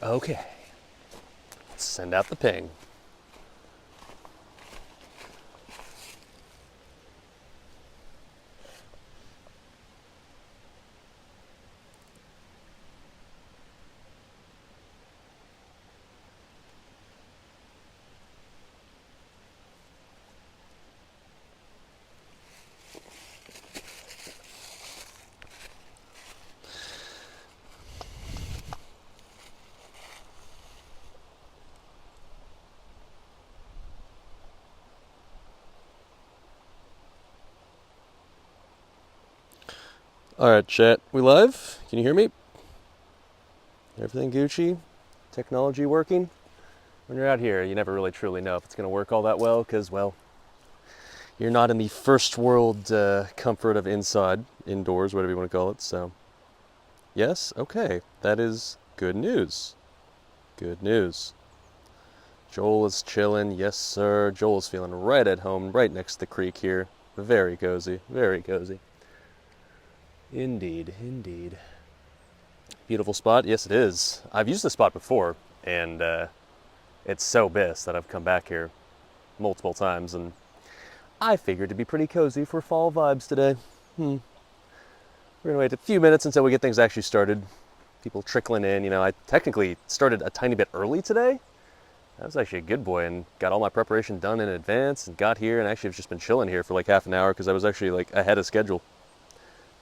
Okay, let's send out the ping. All right, chat. We live? Can you hear me? Everything Gucci? Technology working? When you're out here, you never really truly know if it's going to work all that well because, well, you're not in the first world comfort of indoors, whatever you want to call it. So, yes, okay. That is good news. Good news. Joel is chilling. Yes, sir. Joel is feeling right at home, right next to the creek here. Very cozy. Very cozy. Indeed, indeed. Beautiful spot. Yes, it is. I've used this spot before, and it's so best that I've come back here multiple times, and I figured it'd be pretty cozy for fall vibes today. We're gonna wait a few minutes until we get things actually started. People trickling in. You know, I technically started a tiny bit early today. I was actually a good boy and got all my preparation done in advance and got here and actually have just been chilling here for like half an hour because I was actually like ahead of schedule.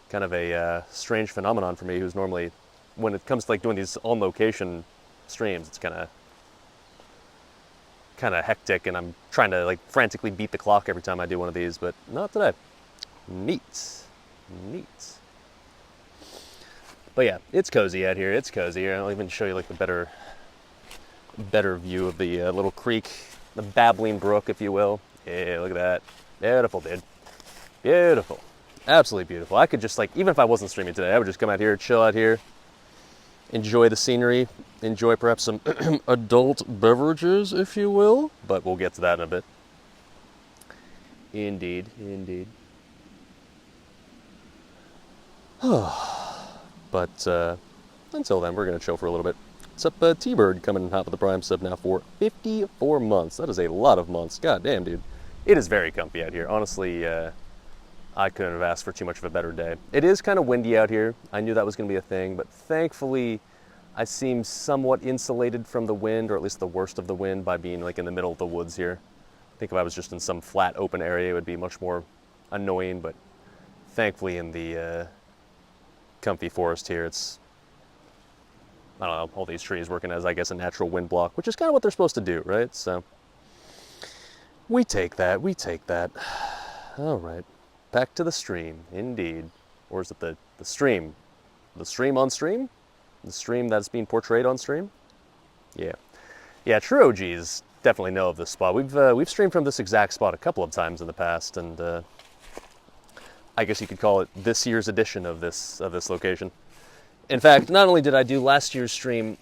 Kind of a strange phenomenon for me who's normally, when it comes to like doing these on location streams, it's kind of hectic and I'm trying to like frantically beat the clock every time I do one of these, but not today. Neat. But yeah, it's cozy out here. It's cozy. I'll even show you like the better view of the little creek, the babbling brook, if you will. Yeah, look at that. Beautiful, dude. Beautiful. Absolutely beautiful. I could just like, even if I wasn't streaming today, I would just come out here, chill out here, enjoy the scenery, enjoy perhaps some adult beverages, if you will. But we'll get to that in a bit. Indeed, indeed. But until then, we're going to chill for a little bit. What's up, T-Bird, coming hot with the Prime sub now for 54 months. That is a lot of months. God damn, dude. It is very comfy out here. Honestly, I couldn't have asked for too much of a better day. It is kind of windy out here. I knew that was going to be a thing, but thankfully, I seem somewhat insulated from the wind, or at least the worst of the wind, by being like in the middle of the woods here. I think if I was just in some flat, open area, it would be much more annoying, but thankfully in the comfy forest here, it's, I don't know, all these trees working as, I guess, a natural wind block, which is kind of what they're supposed to do, right? So, we take that. All right. Back to the stream, indeed. Or is it the stream? The stream on stream? The stream that's being portrayed on stream? Yeah. Yeah, true OGs definitely know of this spot. We've streamed from this exact spot a couple of times in the past, and I guess you could call it this year's edition of this location. In fact, not only did I do last year's stream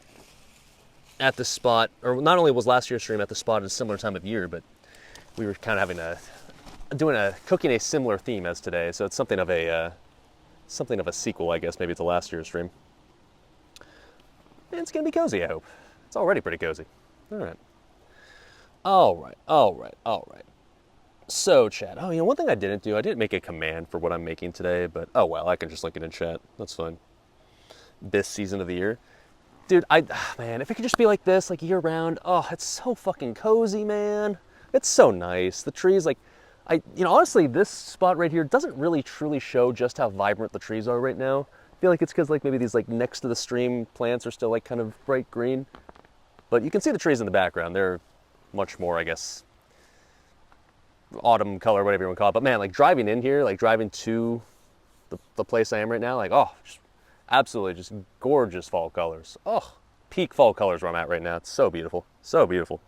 at the spot, or not only was last year's stream at the spot at a similar time of year, but we were kind of cooking a similar theme as today. So it's something of a sequel, I guess, maybe to last year's stream. And it's gonna be cozy, I hope. It's already pretty cozy. All right. So, chat. Oh, one thing I didn't make a command for what I'm making today, but oh well, I can just link it in chat. That's fine. This season of the year. Dude, man, if it could just be like this, like year round, oh, it's so fucking cozy, man. It's so nice. The trees, like, honestly, this spot right here doesn't really truly show just how vibrant the trees are right now. I feel like it's because, like, maybe these, like, next to the stream plants are still, like, kind of bright green. But you can see the trees in the background. They're much more, I guess, autumn color, whatever you want to call it. But man, like driving in here, like driving to the place I am right now, like, oh, just absolutely just gorgeous fall colors. Oh, peak fall colors where I'm at right now. It's so beautiful. So beautiful.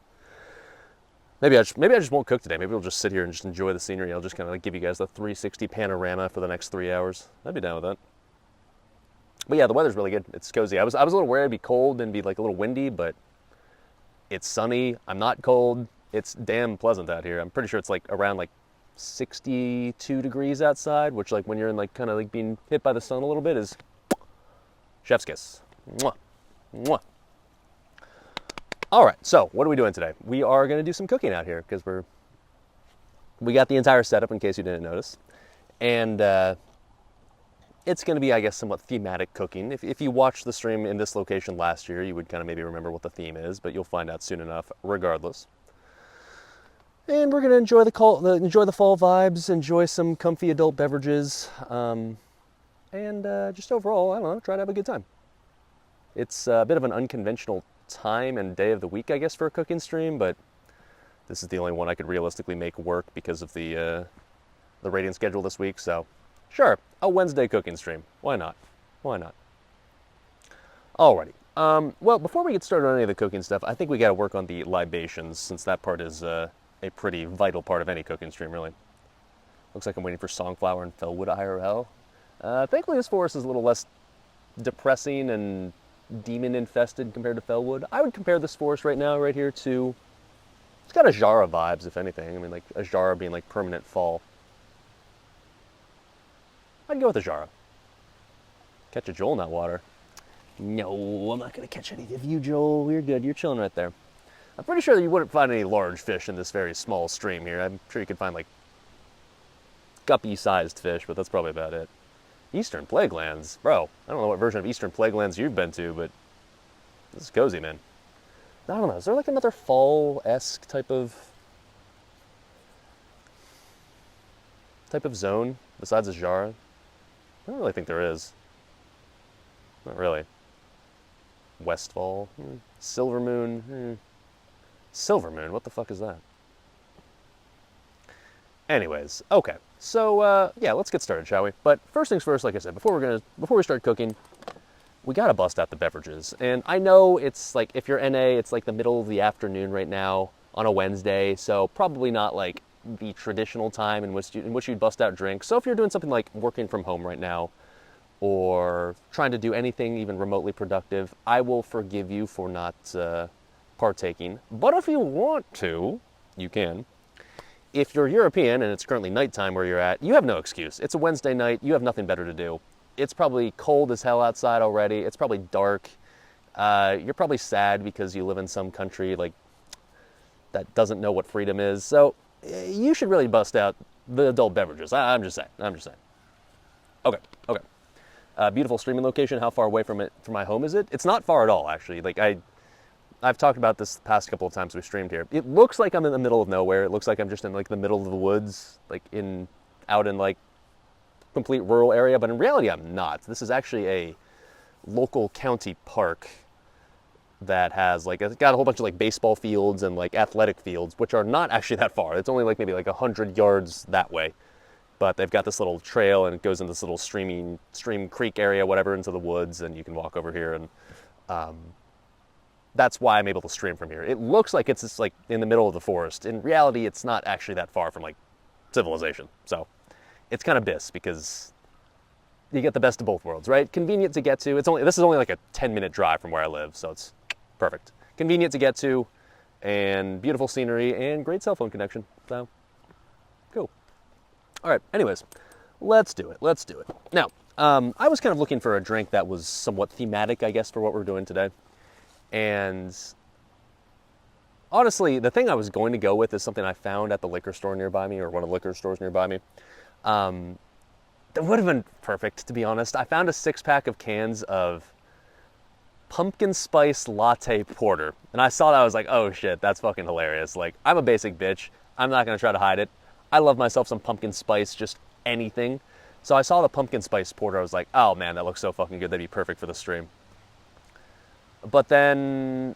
Maybe I just won't cook today. Maybe we'll just sit here and just enjoy the scenery. I'll just kind of like give you guys the 360 panorama for the next 3 hours. I'd be down with that. But yeah, the weather's really good. It's cozy. I was a little worried it'd be cold and be like a little windy, but it's sunny. I'm not cold. It's damn pleasant out here. I'm pretty sure it's like around like 62 degrees outside, which like when you're in like kind of like being hit by the sun a little bit is chef's kiss. Mwah. Mwah. All right, so what are we doing today? We are going to do some cooking out here because we got the entire setup in case you didn't notice. And it's going to be, I guess, somewhat thematic cooking. If you watched the stream in this location last year, you would kind of maybe remember what the theme is, but you'll find out soon enough regardless. And we're going to enjoy enjoy the fall vibes, enjoy some comfy adult beverages, and just overall, I don't know, try to have a good time. It's a bit of an unconventional time and day of the week, I guess, for a cooking stream, but this is the only one I could realistically make work because of the rating schedule this week, so sure, a Wednesday cooking stream. Why not? Why not? Alrighty. Well, before we get started on any of the cooking stuff, I think we got to work on the libations, since that part is a pretty vital part of any cooking stream, really. Looks like I'm waiting for Songflower and Fellwood IRL. Thankfully, this forest is a little less depressing and demon-infested compared to Fellwood. I would compare this forest right now, right here, to... It's got Ajara vibes, if anything. I mean, like, Ajara being, like, permanent fall. I'd go with Ajara. Catch a Joel in that water. No, I'm not going to catch any of you, Joel. You're good. You're chilling right there. I'm pretty sure that you wouldn't find any large fish in this very small stream here. I'm sure you could find, like, guppy-sized fish, but that's probably about it. Eastern Plaguelands. Bro, I don't know what version of Eastern Plaguelands you've been to, but this is cozy, man. I don't know. Is there, like, another fall-esque type of zone besides Ajara? I don't really think there is. Not really. Westfall. Silver Moon. Silver Moon, what the fuck is that? Anyways, okay. So, yeah, let's get started, shall we? But first things first, like I said, before we start cooking, we gotta bust out the beverages. And I know it's like, if you're NA, it's like the middle of the afternoon right now on a Wednesday, so probably not like the traditional time in which you'd bust out drinks. So if you're doing something like working from home right now, or trying to do anything even remotely productive, I will forgive you for not partaking. But if you want to, you can. If you're European and it's currently nighttime where you're at, you have no excuse. It's a Wednesday night, you have nothing better to do. It's probably cold as hell outside already, it's probably dark. You're probably sad because you live in some country like that doesn't know what freedom is. So you should really bust out the adult beverages. I'm just saying. Okay. Beautiful streaming location. How far away from my home is it? It's not far at all, actually. Like I've talked about this the past couple of times we streamed here. It looks like I'm in the middle of nowhere. It looks like I'm just in like the middle of the woods, like out in like complete rural area, but in reality I'm not. This is actually a local county park that has like, it's got a whole bunch of like baseball fields and like athletic fields, which are not actually that far. It's only like maybe like 100 yards that way. But they've got this little trail and it goes into this little stream creek area, whatever, into the woods, and you can walk over here, and that's why I'm able to stream from here. It looks like it's just like in the middle of the forest. In reality, it's not actually that far from like civilization. So it's kind of bis because you get the best of both worlds, right? Convenient to get to. This is only like a 10-minute drive from where I live, so it's perfect. Convenient to get to, and beautiful scenery, and great cell phone connection. So cool. All right, anyways, let's do it. Now, I was kind of looking for a drink that was somewhat thematic, I guess, for what we're doing today. And honestly, the thing I was going to go with is something I found at the liquor store nearby me, or one of the liquor stores nearby me. That would have been perfect, to be honest. I found a 6-pack of cans of pumpkin spice latte porter. And I saw that, I was like, oh shit, that's fucking hilarious. Like, I'm a basic bitch. I'm not gonna try to hide it. I love myself some pumpkin spice, just anything. So I saw the pumpkin spice porter, I was like, oh man, that looks so fucking good, that'd be perfect for the stream. But then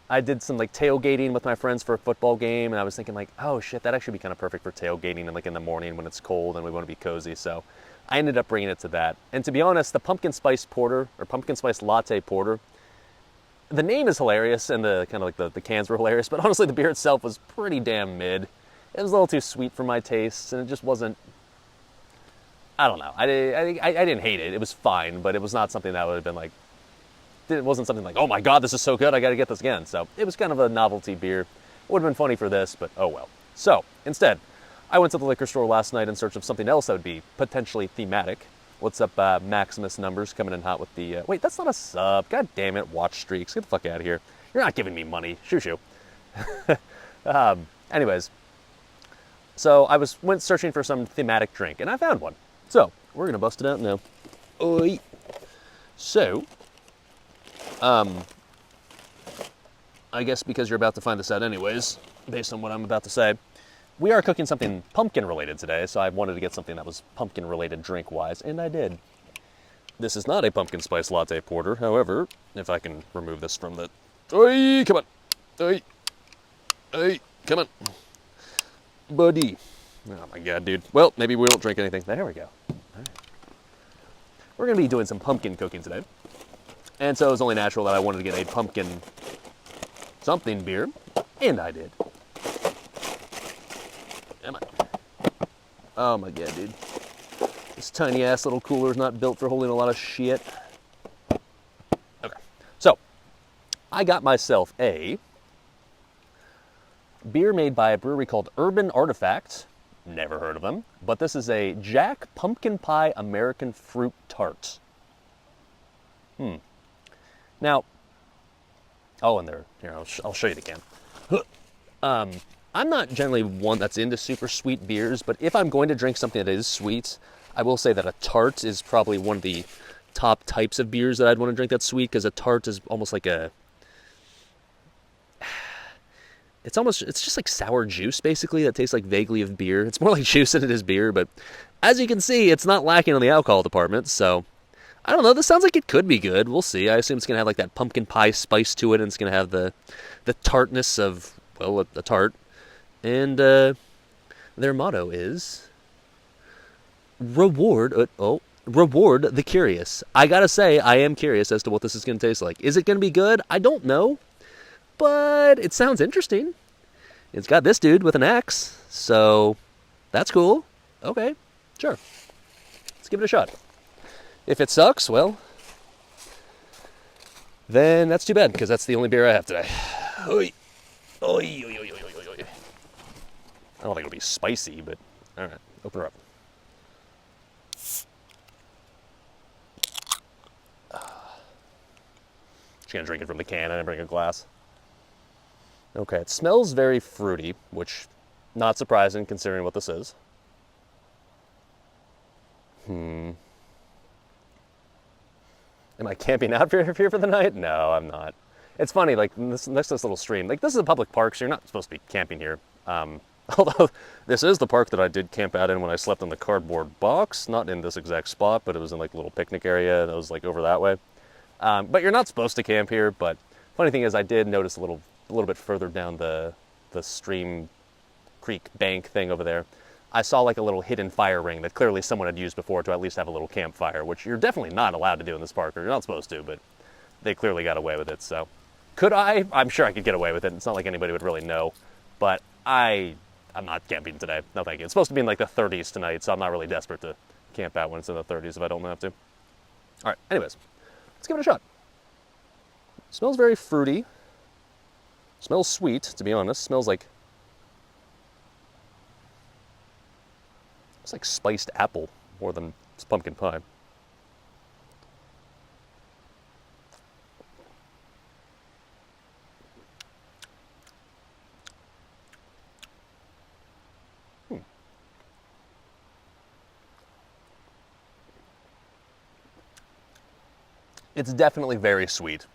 I did some like tailgating with my friends for a football game, and I was thinking like, oh shit, that'd actually be kind of perfect for tailgating and like in the morning when it's cold and we want to be cozy. So I ended up bringing it to that. And to be honest, the pumpkin spice porter, or pumpkin spice latte porter, the name is hilarious, and the kind of like the cans were hilarious, but honestly the beer itself was pretty damn mid. It was a little too sweet for my tastes, and it just wasn't, I don't know. I didn't hate it. It was fine, but it was not something that would have been like, it wasn't something like, oh my god, this is so good, I gotta get this again. So it was kind of a novelty beer. It would have been funny for this, but oh well. So instead, I went to the liquor store last night in search of something else that would be potentially thematic. What's up, Maximus Numbers, coming in hot with the, wait, that's not a sub. God damn it, Watch Streaks, get the fuck out of here. You're not giving me money. Shoo shoo. Anyways, so I went searching for some thematic drink, and I found one. So we're gonna bust it out now. Oi. So, I guess because you're about to find this out anyways, based on what I'm about to say, we are cooking something pumpkin related today. So I wanted to get something that was pumpkin related drink wise, and I did. This is not a pumpkin spice latte porter. However, if I can remove this from the... Oi, come on. Oi. Oi, come on. Buddy. Oh my god, dude. Well, maybe we won't drink anything. There we go. All right. We're going to be doing some pumpkin cooking today. And so it was only natural that I wanted to get a pumpkin something beer. And I did. Come on. Oh my god, dude. This tiny ass little cooler is not built for holding a lot of shit. Okay. So, I got myself a beer made by a brewery called Urban Artifact. Never heard of them. But this is a Jack Pumpkin Pie American Fruit Tart. Now, oh, and there, here, I'll show you the can. I'm not generally one that's into super sweet beers, but if I'm going to drink something that is sweet, I will say that a tart is probably one of the top types of beers that I'd want to drink that's sweet, because a tart is almost like a... It's just like sour juice, basically, that tastes like vaguely of beer. It's more like juice than it is beer, but as you can see, it's not lacking on the alcohol department, so... I don't know, this sounds like it could be good. We'll see. I assume it's going to have like that pumpkin pie spice to it, and it's going to have the tartness of, well, a tart. And their motto is... Reward the curious. I gotta say, I am curious as to what this is going to taste like. Is it going to be good? I don't know. But it sounds interesting. It's got this dude with an axe, so that's cool. Okay, sure. Let's give it a shot. If it sucks, well, then that's too bad, because that's the only beer I have today. Oy. Oy, oy, oy, oy, oy, oy. I don't think it'll be spicy, but all right, open her up. Just gonna drink it from the can. I didn't bring a glass. Okay, it smells very fruity, which not surprising considering what this is. Am I camping out here for the night? No, I'm not. It's funny, like next to this little stream, like this is a public park, so you're not supposed to be camping here. Although this is the park that I did camp out in when I slept in the cardboard box, not in this exact spot, but it was in like a little picnic area that was like over that way. But you're not supposed to camp here. But funny thing is, I did notice a little bit further down the stream creek bank thing over there, I saw like a little hidden fire ring that clearly someone had used before to at least have a little campfire, which you're definitely not allowed to do in this park, or you're not supposed to, but they clearly got away with it. So could I? I'm sure I could get away with it. It's not like anybody would really know, but I'm not camping today. No thank you. It's supposed to be in like the 30s tonight, so I'm not really desperate to camp out when it's in the 30s if I don't have to. All right, anyways, let's give it a shot. It smells very fruity. Smells sweet, to be honest. Smells like... It's like spiced apple more than pumpkin pie. It's definitely very sweet.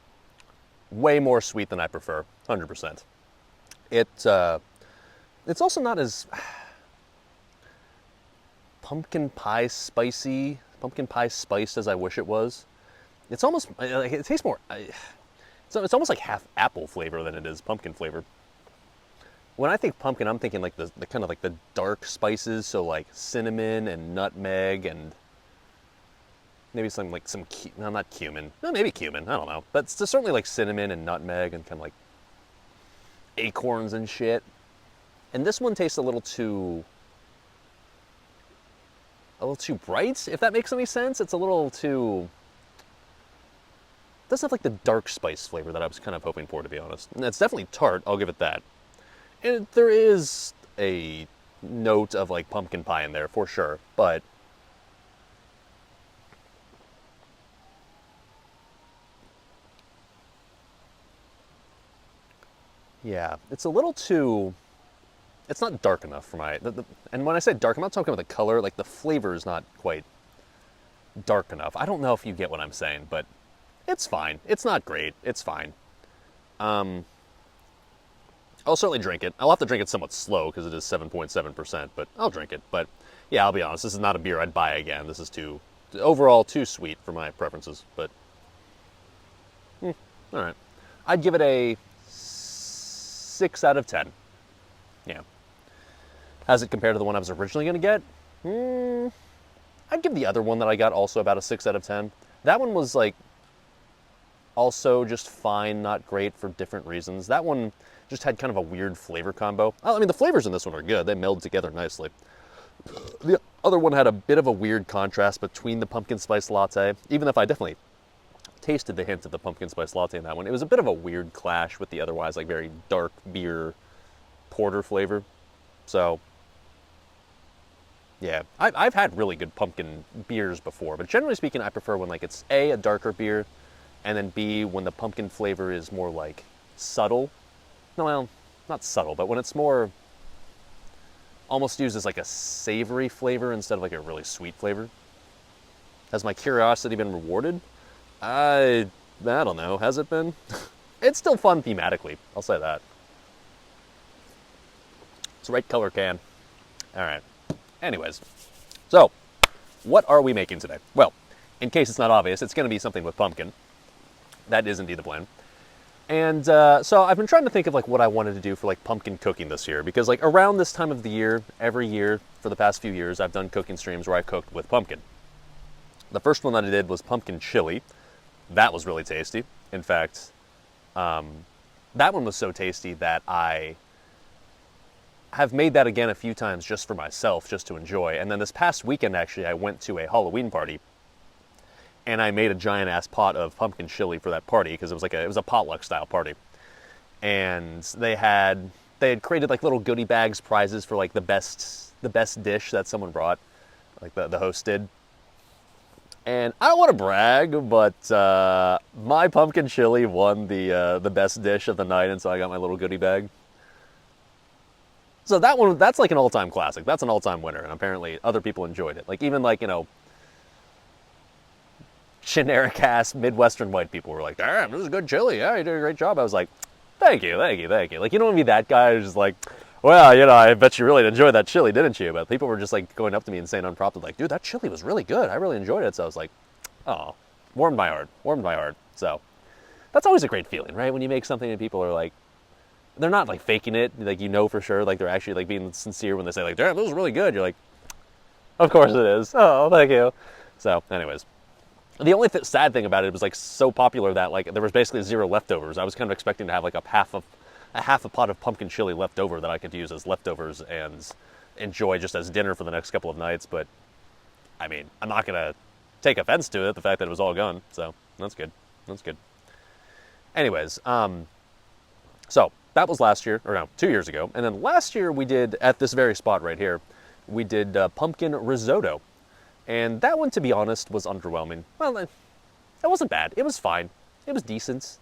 Way more sweet than I prefer, 100%. It's also not as pumpkin pie spiced as I wish it was. It's almost, it tastes more, it's almost like half apple flavor than it is pumpkin flavor. When I think pumpkin, I'm thinking like the kind of like the dark spices, so like cinnamon and nutmeg and maybe not cumin. No, maybe cumin. I don't know. But it's certainly like cinnamon and nutmeg and kind of like acorns and shit. And this one tastes a little too bright, if that makes any sense. It's a little too... It doesn't have like the dark spice flavor that I was kind of hoping for, to be honest. And it's definitely tart, I'll give it that. And there is a note of like pumpkin pie in there for sure, but Yeah, it's a little too. It's not dark enough for my. And when I say dark, I'm not talking about the color. Like the flavor is not quite dark enough. I don't know if you get what I'm saying, but it's fine. It's not great. It's fine. Um, I'll certainly drink it. I'll have to drink it somewhat slow because it is 7.7%, but I'll drink it. But yeah, I'll be honest, this is not a beer I'd buy again. This is overall too sweet for my preferences, but all right. I'd give it a 6 out of 10. Yeah. How's it compared to the one I was originally going to get? I'd give the other one that I got also about a 6 out of 10. That one was like also just fine, not great for different reasons. That one just had kind of a weird flavor combo. I mean, the flavors in this one are good. They meld together nicely. The other one had a bit of a weird contrast between the pumpkin spice latte, even if I definitely tasted the hint of the pumpkin spice latte in that one. It was a bit of a weird clash with the otherwise like very dark beer porter flavor. So yeah, I've had really good pumpkin beers before, but generally speaking, I prefer when like it's a darker beer, and then B, when the pumpkin flavor is more like subtle. No, well, not subtle, but when it's more almost used as like a savory flavor instead of like a really sweet flavor. Has my curiosity been rewarded? I don't know. Has it been? It's still fun thematically. I'll say that. It's the right color can. All right. Anyways, so what are we making today? Well, in case it's not obvious, it's going to be something with pumpkin. That is indeed the plan. And so I've been trying to think of like what I wanted to do for like pumpkin cooking this year, because like around this time of the year, every year for the past few years, I've done cooking streams where I cooked with pumpkin. The first one that I did was pumpkin chili. That was really tasty. In fact, that one was so tasty that I have made that again a few times just for myself, just to enjoy. And then this past weekend, actually, I went to a Halloween party, and I made a giant ass pot of pumpkin chili for that party because it was a potluck style party. And they had created like little goodie bags, prizes for like the best dish that someone brought, like the host did. And I don't want to brag, but my pumpkin chili won the best dish of the night, and so I got my little goodie bag. So that's like an all-time classic. That's an all-time winner, and apparently other people enjoyed it. Like even like, generic ass Midwestern white people were like, "Damn, this is good chili. Yeah, you did a great job." I was like, "Thank you, thank you, thank you." Like, you don't want to be that guy who's just like, "Well, I bet you really enjoyed that chili, didn't you?" But people were just like going up to me and saying unprompted, like, "Dude, that chili was really good. I really enjoyed it." So I was like, "Oh, warmed my heart." So that's always a great feeling, right? When you make something and people are like, they're not like faking it, like for sure, like they're actually like being sincere when they say like, "Damn, this was really good." You're like, "Of course it is. Oh, thank you." So, anyways. The only sad thing about it was like so popular that like there was basically zero leftovers. I was kind of expecting to have like a half a pot of pumpkin chili left over that I could use as leftovers and enjoy just as dinner for the next couple of nights. But I mean, I'm not gonna take offense to it, the fact that it was all gone. So that's good. That's good. Anyways, so that was last year, or no, 2 years ago. And then last year we did, at this very spot right here, we did pumpkin risotto. And that one, to be honest, was underwhelming. Well, it wasn't bad. It was fine. It was decent.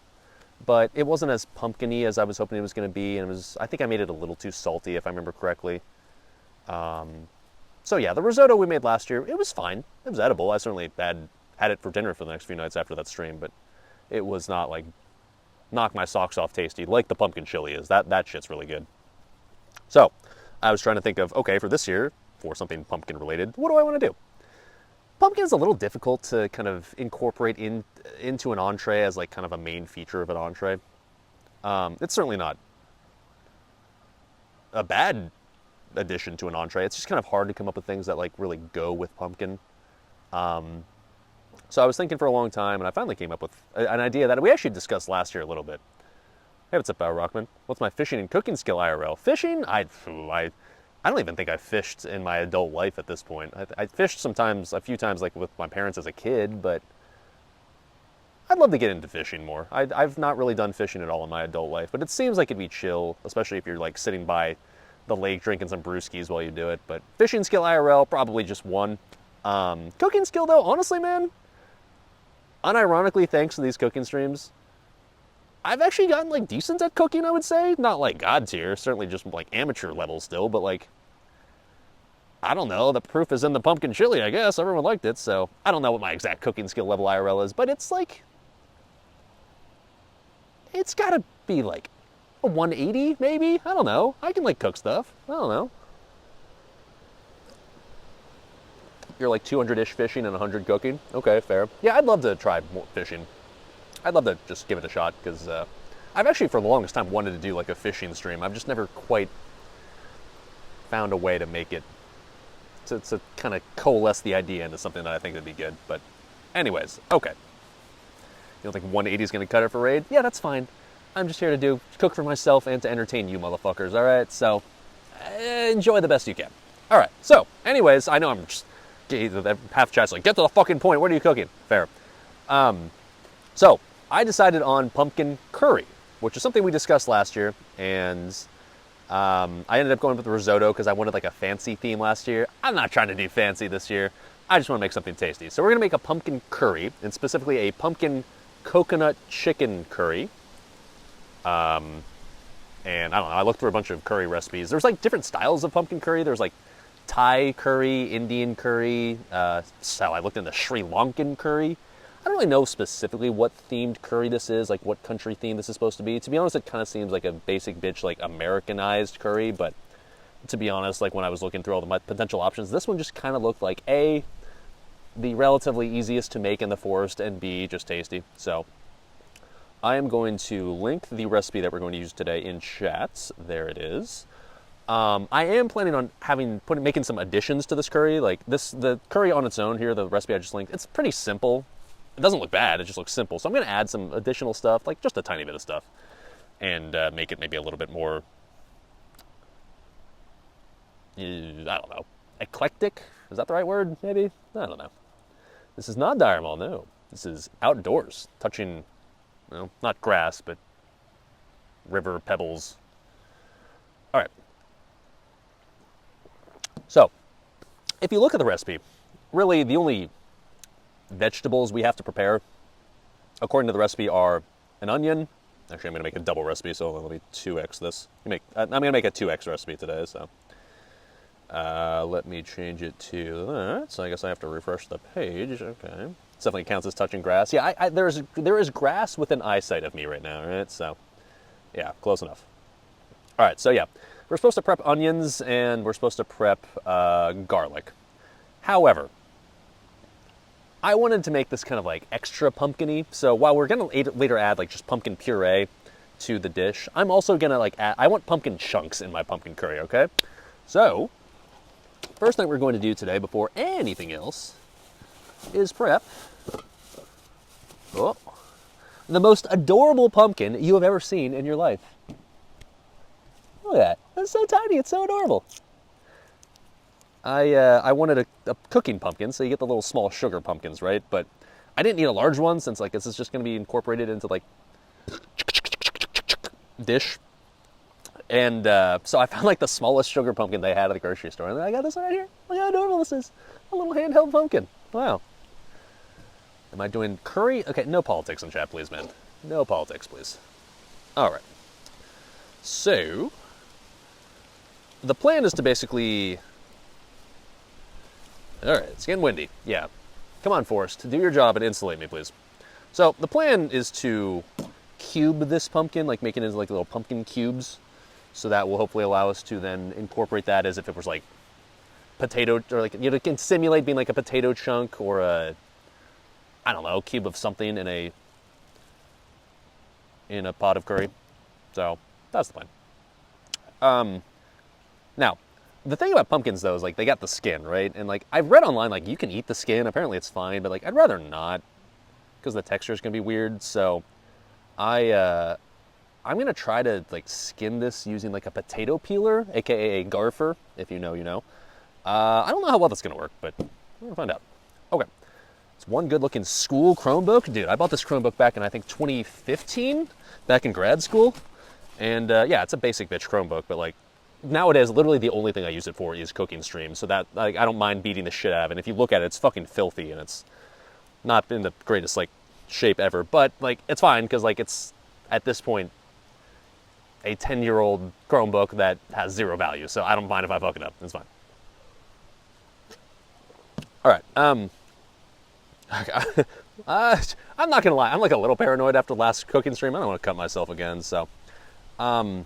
But it wasn't as pumpkin-y as I was hoping it was going to be. And I think I made it a little too salty, if I remember correctly. So yeah, the risotto we made last year, it was fine. It was edible. I certainly had it for dinner for the next few nights after that stream. But it was not like knock my socks off tasty like the pumpkin chili is. That shit's really good. So I was trying to think of, okay, for this year, for something pumpkin related, what do I want to do? Pumpkin is a little difficult to kind of incorporate into an entree as like kind of a main feature of an entree. It's certainly not a bad addition to an entree. It's just kind of hard to come up with things that like really go with pumpkin. So I was thinking for a long time, and I finally came up with an idea that we actually discussed last year a little bit. Hey, what's up, Rockman? What's my fishing and cooking skill IRL? Fishing? I don't even think I've fished in my adult life at this point. I fished a few times like with my parents as a kid, but I'd love to get into fishing more. I've not really done fishing at all in my adult life, but it seems like it'd be chill, especially if you're like sitting by the lake drinking some brewskis while you do it. But fishing skill IRL, probably just one. Cooking skill though, honestly, man, unironically, thanks to these cooking streams, I've actually gotten like decent at cooking, I would say. Not like God tier, certainly just like amateur level still, but like, I don't know, the proof is in the pumpkin chili, I guess. Everyone liked it, so I don't know what my exact cooking skill level IRL is, but it's like, it's gotta be like a 180 maybe? I don't know. I can like cook stuff. I don't know. You're like 200-ish fishing and 100 cooking? Okay, fair. Yeah, I'd love to try more fishing. I'd love to just give it a shot, because I've actually for the longest time wanted to do like a fishing stream. I've just never quite found a way to make it, to kind of coalesce the idea into something that I think would be good. But anyways, okay. You don't think 180 is going to cut it for Raid? Yeah, that's fine. I'm just here to cook for myself and to entertain you motherfuckers, all right? So enjoy the best you can. All right, so anyways, I know I'm just, half chat's like, get to the fucking point, what are you cooking? Fair. So I decided on pumpkin curry, which is something we discussed last year, and I ended up going with the risotto because I wanted like a fancy theme last year. I'm not trying to do fancy this year. I just want to make something tasty. So we're going to make a pumpkin curry, and specifically a pumpkin coconut chicken curry. And I don't know, I looked through a bunch of curry recipes. There's like different styles of pumpkin curry. There's like Thai curry, Indian curry. So I looked into Sri Lankan curry. I don't really know specifically what themed curry this is, like what country theme this is supposed to be. To be honest, it kind of seems like a basic bitch, like Americanized curry, but to be honest, like when I was looking through all the potential options, this one just kind of looked like A, the relatively easiest to make in the forest, and B, just tasty. So I am going to link the recipe that we're going to use today in chat. There it is. I am planning on making some additions to this curry. Like the curry on its own here, the recipe I just linked, it's pretty simple. It doesn't look bad, it just looks simple. So I'm going to add some additional stuff, like just a tiny bit of stuff, and make it maybe a little bit more, I don't know, eclectic? Is that the right word, maybe? I don't know. This is not Dire Mall, no. This is outdoors, touching, well, not grass, but river pebbles. All right. So, if you look at the recipe, really the only vegetables we have to prepare, according to the recipe, are an onion. Actually, I'm going to make a double recipe, so let me 2x this. I'm going to make a 2x recipe today, so let me change it to that. So I guess I have to refresh the page. Okay, it definitely counts as touching grass. Yeah, there is grass within eyesight of me right now, right? So yeah, close enough. All right, so yeah, we're supposed to prep onions and we're supposed to prep garlic. However, I wanted to make this kind of like extra pumpkin-y. So while we're gonna later add like just pumpkin puree to the dish, I'm also gonna like add, I want pumpkin chunks in my pumpkin curry, okay? So, first thing we're going to do today before anything else is prep the most adorable pumpkin you have ever seen in your life. Look at that, that's so tiny, it's so adorable. I wanted a cooking pumpkin, so you get the little small sugar pumpkins, right? But I didn't need a large one since like this is just going to be incorporated into like dish. And so I found like the smallest sugar pumpkin they had at the grocery store. And I got this right here. Look how adorable this is. A little handheld pumpkin. Wow. Am I doing curry? Okay, no politics in chat, please, man. No politics, please. All right. So the plan is to basically... All right, it's getting windy. Yeah. Come on, Forrest. Do your job and insulate me, please. So the plan is to cube this pumpkin, like make it into like little pumpkin cubes. So that will hopefully allow us to then incorporate that as if it was like potato, or like, you know, it can simulate being like a potato chunk or a, I don't know, cube of something in a pot of curry. So that's the plan. Now, the thing about pumpkins, though, is, like, they got the skin, right? And, like, I've read online, like, you can eat the skin. Apparently it's fine. But, like, I'd rather not because the texture is going to be weird. So I'm going to try to, like, skin this using, like, a potato peeler, a.k.a. a garfer. If you know, you know. I don't know how well that's going to work, but we're going to find out. Okay. It's one good-looking school Chromebook. Dude, I bought this Chromebook back in, I think, 2015, back in grad school. And, yeah, it's a basic bitch Chromebook, but, like, nowadays, literally the only thing I use it for is cooking streams, so that, like, I don't mind beating the shit out of it. And if you look at it, it's fucking filthy, and it's not in the greatest, like, shape ever, but, like, it's fine, because, like, it's at this point, a 10-year-old Chromebook that has 0 value, so I don't mind if I fuck it up. It's fine. All right. I'm not gonna lie. I'm like a little paranoid after the last cooking stream. I don't want to cut myself again. So, how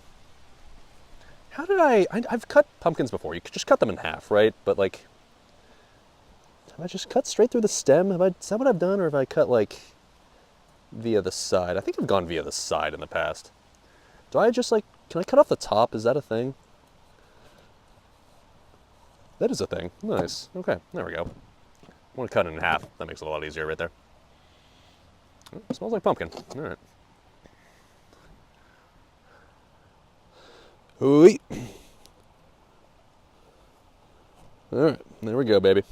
did I've cut pumpkins before. You could just cut them in half, right? But like, have I just cut straight through the stem? Is that what I've done, or have I cut like via the side? I think I've gone via the side in the past. Do I just like? Can I cut off the top? Is that a thing? That is a thing. Nice. Okay, there we go. I want to cut it in half. That makes it a lot easier right there. Oh, it smells like pumpkin. All right. Ooh. All right, there we go, baby.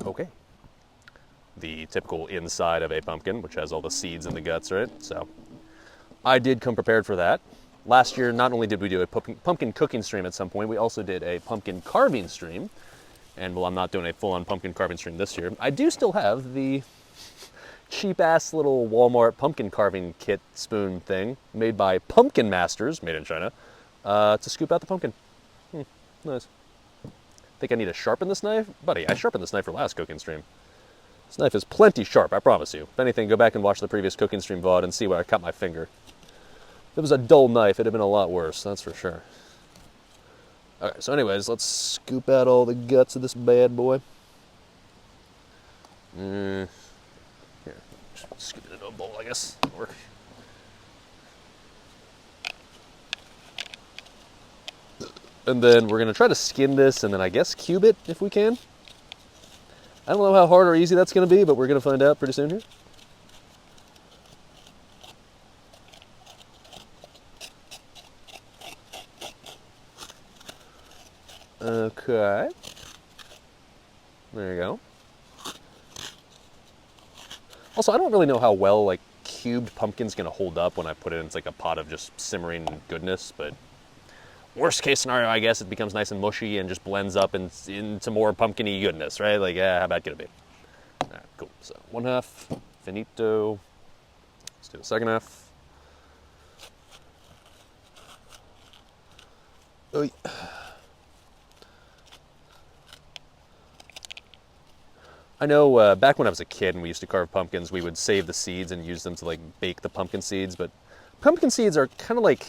Okay. The typical inside of a pumpkin, which has all the seeds and the guts, right? So I did come prepared for that. Last year, not only did we do a pumpkin cooking stream at some point, we also did a pumpkin carving stream. And while I'm not doing a full-on pumpkin carving stream this year, I do still have the cheap-ass little Walmart pumpkin carving kit spoon thing made by Pumpkin Masters, made in China, to scoop out the pumpkin. Nice. Think I need to sharpen this knife? Buddy, I sharpened this knife for last cooking stream. This knife is plenty sharp, I promise you. If anything, go back and watch the previous cooking stream VOD and see where I cut my finger. If it was a dull knife, it'd have been a lot worse, that's for sure. Alright, so anyways, let's scoop out all the guts of this bad boy. Here, just scoop it into a bowl, I guess. That'll work. And then we're going to try to skin this and then I guess cube it if we can. I don't know how hard or easy that's going to be, but we're going to find out pretty soon here. Okay. There you go. Also, I don't really know how well like cubed pumpkin's gonna hold up when I put it in like a pot of just simmering goodness, but worst case scenario, I guess it becomes nice and mushy and just blends up into more pumpkin-y goodness, right? Like, how bad could it be? All right, cool. So 1/2, finito. Let's do the second half. Oy. I know back when I was a kid and we used to carve pumpkins, we would save the seeds and use them to like bake the pumpkin seeds, but pumpkin seeds are kind of like,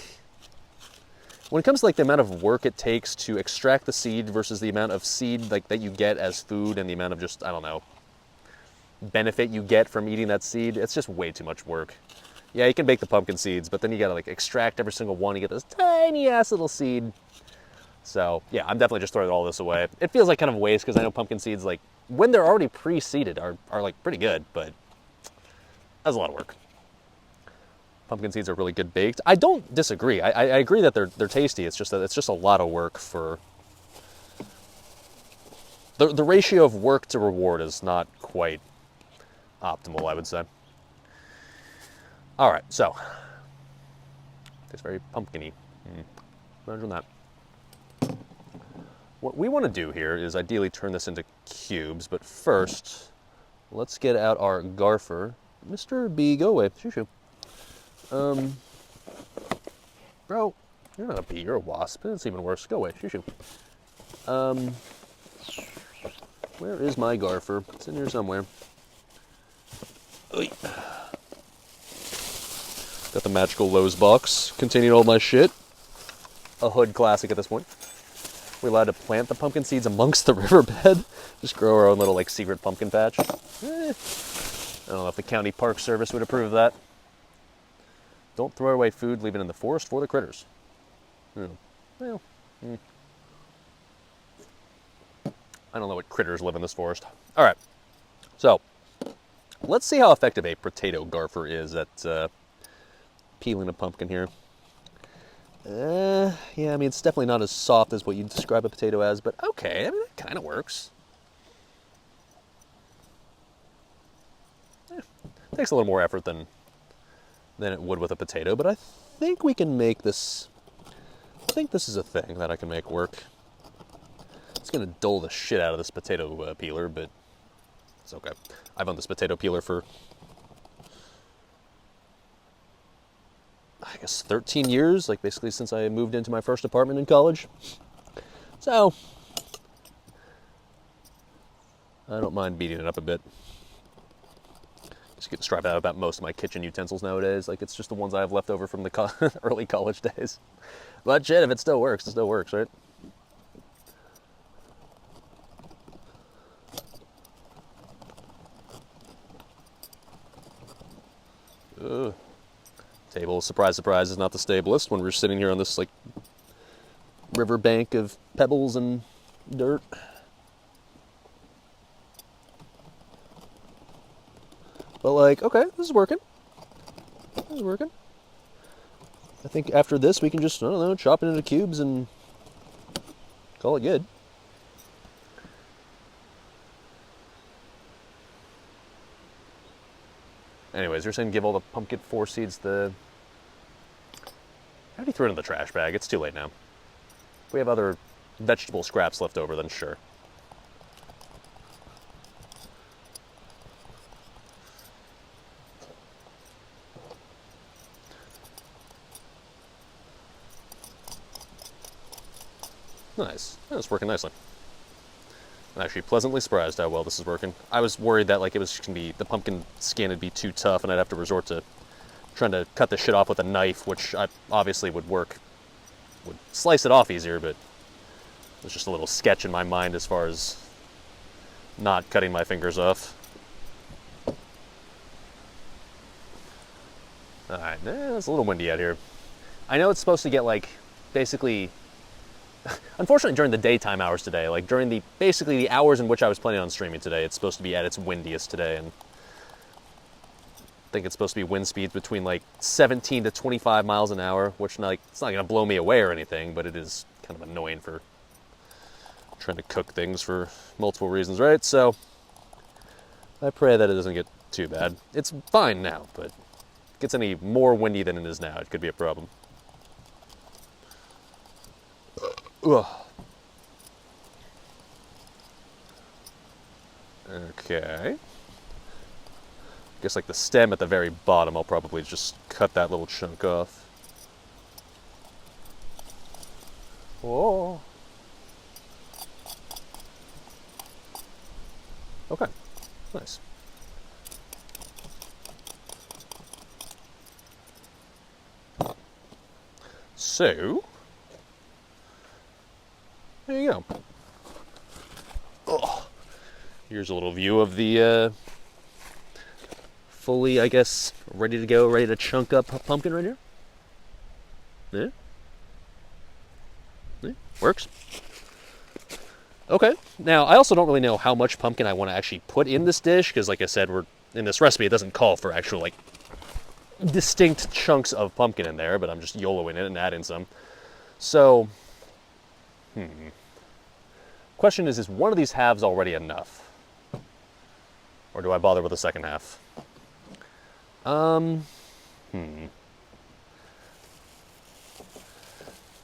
when it comes to like the amount of work it takes to extract the seed versus the amount of seed like that you get as food and the amount of just, I don't know, benefit you get from eating that seed, it's just way too much work. Yeah, you can bake the pumpkin seeds, but then you gotta like extract every single one, you get this tiny ass little seed. So yeah, I'm definitely just throwing all this away. It feels like kind of a waste because I know pumpkin seeds, like when they're already pre-seeded, are like pretty good, but that's a lot of work. Pumpkin seeds are really good baked. I don't disagree. I agree that they're tasty. It's just that it's just a lot of work for the ratio of work to reward is not quite optimal, I would say. All right, so it's very pumpkin-y. Imagine that. What we want to do here is ideally turn this into cubes, but first, let's get out our garfer. Mr. B, go away. Shoo-shoo. Bro, you're not a bee, you're a wasp. It's even worse. Go away. Shoo-shoo. Where is my garfer? It's in here somewhere. Oy. Got the magical Lowe's box containing all my shit. A hood classic at this point. We're allowed to plant the pumpkin seeds amongst the riverbed. Just grow our own little like secret pumpkin patch. I don't know if the county park service would approve of that. Don't throw away food, leave it in the forest for the critters. Well, I don't know what critters live in this forest. All right, so let's see how effective a potato garfer is at peeling a pumpkin here. Yeah, I mean, it's definitely not as soft as what you describe a potato as, but okay, I mean, that kind of works. Takes a little more effort than it would with a potato, but I think we can make this, I think this is a thing that I can make work. It's going to dull the shit out of this potato peeler, but It's okay. I've owned this potato peeler for, I guess, 13 years, like basically since I moved into my first apartment in college. So, I don't mind beating it up a bit. Just get striped out about most of my kitchen utensils nowadays. Like, it's just the ones I have left over from the early college days. But shit, if it still works, right? Ugh. Table, surprise, surprise, is not the stablest when we're sitting here on this, like, riverbank of pebbles and dirt. But, like, okay, this is working. This is working. I think after this we can just, I don't know, chop it into cubes and call it good. Anyways, you're saying give all the pumpkin 4 seeds the... I already threw it in the trash bag. It's too late now. If we have other vegetable scraps left over, then sure. Nice. It's working nicely. I'm actually pleasantly surprised how well this is working. I was worried that like it was gonna be, the pumpkin skin would be too tough and I'd have to resort to trying to cut the shit off with a knife, which obviously would work, would slice it off easier, but there's just a little sketch in my mind as far as not cutting my fingers off. Alright, it's a little windy out here. I know it's supposed to get like, basically, unfortunately during the daytime hours today, like during basically the hours in which I was planning on streaming today, it's supposed to be at its windiest today, and I think it's supposed to be wind speeds between like 17 to 25 miles an hour, which like, it's not going to blow me away or anything, but it is kind of annoying for trying to cook things for multiple reasons, right? So I pray that it doesn't get too bad. It's fine now, but if it gets any more windy than it is now, it could be a problem. Ugh. Okay. I guess like the stem at the very bottom, I'll probably just cut that little chunk off. Oh. Okay. Nice. So, there you go. Oh. Here's a little view of the fully, I guess, ready to go, ready to chunk up pumpkin right here. Yeah. Yeah. Works. Okay. Now, I also don't really know how much pumpkin I want to actually put in this dish, because like I said, we're in this recipe, it doesn't call for actual, like, distinct chunks of pumpkin in there, but I'm just YOLOing it and adding some. So, question is one of these halves already enough? Or do I bother with the second half?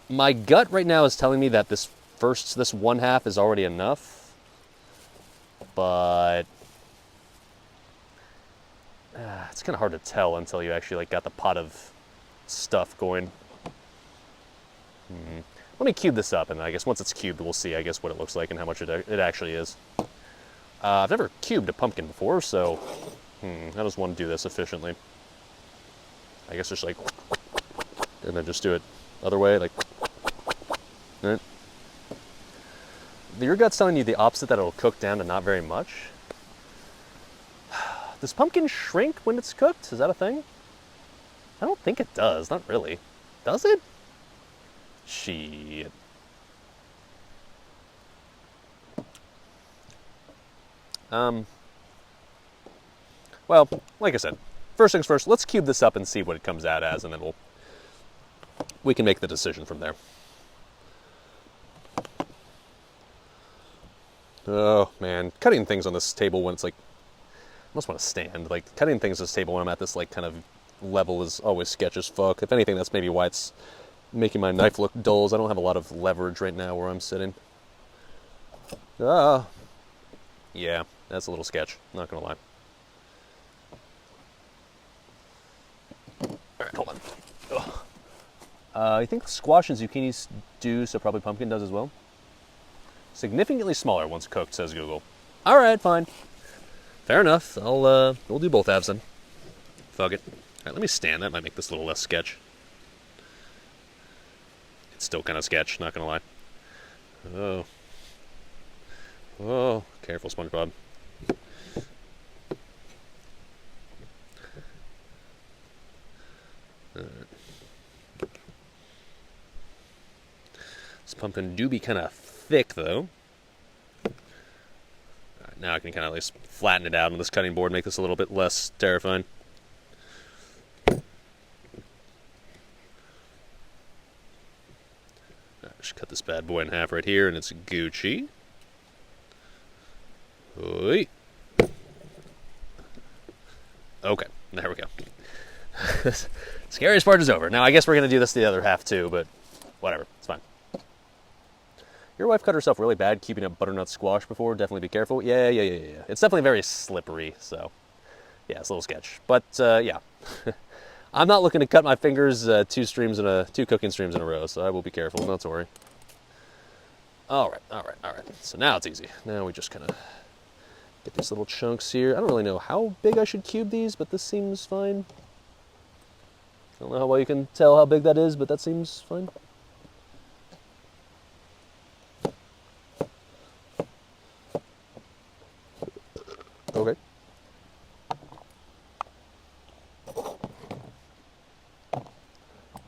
My gut right now is telling me that this one half is already enough, but it's kind of hard to tell until you actually like got the pot of stuff going. Let me cube this up, and I guess once it's cubed, we'll see, I guess, what it looks like and how much it actually is. I've never cubed a pumpkin before, so I just want to do this efficiently. I guess just like, and then just do it other way, like, right? Your gut's telling you the opposite, that it'll cook down to not very much. Does pumpkin shrink when it's cooked? Is that a thing? I don't think it does, not really. Does it? Shit. Well, like I said, first things first, let's cube this up and see what it comes out as, and then we can make the decision from there. Oh, man. Cutting things on this table when it's like, I almost want to stand. Like, cutting things on this table when I'm at this, like, kind of level is always sketch as fuck. If anything, that's maybe why it's making my knife look dull, is I don't have a lot of leverage right now where I'm sitting. Yeah. That's a little sketch, not gonna lie. Alright, hold on. I think squash and zucchinis do, so probably pumpkin does as well. Significantly smaller once cooked, says Google. Alright, fine. Fair enough. We'll do both halves then. Fuck it. Alright, let me stand. That might make this a little less sketch. It's still kind of sketch, not gonna lie. Oh. Oh, careful, SpongeBob. This pumpkin do be kind of thick, though. Right, now I can kind of at least flatten it out on this cutting board, make this a little bit less terrifying. Just cut this bad boy in half right here, and it's Gucci. Oy. Okay, there we go. Scariest part is over. Now, I guess we're going to do this the other half, too, but whatever. It's fine. Your wife cut herself really bad keeping a butternut squash before. Definitely be careful. Yeah. It's definitely very slippery, so yeah, it's a little sketch. But, yeah. I'm not looking to cut my fingers two cooking streams in a row, so I will be careful, not to worry. All right. So now it's easy. Now we just kind of get these little chunks here. I don't really know how big I should cube these, but this seems fine. I don't know how well you can tell how big that is, but that seems fine. Okay.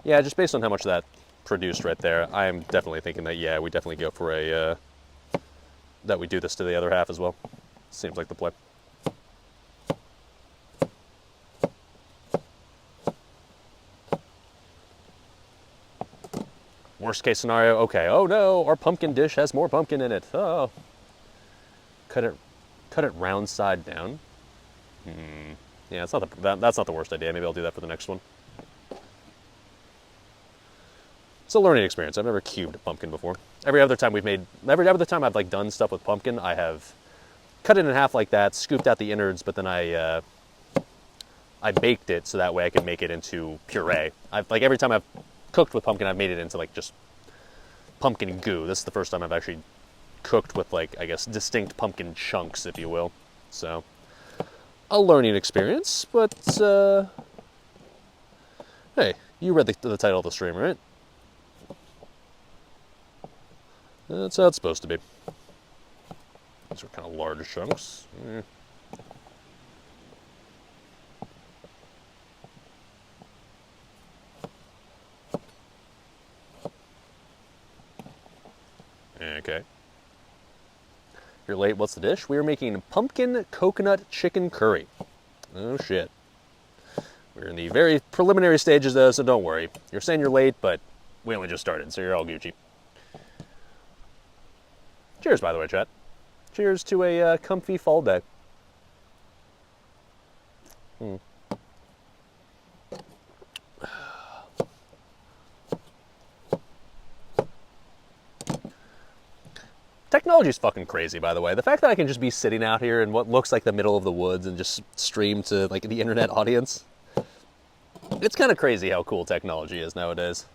Yeah, just based on how much that produced right there, I am definitely thinking that, yeah, we definitely go for that we do this to the other half as well. Seems like the play. Worst case scenario, okay, oh no, our pumpkin dish has more pumpkin in it. Oh. Cut it round side down. Yeah, that's not the worst idea. Maybe I'll do that for the next one. It's a learning experience. I've never cubed a pumpkin before. Every other time I've like done stuff with pumpkin, I have cut it in half like that, scooped out the innards, but then I baked it so that way I could make it into puree. Every time I've cooked with pumpkin, I've made it into like just pumpkin goo. This is the first time I've actually cooked with like, I guess, distinct pumpkin chunks, if you will. So, a learning experience, but hey, you read the title of the stream, right? That's how it's supposed to be. These are kind of large chunks. Okay. You're late. What's the dish? We are making pumpkin coconut chicken curry. Oh, shit. We're in the very preliminary stages, though, so don't worry. You're saying you're late, but we only just started, so you're all Gucci. Cheers, by the way, chat. Cheers to a comfy fall day. Technology's fucking crazy, by the way. The fact that I can just be sitting out here in what looks like the middle of the woods and just stream to like the internet audience. It's kind of crazy how cool technology is nowadays.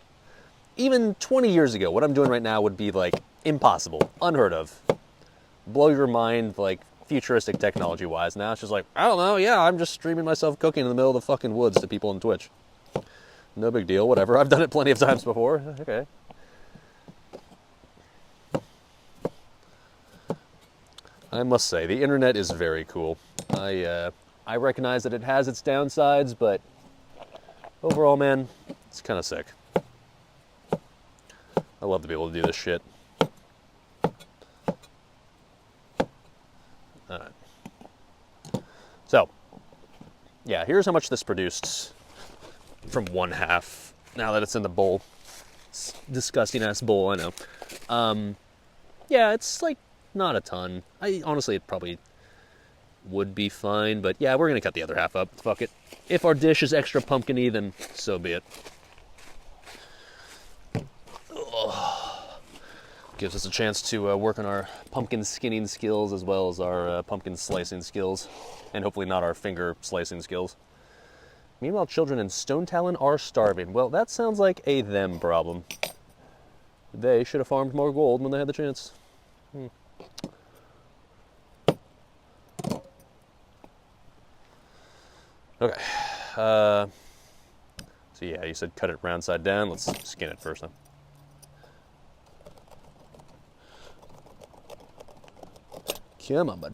Even 20 years ago, what I'm doing right now would be like impossible, unheard of. Blow your mind, like futuristic technology wise. Now it's just like, I don't know, yeah, I'm just streaming myself cooking in the middle of the fucking woods to people on Twitch. No big deal, whatever. I've done it plenty of times before. Okay. I must say, the internet is very cool. I recognize that it has its downsides, but overall, man, it's kind of sick. I love to be able to do this shit. Alright. So, yeah, here's how much this produced from one half, now that it's in the bowl. It's a disgusting-ass bowl, I know. Yeah, it's like not a ton. Honestly, it probably would be fine, but yeah, we're gonna cut the other half up. Fuck it. If our dish is extra pumpkin-y, then so be it. Ugh. Gives us a chance to work on our pumpkin skinning skills as well as our pumpkin slicing skills, and hopefully not our finger slicing skills. Meanwhile, children in Stone Talon are starving. Well, that sounds like a them problem. They should have farmed more gold when they had the chance. Okay. So yeah, you said cut it round side down. Let's skin it first then. Come on, bud.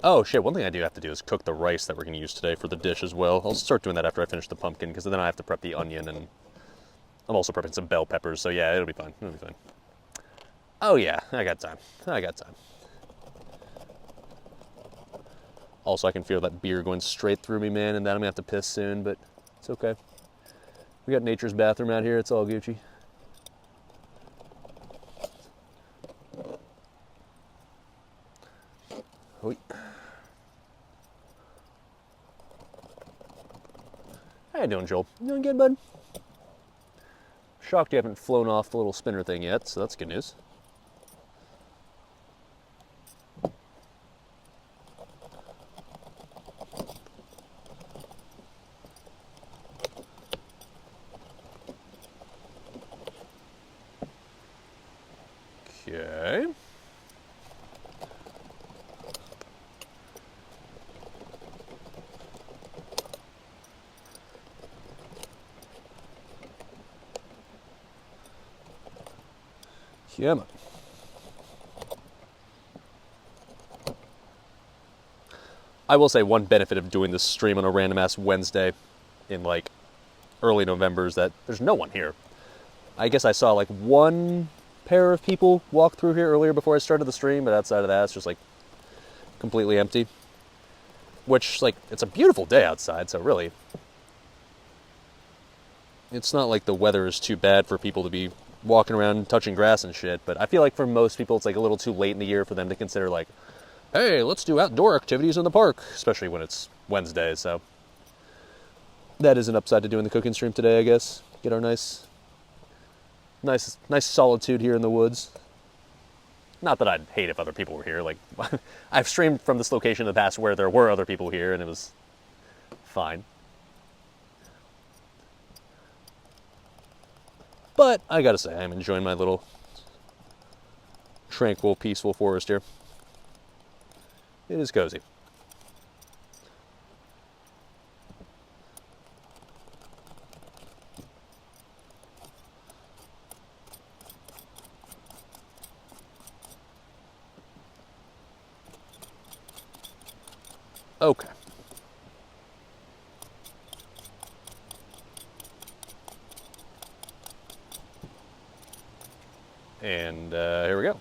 Oh shit, one thing I do have to do is cook the rice that we're going to use today for the dish as well. I'll start doing that after I finish the pumpkin, because then I have to prep the onion, and I'm also prepping some bell peppers, so yeah, it'll be fine. It'll be fine. Oh yeah, I got time. I got time. Also, I can feel that beer going straight through me, man, and that I'm going to have to piss soon, but it's okay. We got nature's bathroom out here. It's all Gucci. How you doing, Joel? You doing good, bud? Shocked you haven't flown off the little spinner thing yet, so that's good news. Okay. Yeah, man. I will say one benefit of doing this stream on a random ass Wednesday in like early November is that there's no one here. I guess I saw like one pair of people walk through here earlier before I started the stream, but outside of that it's just like completely empty. Which, like, it's a beautiful day outside, so really it's not like the weather is too bad for people to be walking around touching grass and shit, but I feel like for most people it's like a little too late in the year for them to consider like, hey, let's do outdoor activities in the park, especially when it's Wednesday. So that is an upside to doing the cooking stream today, I guess. Get our nice solitude here in the woods. Not that I'd hate if other people were here. Like, I've streamed from this location in the past where there were other people here and it was fine. But I gotta say, I'm enjoying my little tranquil, peaceful forest here. It is cozy. Okay. And here we go.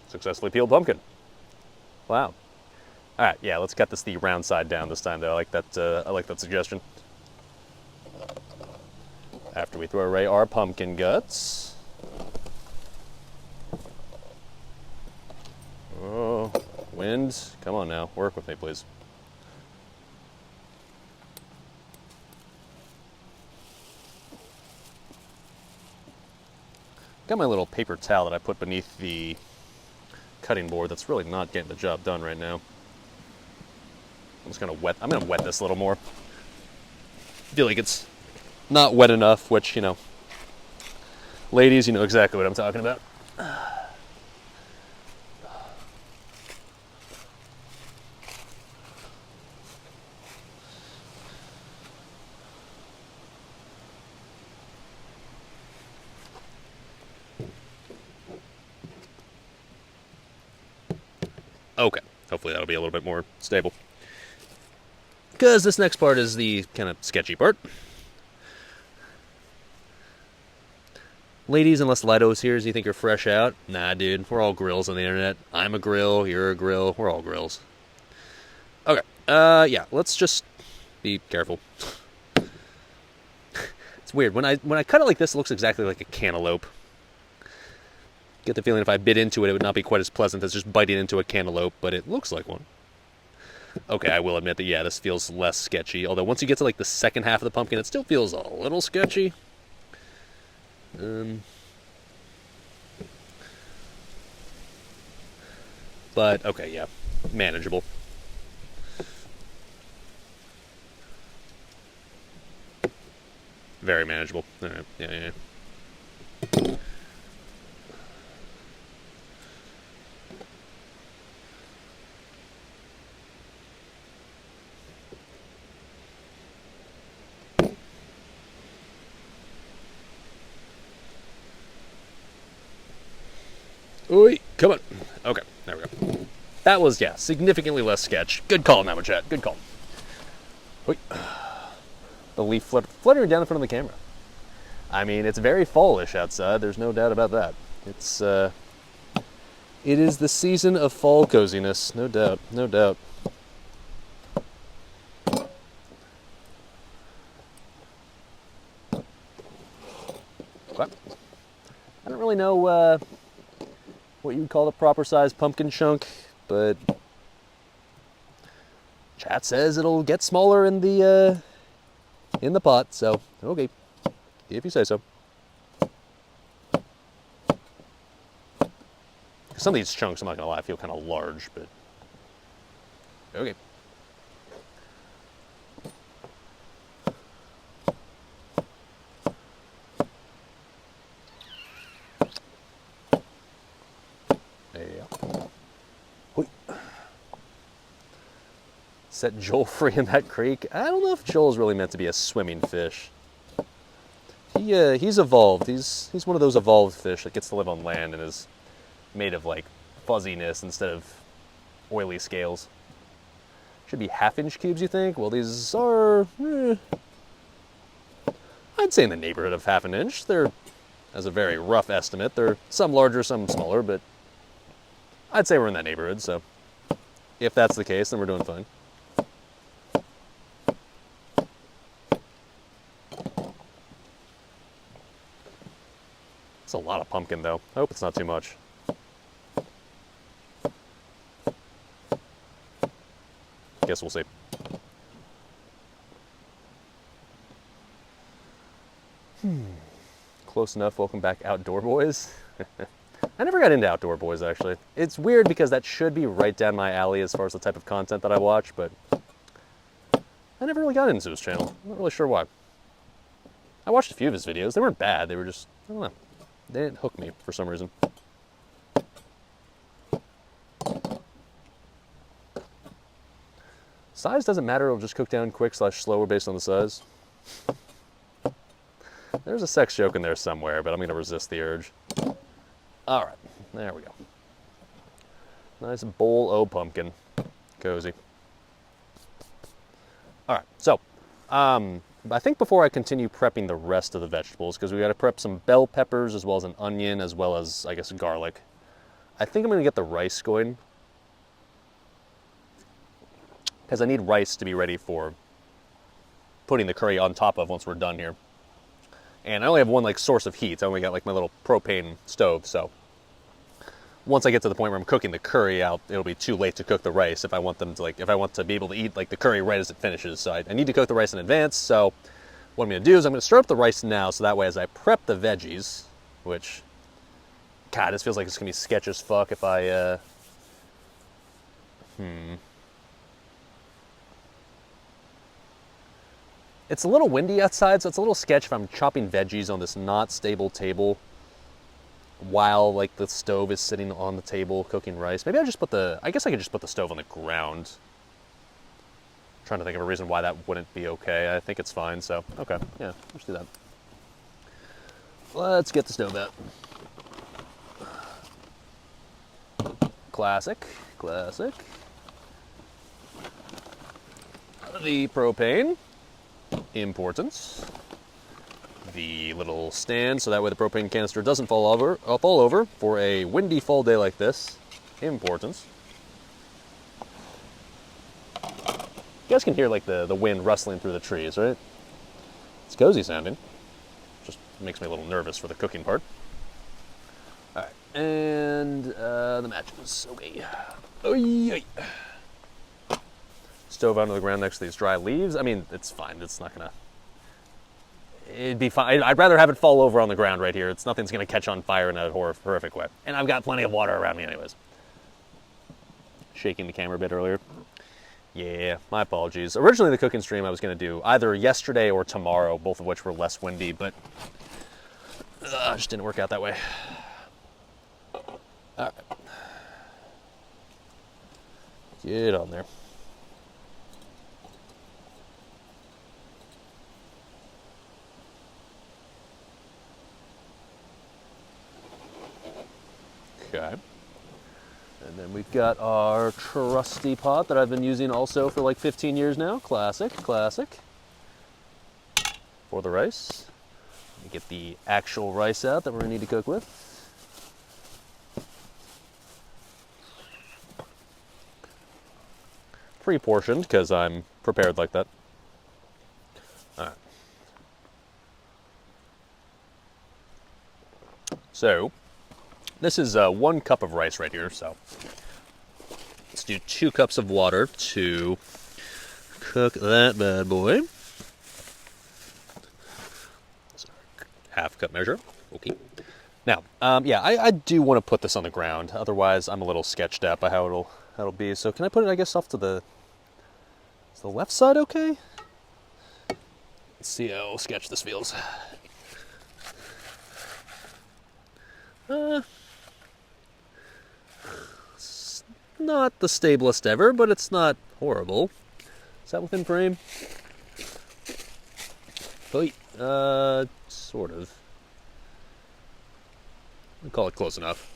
Successfully peeled pumpkin. Wow. All right, yeah, let's cut this the round side down this time, though. I like that suggestion. After we throw away our pumpkin guts. Oh, wind, come on now, work with me, please. Got my little paper towel that I put beneath the cutting board that's really not getting the job done right now. I'm gonna wet this a little more. I feel like it's not wet enough, which, you know, ladies, you know exactly what I'm talking about. Okay, hopefully that'll be a little bit more stable. Because this next part is the kind of sketchy part. Ladies, unless Lido's here, do you think you're fresh out? Nah, dude, we're all grills on the internet. I'm a grill, you're a grill, we're all grills. Okay, yeah, let's just be careful. It's weird, when I cut it like this, it looks exactly like a cantaloupe. Get the feeling if I bit into it, it would not be quite as pleasant as just biting into a cantaloupe, but it looks like one. Okay, I will admit that, yeah, this feels less sketchy. Although once you get to like the second half of the pumpkin, it still feels a little sketchy. But, okay, yeah, manageable. Very manageable. All right, yeah. Oi, come on. Okay, there we go. That was, yeah, significantly less sketch. Good call, Namo Chat. Good call. Oi. The leaf fluttering down in front of the camera. I mean, it's very fallish outside. There's no doubt about that. It is the season of fall coziness. No doubt. No doubt. What? I don't really know what you would call the proper size pumpkin chunk, but chat says it'll get smaller in the pot. So okay, if you say so. Some of these chunks, I'm not gonna lie, feel kind of large, but okay. Set Joel free in that creek. I don't know if Joel's really meant to be a swimming fish. He's evolved. He's one of those evolved fish that gets to live on land and is made of like fuzziness instead of oily scales. Should be half-inch cubes, you think? Well, these are, I'd say in the neighborhood of half an inch. They're, as a very rough estimate, they're some larger, some smaller, but I'd say we're in that neighborhood. So if that's the case, then we're doing fine. It's a lot of pumpkin, though. I hope it's not too much. Guess we'll see. Close enough. Welcome back, Outdoor Boys. I never got into Outdoor Boys, actually. It's weird because that should be right down my alley as far as the type of content that I watch, but I never really got into his channel. I'm not really sure why. I watched a few of his videos. They weren't bad. They were just, I don't know. They didn't hook me for some reason. Size doesn't matter. It'll just cook down quick / slower based on the size. There's a sex joke in there somewhere, but I'm going to resist the urge. All right, there we go. Nice bowl o' pumpkin. Cozy. All right, so I think before I continue prepping the rest of the vegetables, because we got to prep some bell peppers as well as an onion as well as, I guess, garlic. I think I'm going to get the rice going, because I need rice to be ready for putting the curry on top of once we're done here. And I only have one like source of heat. I only got like my little propane stove, so once I get to the point where I'm cooking the curry out, it'll be too late to cook the rice if I want them to if I want to be able to eat like the curry right as it finishes. So I need to cook the rice in advance. So what I'm going to do is I'm going to stir up the rice now, so that way as I prep the veggies, which, God, this feels like it's going to be sketch as fuck if I, It's a little windy outside, so it's a little sketch if I'm chopping veggies on this not stable table while like the stove is sitting on the table cooking rice. Maybe I guess I could just put the stove on the ground. I'm trying to think of a reason why that wouldn't be okay. I think it's fine, so okay, yeah, let's do that. Let's get the stove out. Classic. The propane. Importance. The little stand, so that way the propane canister doesn't fall over for a windy fall day like this. Importance. You guys can hear like the wind rustling through the trees, right? It's cozy sounding. Just makes me a little nervous for the cooking part. All right, and the matches. Okay. Oy. stove out on the ground next to these dry leaves. I mean, it's fine. It's not gonna. It'd be fine. I'd rather have it fall over on the ground right here. It's nothing's gonna catch on fire in a horrific way. And I've got plenty of water around me, anyways. Shaking the camera a bit earlier. Yeah, my apologies. Originally, the cooking stream I was going to do either yesterday or tomorrow, both of which were less windy, but just didn't work out that way. All right. Get on there. Okay. And then we've got our trusty pot that I've been using also for like 15 years now. Classic. For the rice. Let me get the actual rice out that we're going to need to cook with. Pre-portioned because I'm prepared like that. All right. So, this is 1 cup of rice right here, so let's do 2 cups of water to cook that bad boy. So, half cup measure. Okay. Now, yeah, I do want to put this on the ground. Otherwise, I'm a little sketched out by how it'll be. So, can I put it, I guess, off to the left side? Okay. Let's see how sketch this feels. It's not the stablest ever, but it's not horrible. Is that within frame? Wait, sort of. I'll call it close enough.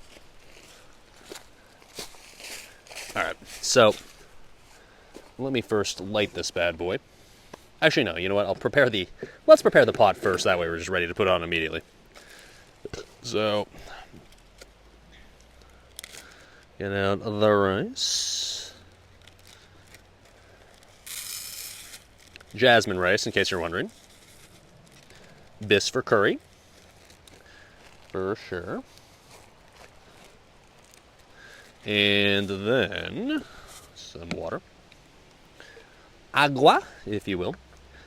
Alright, so let me first light this bad boy. Actually, no, you know what? Let's prepare the pot first, that way we're just ready to put it on immediately. So, get out the rice. Jasmine rice, in case you're wondering. Bis for curry. For sure. And then some water. Agua, if you will.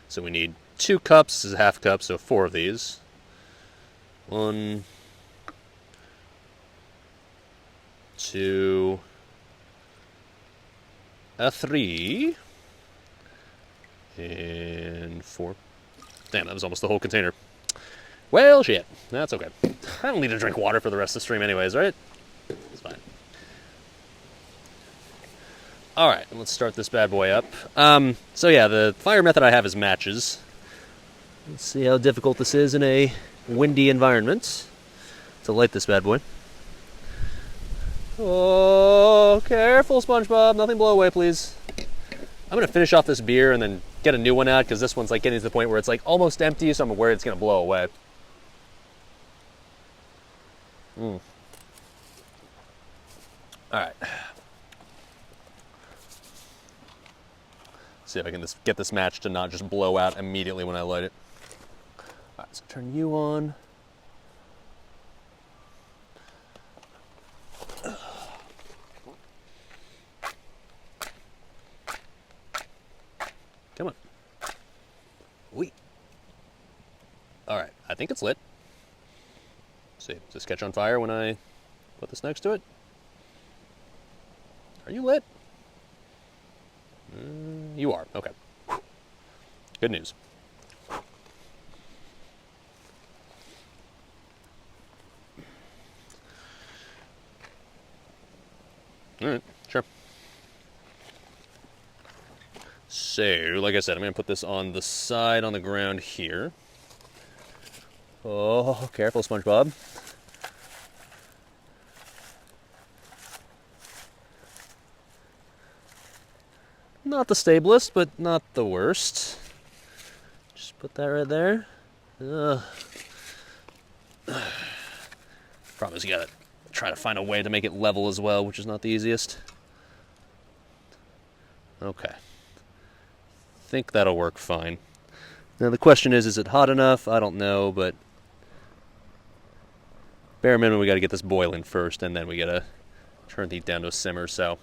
So we need 2 cups, this is a half cup, so 4 of these. 1, 2, 3, and 4. Damn, that was almost the whole container. Well, shit. That's okay. I don't need to drink water for the rest of the stream anyways, right? It's fine. Alright, let's start this bad boy up. So yeah, the fire method I have is matches. Let's see how difficult this is in a windy environment to light this bad boy. Oh, careful, SpongeBob. Nothing blow away, please. I'm going to finish off this beer and then get a new one out because this one's like getting to the point where it's like almost empty, so I'm worried it's going to blow away. Alright. See if I can just get this match to not just blow out immediately when I light it. Alright, so turn you on. Come on. Wait. Alright, I think it's lit. Let's see, does this catch on fire when I put this next to it? Are you lit? You are, okay. Good news. Alright, sure. So, like I said, I'm going to put this on the side on the ground here. Oh, careful, SpongeBob. Not the stablest, but not the worst. Just put that right there. Problem is you gotta try to find a way to make it level as well, which is not the easiest. Okay. Think that'll work fine. Now the question is it hot enough? I don't know, but bare minimum we gotta get this boiling first, and then we gotta turn the heat down to a simmer, so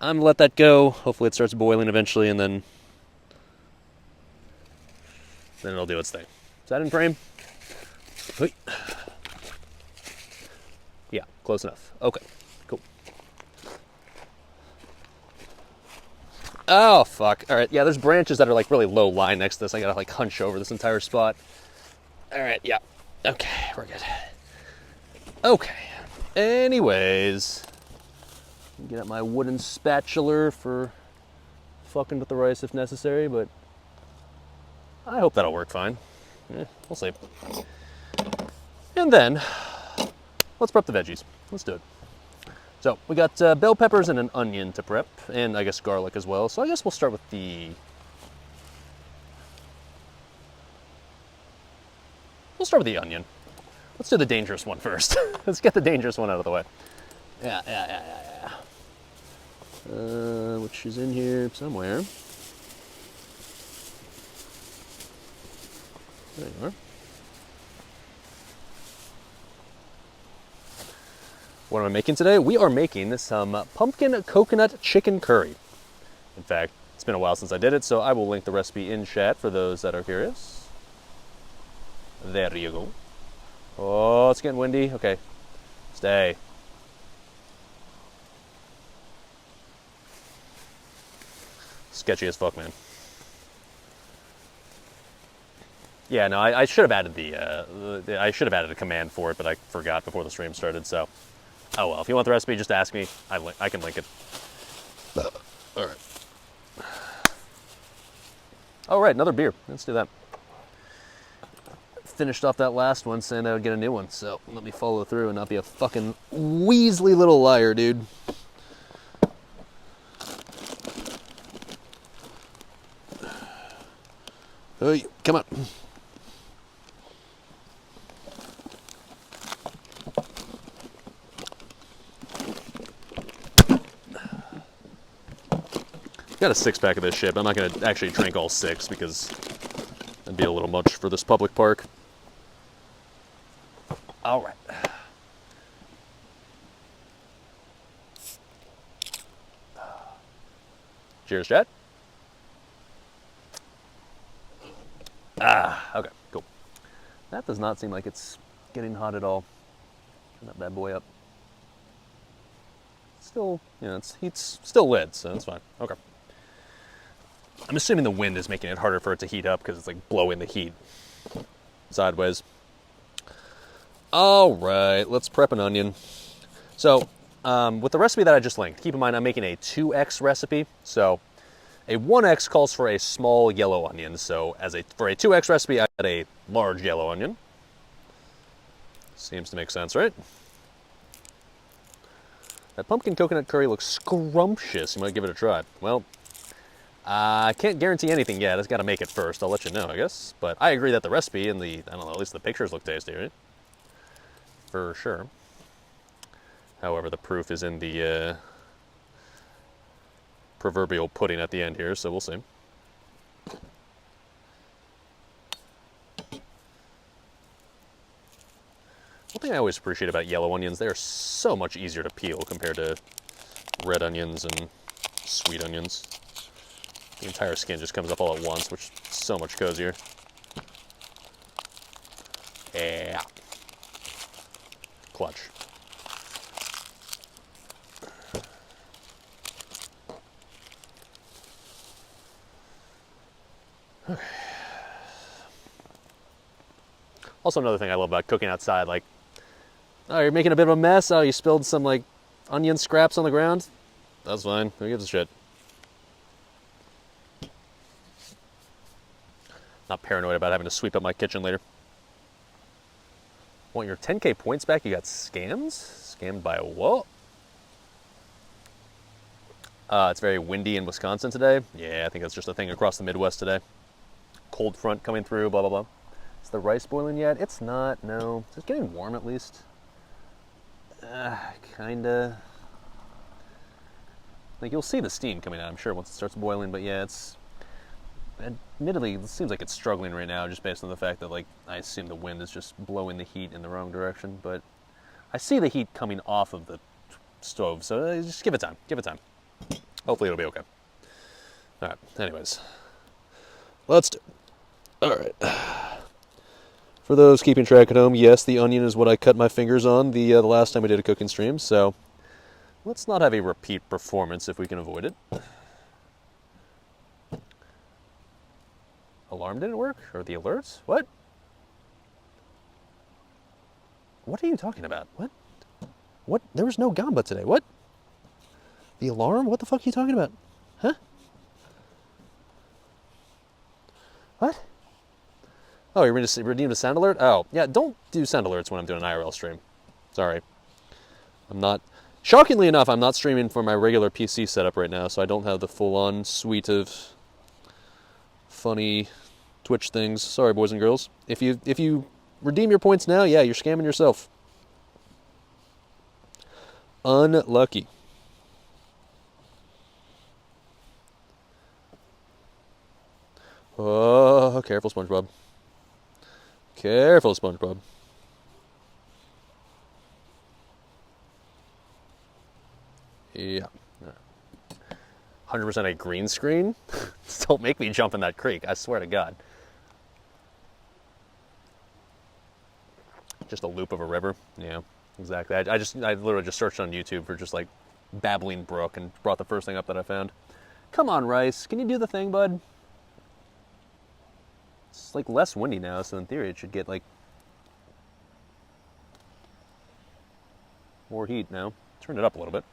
I'm gonna let that go. Hopefully it starts boiling eventually, and then it'll do its thing. Is that in frame? Yeah, close enough. Okay, cool. Oh, fuck. All right, yeah, there's branches that are like really low lying next to this. I gotta like hunch over this entire spot. All right, yeah. Okay, we're good. Okay. Anyways, get out my wooden spatula for fucking with the rice if necessary, but I hope that'll work fine. We'll see. And then, let's prep the veggies. Let's do it. So, we got bell peppers and an onion to prep, and I guess garlic as well. So I guess we'll start with the... We'll start with the onion. Let's do the dangerous one first. Let's get the dangerous one out of the way. Yeah. Which is in here somewhere. There you are. What am I making today? We are making some pumpkin coconut chicken curry. In fact, it's been a while since I did it, so I will link the recipe in chat for those that are curious. There you go. Oh, it's getting windy. Okay, stay. Sketchy as fuck, man. Yeah, no, I should have added I should have added a command for it, but I forgot before the stream started, so. Oh well, if you want the recipe, just ask me. I can link it. All right. All right, another beer. Let's do that. Finished off that last one, saying I would get a new one, so let me follow through and not be a fucking weaselly little liar, dude. Hey, come on. Got a 6-pack of this shit, but I'm not going to actually drink all 6 because that'd be a little much for this public park. All right. Cheers, chat. Okay, cool. That does not seem like it's getting hot at all. Turn that bad boy up. Still, heat's still lit, so that's fine. Okay. I'm assuming the wind is making it harder for it to heat up because it's like blowing the heat sideways. All right, let's prep an onion. So, with the recipe that I just linked, keep in mind I'm making a 2x recipe. So, a 1x calls for a small yellow onion. So, for a 2x recipe, I add a large yellow onion. Seems to make sense, right? That pumpkin coconut curry looks scrumptious. You might give it a try. Well, I can't guarantee anything yet. I just got to make it first. I'll let you know, I guess. But I agree that the recipe and I don't know, at least the pictures look tasty, right? For sure. However, the proof is in the proverbial pudding at the end here, so we'll see. One thing I always appreciate about yellow onions, they are so much easier to peel compared to red onions and sweet onions. The entire skin just comes up all at once, which is so much cozier. Yeah. Clutch. Okay. Also, another thing I love about cooking outside, like, oh, you're making a bit of a mess. Oh, you spilled some, like, onion scraps on the ground. That's fine. Who gives a shit? Not paranoid about having to sweep up my kitchen later. Want your 10K points back? You got scams? Scammed by what? It's very windy in Wisconsin today. Yeah, I think that's just a thing across the Midwest today. Cold front coming through, blah, blah, blah. Is the rice boiling yet? It's not, no. Is it getting warm at least? Kinda. Like, you'll see the steam coming out, I'm sure, once it starts boiling, but yeah, it's... Admittedly, it seems like it's struggling right now, just based on the fact that, like, I assume the wind is just blowing the heat in the wrong direction, but I see the heat coming off of the stove, so just give it time, give it time. Hopefully it'll be okay. All right. Anyways, let's do it. All right. For those keeping track at home, yes, the onion is what I cut my fingers on the last time we did a cooking stream, so let's not have a repeat performance if we can avoid it. Alarm didn't work? Or the alerts? What? What are you talking about? What? What? There was no gamba today. What? The alarm? What the fuck are you talking about? Huh? What? Oh, you're going to redeem a sound alert? Oh, yeah, don't do sound alerts when I'm doing an IRL stream. Sorry. I'm not... Shockingly enough, I'm not streaming for my regular PC setup right now, so I don't have the full-on suite of funny Twitch things. Sorry, boys and girls. If you redeem your points now, yeah, you're scamming yourself. Unlucky. Oh, careful, SpongeBob. Careful, SpongeBob. Yeah. 100% a green screen? Don't make me jump in that creek, I swear to God. Just a loop of a river? Yeah, exactly. I literally just searched on YouTube for just like babbling brook and brought the first thing up that I found. Come on, Rice, can you do the thing, bud? It's like less windy now, so in theory it should get like more heat now. Turn it up a little bit.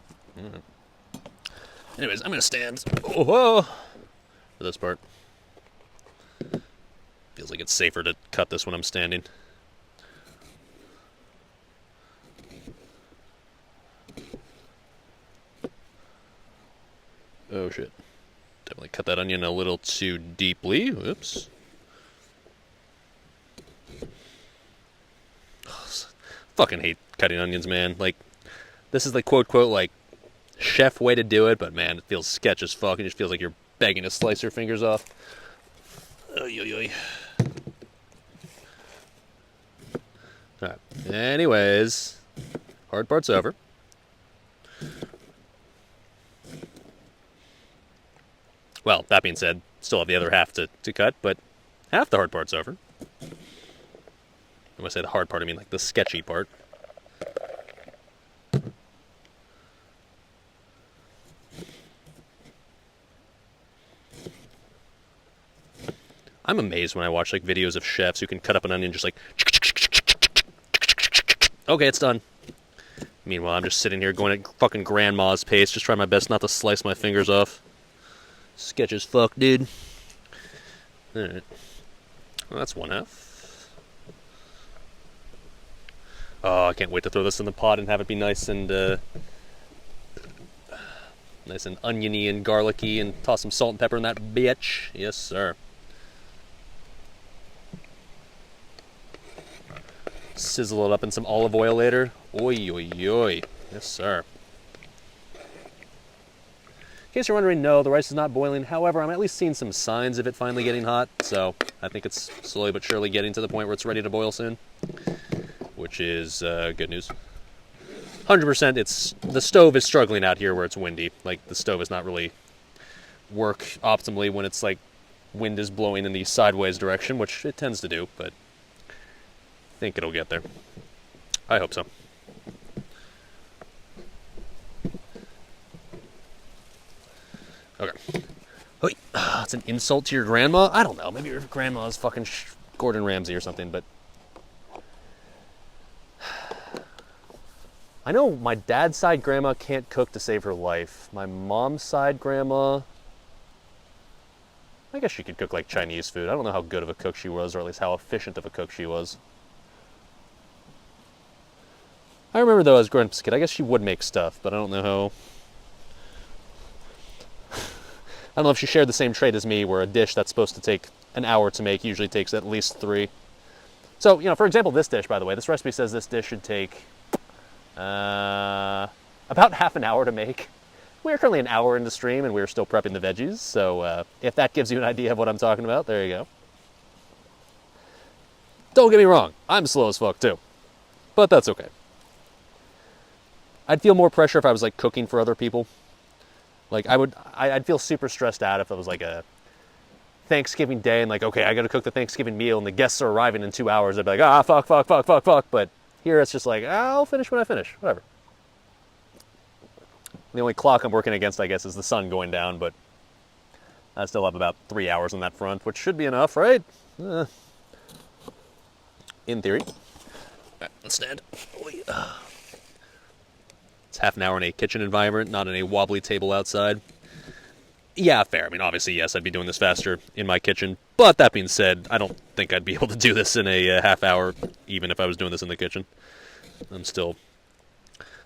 Anyways, I'm gonna stand. Oh, whoa, for this part. Feels like it's safer to cut this when I'm standing. Oh shit. Definitely cut that onion a little too deeply. Whoops. Fucking hate cutting onions, man. Like, this is like quote like chef way to do it, but man, it feels sketch as fuck. It just feels like you're begging to slice your fingers off. Oy, oy, oy. Alright. Anyways, hard part's over. Well, that being said, still have the other half to cut, but half the hard part's over. When I say the hard part, I mean like the sketchy part. I'm amazed when I watch like videos of chefs who can cut up an onion just like... Okay, it's done. Meanwhile, I'm just sitting here going at fucking grandma's pace, just trying my best not to slice my fingers off. Sketch as fuck, dude. Alright. Well, that's one half. Oh, I can't wait to throw this in the pot and have it be nice and oniony and garlicky, and toss some salt and pepper in that bitch. Yes, sir. Sizzle it up in some olive oil later. Oi, oi, oi. Yes, sir. In case you're wondering, no, the rice is not boiling. However, I'm at least seeing some signs of it finally getting hot, so I think it's slowly but surely getting to the point where it's ready to boil soon. Which is good news. 100%, the stove is struggling out here where it's windy. Like, the stove does not really work optimally when it's like wind is blowing in the sideways direction, which it tends to do, but I think it'll get there. I hope so. Okay. It's an insult to your grandma? I don't know. Maybe your grandma is fucking Gordon Ramsay or something, but I know my dad's side grandma can't cook to save her life. My mom's side grandma, I guess she could cook like Chinese food. I don't know how good of a cook she was, or at least how efficient of a cook she was. I remember though, as growing up as a kid, I guess she would make stuff, but I don't know how. I don't know if she shared the same trait as me, where a dish that's supposed to take an hour to make usually takes at least 3. So, you know, for example, this dish, by the way, this recipe says this dish should take about half an hour to make. We're currently an hour into stream and we're still prepping the veggies, so if that gives you an idea of what I'm talking about, there you go. Don't get me wrong, I'm slow as fuck too, but that's okay. I'd feel more pressure if I was like cooking for other people. Like I'd feel super stressed out if it was like a Thanksgiving day and like, okay, I got to cook the Thanksgiving meal and the guests are arriving in 2 hours. I'd be like, ah, fuck, fuck, fuck, fuck, fuck. But here it's just like, I'll finish when I finish, whatever. The only clock I'm working against, I guess, is the sun going down, but I still have about 3 hours on that front, which should be enough, right? In theory. Let's stand. It's half an hour in a kitchen environment, not in a wobbly table outside. Yeah, fair. I mean, obviously, yes, I'd be doing this faster in my kitchen. But that being said, I don't think I'd be able to do this in a half hour, even if I was doing this in the kitchen.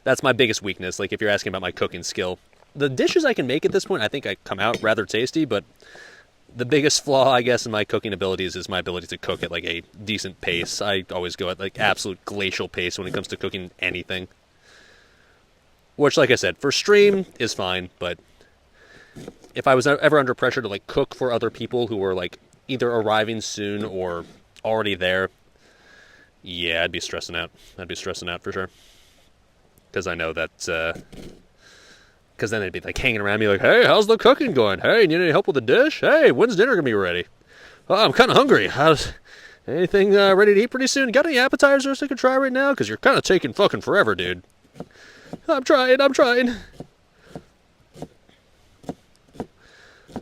That's my biggest weakness, like if you're asking about my cooking skill. The dishes I can make at this point, I think I come out rather tasty, but the biggest flaw, I guess, in my cooking abilities is my ability to cook at like a decent pace. I always go at like absolute glacial pace when it comes to cooking anything. Which, like I said, for stream is fine, but if I was ever under pressure to like cook for other people who were like either arriving soon or already there, yeah, I'd be stressing out. I'd be stressing out for sure. Because I know that, because then they'd be like hanging around me like, hey, how's the cooking going? Hey, need any help with the dish? Hey, when's dinner gonna be ready? Oh, I'm kind of hungry. How's anything ready to eat pretty soon? Got any appetizers I could try right now? Because you're kind of taking fucking forever, dude. I'm trying.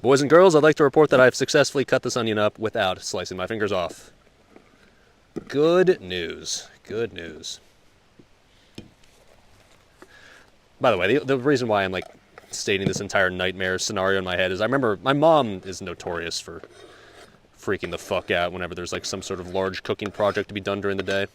Boys and girls, I'd like to report that I've successfully cut this onion up without slicing my fingers off. Good news. Good news. By the way, the reason why I'm like stating this entire nightmare scenario in my head is I remember my mom is notorious for freaking the fuck out whenever there's like some sort of large cooking project to be done during the day.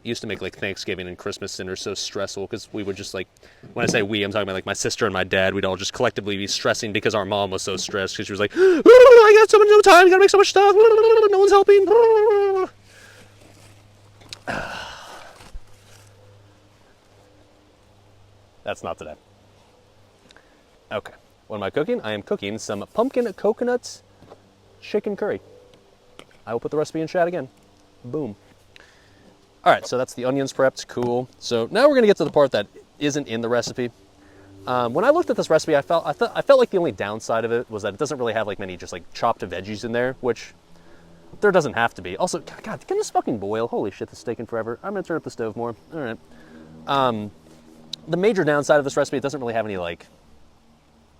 Used to make like Thanksgiving and Christmas dinners so stressful because we would just like, when I say we, I'm talking about like my sister and my dad, we'd all just collectively be stressing because our mom was so stressed because she was like, I got so much no time, gotta make so much stuff, no one's helping. That's not today. Okay, what am I cooking? I am cooking some pumpkin coconut chicken curry. I will put the recipe in chat again. Boom. All right, so that's the onions prepped, cool. So now we're gonna get to the part that isn't in the recipe. When I looked at this recipe, I felt like the only downside of it was that it doesn't really have like many just like chopped veggies in there, which there doesn't have to be. Also, God, can this fucking boil? Holy shit, this is taking forever. I'm gonna turn up the stove more. All right. The major downside of this recipe, it doesn't really have any like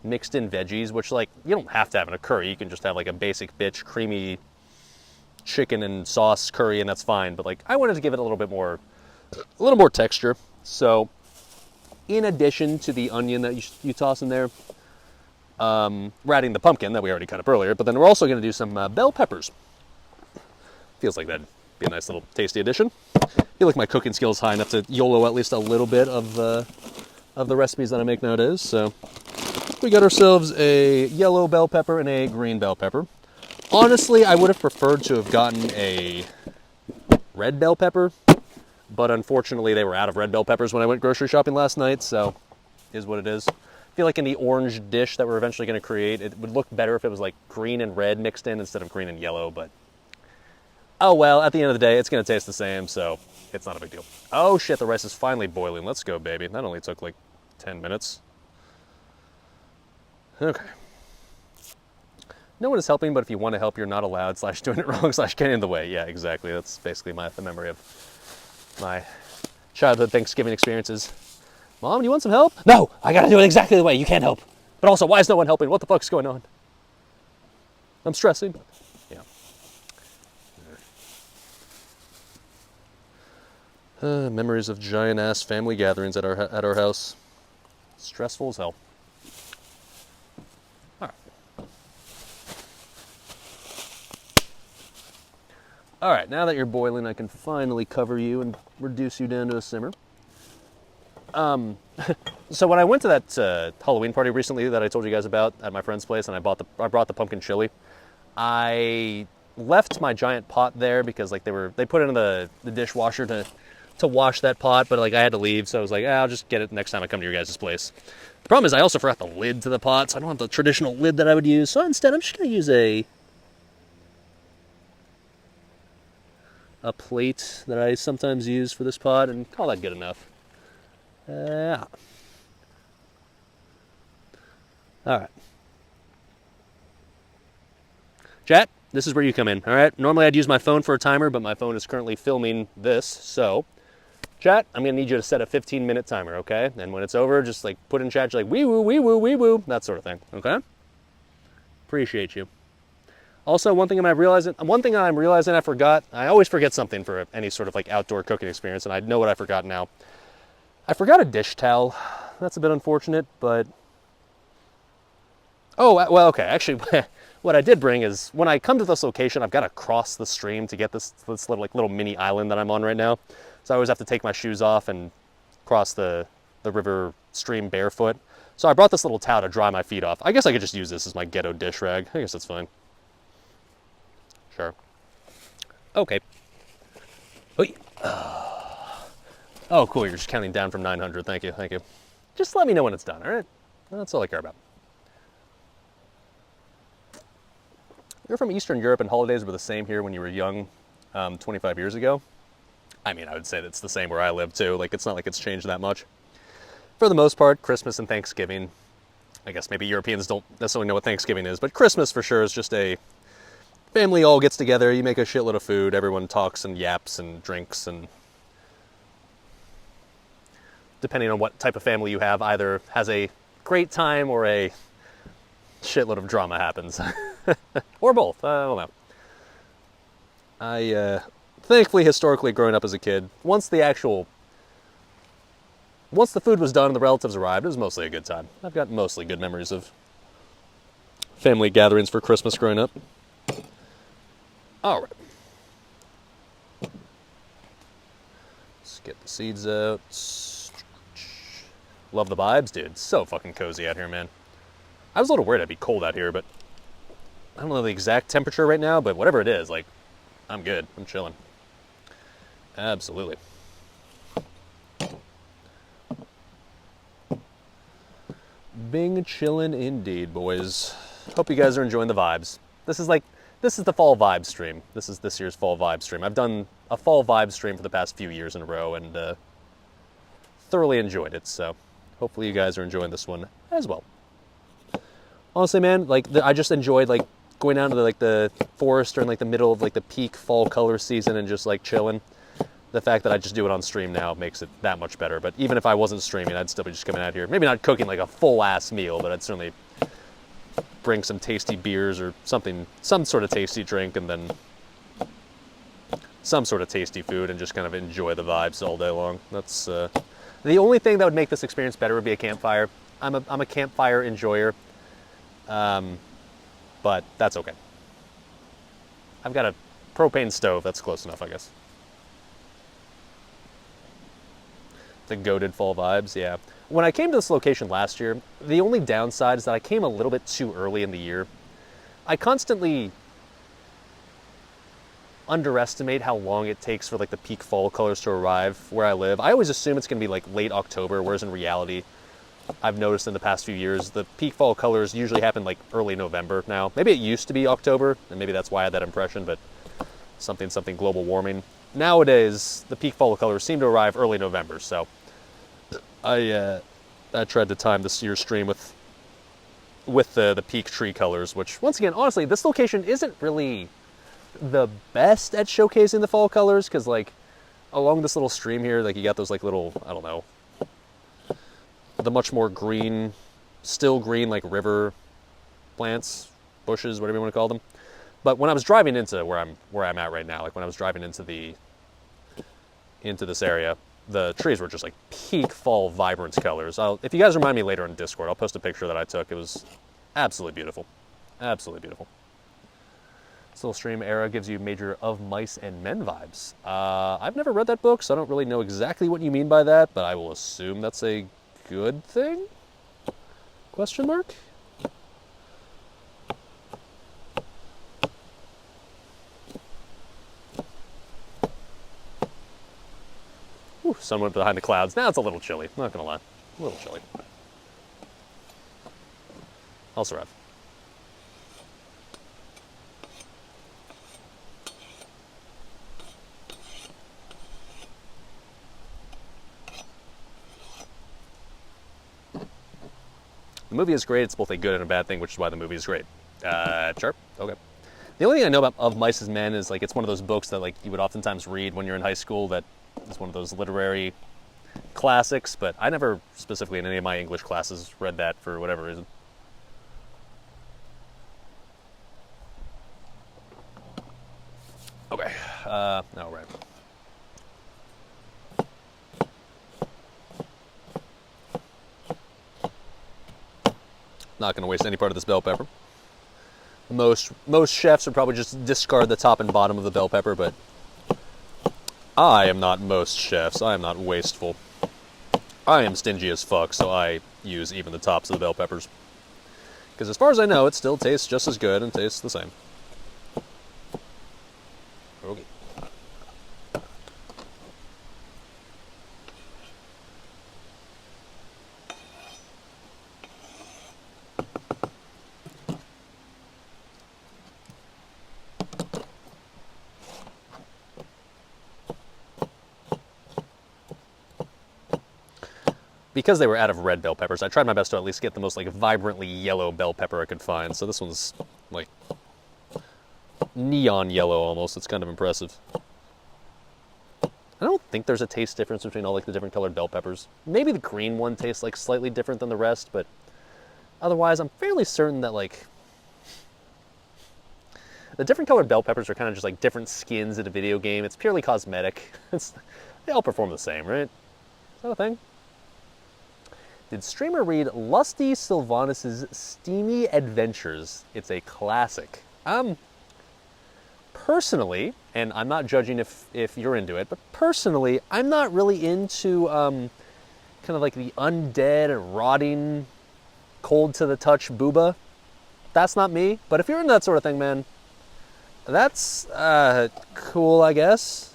mixed in veggies, which like you don't have to have in a curry. You can just have like a basic bitch creamy chicken and sauce curry and that's fine. But like I wanted to give it a little more texture. So in addition to the onion that you toss in there, we're adding the pumpkin that we already cut up earlier, but then we're also going to do some bell peppers. Feels like that'd be a nice little tasty addition. I feel like my cooking skill is high enough to YOLO at least a little bit of the recipes that I make nowadays. So we got ourselves a yellow bell pepper and a green bell pepper. Honestly, I would have preferred to have gotten a red bell pepper, but unfortunately they were out of red bell peppers when I went grocery shopping last night, so is what it is. I feel like in the orange dish that we're eventually going to create, it would look better if it was like green and red mixed in instead of green and yellow, but oh well, at the end of the day, it's going to taste the same, so it's not a big deal. Oh shit, the rice is finally boiling. Let's go, baby. That only took like 10 minutes. Okay. No one is helping, but if you want to help, you're not allowed, / doing it wrong, / getting in the way. Yeah, exactly. That's basically the memory of my childhood Thanksgiving experiences. Mom, you want some help? No, I gotta do it exactly the way. You can't help. But also, why is no one helping? What the fuck's going on? I'm stressing. Yeah. Memories of giant-ass family gatherings at our house. Stressful as hell. All right, now that you're boiling, I can finally cover you and reduce you down to a simmer. So when I went to that Halloween party recently that I told you guys about at my friend's place, and I brought the pumpkin chili, I left my giant pot there because like they put it in the dishwasher to wash that pot, but like I had to leave, so I was like, I'll just get it next time I come to your guys' place. The problem is I also forgot the lid to the pot, so I don't have the traditional lid that I would use. So instead, I'm just gonna use a plate that I sometimes use for this pot and call that good enough. All right. Chat, this is where you come in, all right? Normally I'd use my phone for a timer, but my phone is currently filming this, so chat, I'm gonna need you to set a 15-minute timer, okay? And when it's over, just like put in chat, like wee woo, wee woo, wee woo, that sort of thing, okay? Appreciate you. Also, one thing I'm realizing I forgot. I always forget something for any sort of like outdoor cooking experience, and I know what I forgot now. I forgot a dish towel. That's a bit unfortunate, but oh well, okay. Actually, what I did bring is when I come to this location, I've got to cross the stream to get this little mini island that I'm on right now. So I always have to take my shoes off and cross the river stream barefoot. So I brought this little towel to dry my feet off. I guess I could just use this as my ghetto dish rag. I guess that's fine. Sure. Okay. Oy. Oh, cool. You're just counting down from 900. Thank you. Thank you. Just let me know when it's done, all right? That's all I care about. You're from Eastern Europe and holidays were the same here when you were young 25 years ago. I mean, I would say that's the same where I live too. Like, it's not like it's changed that much. For the most part, Christmas and Thanksgiving, I guess maybe Europeans don't necessarily know what Thanksgiving is, but Christmas for sure is just a family all gets together, you make a shitload of food, everyone talks and yaps and drinks, and depending on what type of family you have, either has a great time or a shitload of drama happens. Or both, I don't know. I, thankfully, historically, growing up as a kid, once the food was done and the relatives arrived, it was mostly a good time. I've got mostly good memories of family gatherings for Christmas growing up. All right. Let's get the seeds out. Love the vibes, dude. So fucking cozy out here, man. I was a little worried I'd be cold out here, but I don't know the exact temperature right now, but whatever it is, like, I'm good. I'm chilling. Absolutely. Bing chillin' indeed, boys. Hope you guys are enjoying the vibes. This is the fall vibe stream. This is this year's fall vibe stream. I've done a fall vibe stream for the past few years in a row and thoroughly enjoyed it. So hopefully you guys are enjoying this one as well. Honestly, man, I just enjoyed like going down to the forest during like the middle of like the peak fall color season and just like chilling. The fact that I just do it on stream now makes it that much better. But even if I wasn't streaming, I'd still be just coming out here. Maybe not cooking like a full-ass meal, but I'd certainly bring some tasty beers or something, some sort of tasty drink, and then some sort of tasty food, and just kind of enjoy the vibes all day long. That's the only thing that would make this experience better would be a campfire. I'm a campfire enjoyer, but that's okay. I've got a propane stove. That's close enough, I guess. The goated fall vibes, yeah. When I came to this location last year, the only downside is that I came a little bit too early in the year. I constantly underestimate how long it takes for like the peak fall colors to arrive where I live. I always assume it's going to be like late October, whereas in reality, I've noticed in the past few years, the peak fall colors usually happen like early November now. Maybe it used to be October, and maybe that's why I had that impression, but something global warming. Nowadays, the peak fall colors seem to arrive early November, so I tried to time this year's stream with the peak tree colors, which, once again, honestly, this location isn't really the best at showcasing the fall colors, because, like, along this little stream here, like, you got those, like, little, I don't know, the much more green, still green, like, river plants, bushes, whatever you want to call them. But when I was driving into where I'm at right now, like, when I was driving into this area, the trees were just like peak fall vibrance colors. If you guys remind me later on Discord, I'll post a picture that I took. It was absolutely beautiful. Absolutely beautiful. This little stream era gives you major Of Mice and Men vibes. I've never read that book, so I don't really know exactly what you mean by that, but I will assume that's a good thing? Question mark? Whew, sun went behind the clouds. Now it's a little chilly, not gonna lie. A little chilly. I'll survive. The movie is great. It's both a good and a bad thing, which is why the movie is great. Sure. Okay. The only thing I know about Of Mice and Men is like it's one of those books that like you would oftentimes read when you're in high school. That is one of those literary classics. But I never specifically in any of my English classes read that for whatever reason. Okay. All right. Not going to waste any part of this bell pepper. Most chefs would probably just discard the top and bottom of the bell pepper, but I am not most chefs. I am not wasteful. I am stingy as fuck, so I use even the tops of the bell peppers. Because as far as I know, it still tastes just as good and tastes the same. Okay. Because they were out of red bell peppers, I tried my best to at least get the most like vibrantly yellow bell pepper I could find. So this one's like neon yellow almost. It's kind of impressive. I don't think there's a taste difference between all like the different colored bell peppers. Maybe the green one tastes like slightly different than the rest, but otherwise I'm fairly certain that like the different colored bell peppers are kind of just like different skins in a video game. It's purely cosmetic. They all perform the same, right? Is that a thing? Did streamer read Lusty Sylvanus' Steamy Adventures? It's a classic. Personally, and I'm not judging if you're into it, but personally, I'm not really into kind of like the undead, rotting, cold to the touch booba. That's not me. But if you're into that sort of thing, man, that's cool, I guess.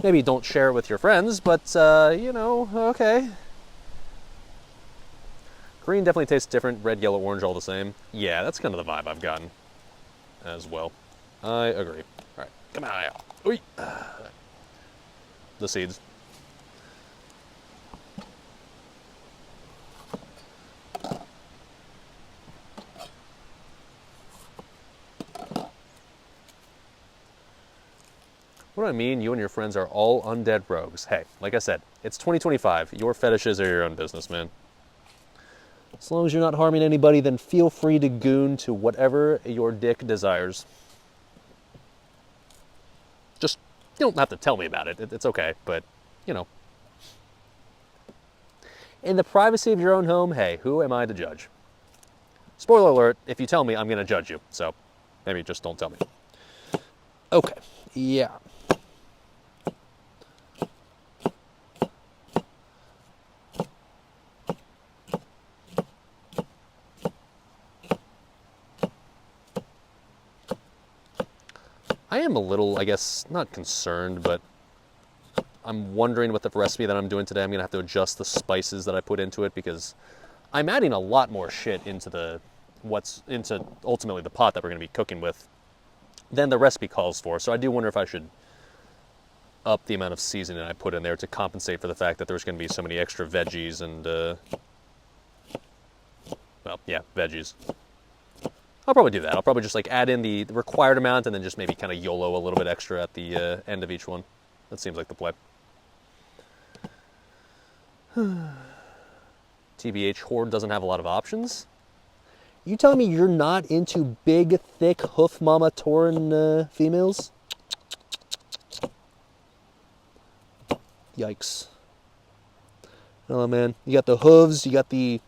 Maybe don't share it with your friends, but you know, okay. Green definitely tastes different. Red, yellow, orange, all the same. Yeah, that's kind of the vibe I've gotten as well. I agree. All right, come on out. Oy. The seeds. What do I mean? You and your friends are all undead rogues. Hey, like I said, it's 2025. Your fetishes are your own business, man. As long as you're not harming anybody, then feel free to goon to whatever your dick desires. Just, you don't have to tell me about it. It's okay, but, you know. In the privacy of your own home, hey, who am I to judge? Spoiler alert, if you tell me, I'm going to judge you. So, maybe just don't tell me. Okay, yeah. I am a little, I guess, not concerned, but I'm wondering with the recipe that I'm doing today, I'm going to have to adjust the spices that I put into it because I'm adding a lot more shit into into ultimately the pot that we're going to be cooking with than the recipe calls for. So I do wonder if I should up the amount of seasoning I put in there to compensate for the fact that there's going to be so many extra veggies and, well, yeah, veggies. I'll probably do that. I'll probably just like add in the required amount and then just maybe kind of YOLO a little bit extra at the end of each one. That seems like the play. TBH, Horde doesn't have a lot of options. You telling me you're not into big, thick, hoof mama Tauren females? Yikes. Oh man, you got the hooves, you got the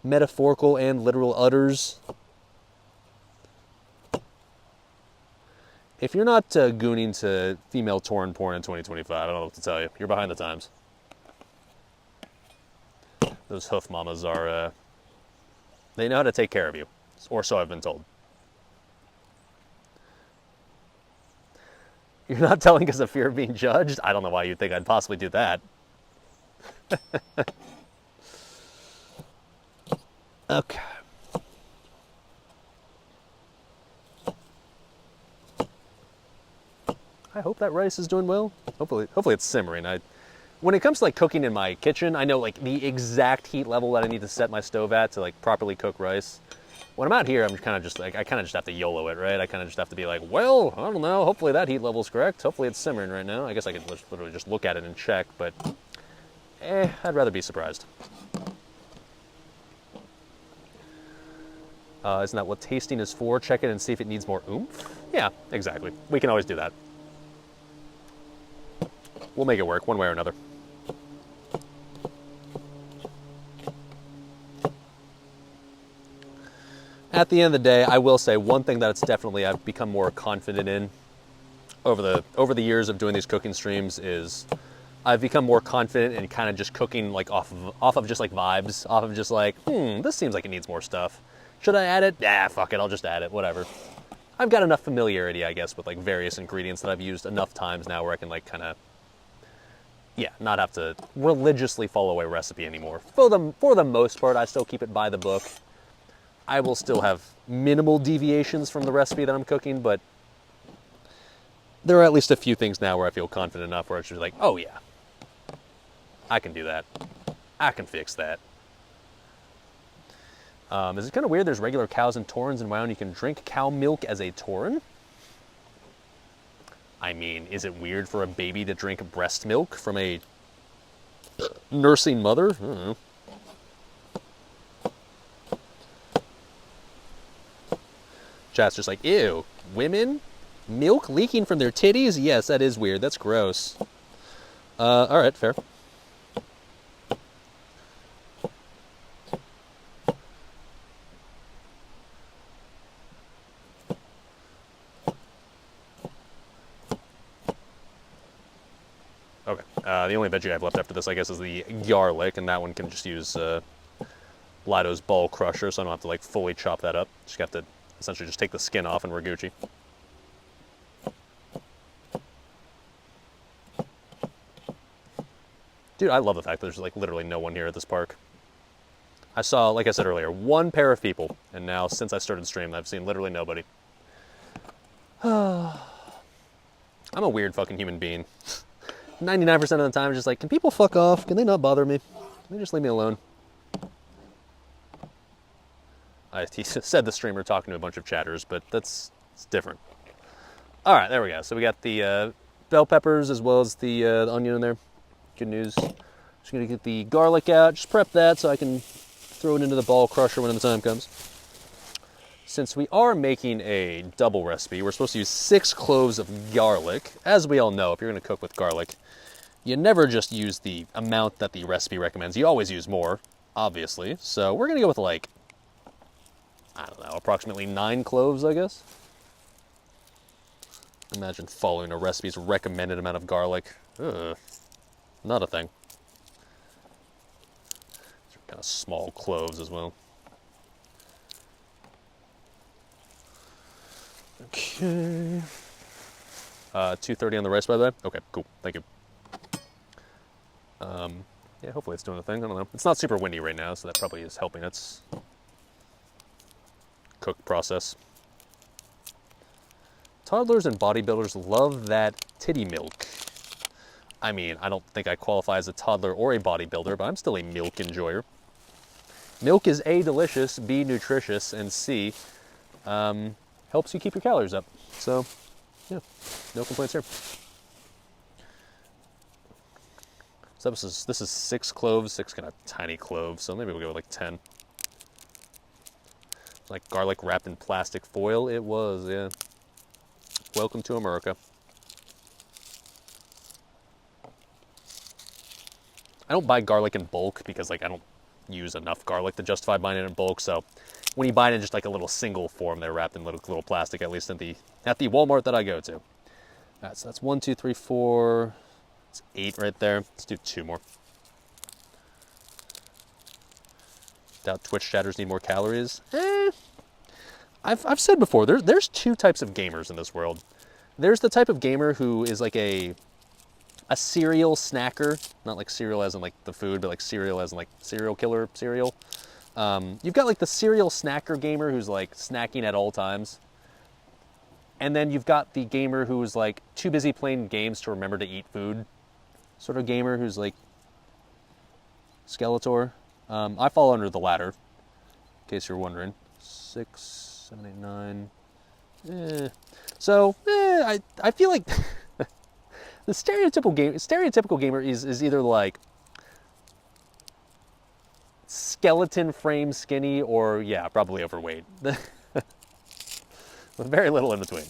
metaphorical and literal udders. If you're not gooning to female Tauren porn in 2025, I don't know what to tell you. You're behind the times. Those hoof mamas are, they know how to take care of you. Or so I've been told. You're not telling us of fear of being judged? I don't know why you'd think I'd possibly do that. Okay. I hope that rice is doing well. Hopefully it's simmering. when it comes to like cooking in my kitchen, I know like the exact heat level that I need to set my stove at to like properly cook rice. When I'm out here, I'm kind of just like, I kind of just have to YOLO it, right? I kind of just have to be like, well, I don't know. Hopefully that heat level's correct. Hopefully it's simmering right now. I guess I could literally just look at it and check, but I'd rather be surprised. Isn't that what tasting is for? Check it and see if it needs more oomph? Yeah, exactly. We can always do that. We'll make it work one way or another. At the end of the day, I will say one thing that it's definitely I've become more confident in over the years of doing these cooking streams is I've become more confident in kind of just cooking like off of just like vibes, off of just like, this seems like it needs more stuff. Should I add it? Yeah, fuck it, I'll just add it, whatever. I've got enough familiarity, I guess, with like various ingredients that I've used enough times now where I can like kind of, yeah, not have to religiously follow a recipe anymore. For the most part, I still keep it by the book. I will still have minimal deviations from the recipe that I'm cooking, but there are at least a few things now where I feel confident enough where it's just like, oh yeah, I can do that. I can fix that. Is it kind of weird there's regular cows and taurins in Wyoming? You can drink cow milk as a taurin? I mean, is it weird for a baby to drink breast milk from a nursing mother? I don't know. Chat's just like, ew, women? Milk leaking from their titties? Yes, that is weird. That's gross. Alright, fair. Okay, the only veggie I have left after this, I guess, is the garlic, and that one can just use Lido's ball crusher, so I don't have to like fully chop that up. Just have to essentially just take the skin off and we're Gucci. Dude, I love the fact that there's like literally no one here at this park. I saw, like I said earlier, one pair of people, and now since I started streaming, I've seen literally nobody. I'm a weird fucking human being. 99% of the time, I'm just like, can people fuck off? Can they not bother me? Can they just leave me alone? He said the streamer talking to a bunch of chatters, but it's different. All right, there we go. So we got the bell peppers as well as the onion in there. Good news. Just gonna get the garlic out. Just prep that so I can throw it into the ball crusher when the time comes. Since we are making a double recipe, we're supposed to use 6 cloves of garlic. As we all know, if you're gonna cook with garlic, you never just use the amount that the recipe recommends. You always use more, obviously. So we're gonna go with like, I don't know, approximately 9 cloves, I guess. Imagine following a recipe's recommended amount of garlic. Ugh, not a thing. These are kind of small cloves as well. Okay. 2:30 on the rice, by the way. Okay, cool. Thank you. Yeah, hopefully it's doing a thing. I don't know. It's not super windy right now, so that probably is helping its cook process. Toddlers and bodybuilders love that titty milk. I mean, I don't think I qualify as a toddler or a bodybuilder, but I'm still a milk enjoyer. Milk is A, delicious, B, nutritious, and C, helps you keep your calories up. So, yeah, no complaints here. So this is 6 cloves, 6 kind of tiny cloves, so maybe we'll go with like 10. Like garlic wrapped in plastic foil, it was, yeah. Welcome to America. I don't buy garlic in bulk because like I don't use enough garlic to justify buying it in bulk, so when you buy it in just like a little single form, they're wrapped in little plastic, at least at the Walmart that I go to. All right, so that's 1, 2, 3, 4. It's 8 right there. Let's do 2 more. Doubt Twitch chatters need more calories. I've said before, there's 2 types of gamers in this world. There's the type of gamer who is like a cereal snacker, not like cereal as in like the food, but like cereal as in like serial killer cereal. You've got like the cereal snacker gamer who's like snacking at all times. And then you've got the gamer who's like too busy playing games to remember to eat food. sort of gamer who's like Skeletor. I fall under the latter, in case you're wondering. 6, 7, 8, 9. I feel like the stereotypical gamer is either like skeleton frame skinny or yeah, probably overweight. With very little in between.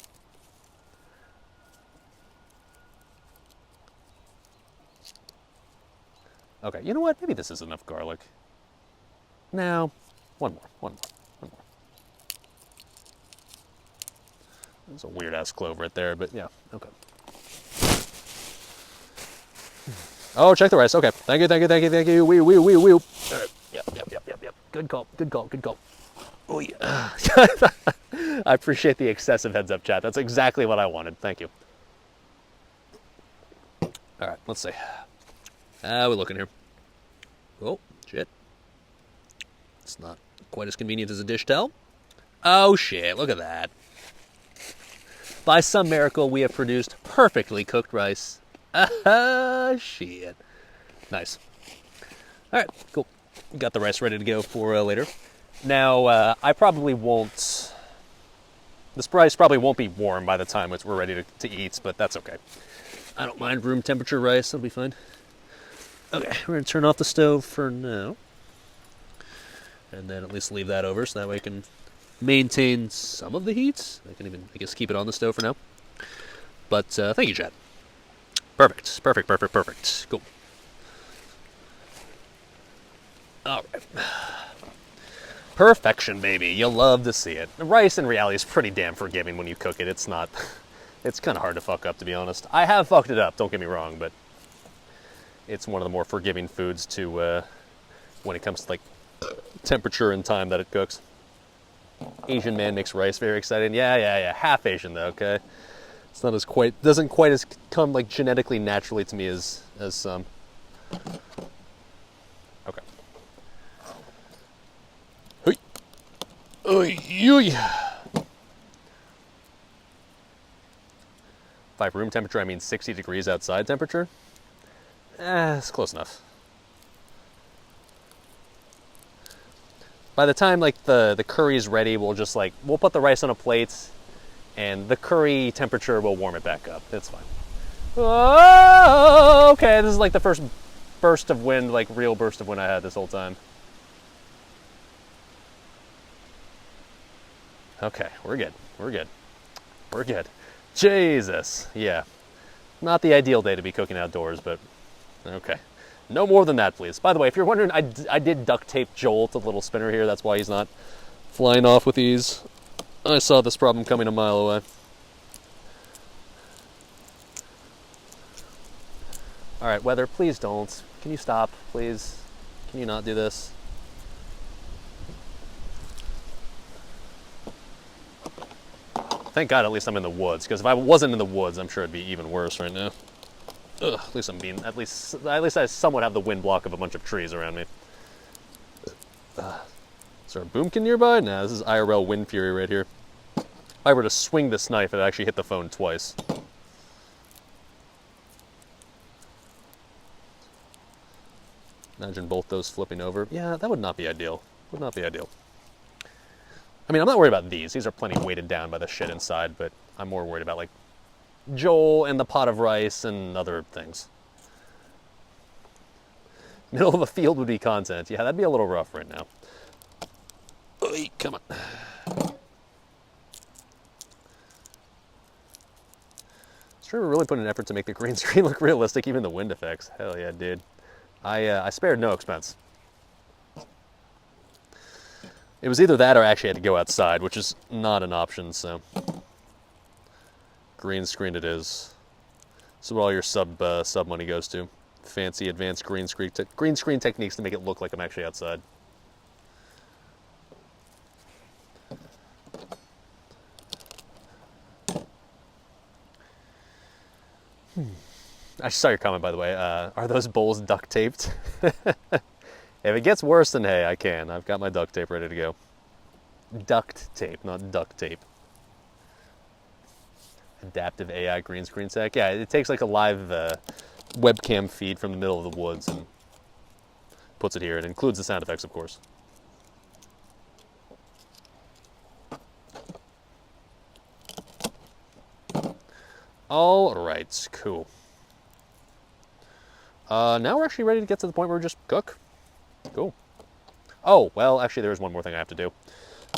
Okay, you know what? Maybe this is enough garlic. Now, one more. There's a weird ass clove right there, but yeah, okay. Oh, check the rice. Okay, thank you. Wee. All right. Yep. Good call. Oh yeah. I appreciate the excessive heads up, chat. That's exactly what I wanted. Thank you. All right, let's see. We're looking here. Oh, shit. It's not quite as convenient as a dish towel. Oh, shit, look at that. By some miracle, we have produced perfectly cooked rice. Shit. Nice. All right, cool. Got the rice ready to go for later. Now, I probably won't... This rice probably won't be warm by the time we're ready to eat, but that's okay. I don't mind room temperature rice. That'll be fine. Okay, we're going to turn off the stove for now. And then at least leave that over so that way I can maintain some of the heat. I can even, I guess, keep it on the stove for now. But thank you, chat. Perfect. Cool. All right. Perfection, baby. You'll love to see it. The rice, in reality, is pretty damn forgiving when you cook it. It's not... It's kind of hard to fuck up, to be honest. I have fucked it up, don't get me wrong, but it's one of the more forgiving foods to, when it comes to, like, temperature and time that it cooks. Asian man makes rice very exciting. Yeah. Half Asian, though, okay? It's not as quite... Doesn't quite as come, like, genetically naturally to me as some. Okay. Oy. By room temperature, I mean 60 degrees outside temperature. It's close enough. By the time like the curry is ready, we'll put the rice on a plate, and the curry temperature will warm it back up. It's fine. Oh, okay. This is like the first burst of wind, like real burst of wind I had this whole time. Okay, we're good. Jesus, yeah. Not the ideal day to be cooking outdoors, but okay. No more than that, please. By the way, if you're wondering, I did duct tape Joel to the little spinner here. That's why he's not flying off with ease. I saw this problem coming a mile away. All right, weather, please don't. Can you stop, please? Can you not do this? Thank God at least I'm in the woods, because if I wasn't in the woods, I'm sure it'd be even worse right now. Ugh, at least I somewhat have the wind block of a bunch of trees around me. Is there a boomkin nearby? Nah, this is IRL wind fury right here. If I were to swing this knife, it'd actually hit the phone twice. Imagine both those flipping over. Yeah, that would not be ideal. Would not be ideal. I mean, I'm not worried about these. These are plenty weighted down by the shit inside, but I'm more worried about, like, Joel and the pot of rice and other things. Middle of a field would be content. Yeah, that'd be a little rough right now. Oy, come on. Sure, we're really putting an effort to make the green screen look realistic, even the wind effects. Hell yeah, dude. I spared no expense. It was either that or I actually had to go outside, which is not an option, so. Green screen it is. So what all your sub money goes to. Fancy advanced green screen techniques to make it look like I'm actually outside. I saw your comment, by the way. Are those bowls duct taped? If it gets worse, then hey, I can. I've got my duct tape ready to go. Duct tape, not duct tape. Adaptive AI green screen tech. Yeah, it takes like a live webcam feed from the middle of the woods and puts it here. It includes the sound effects, of course. All right, cool. Now we're actually ready to get to the point where we just cook. Cool. Oh, well, actually, there's one more thing I have to do.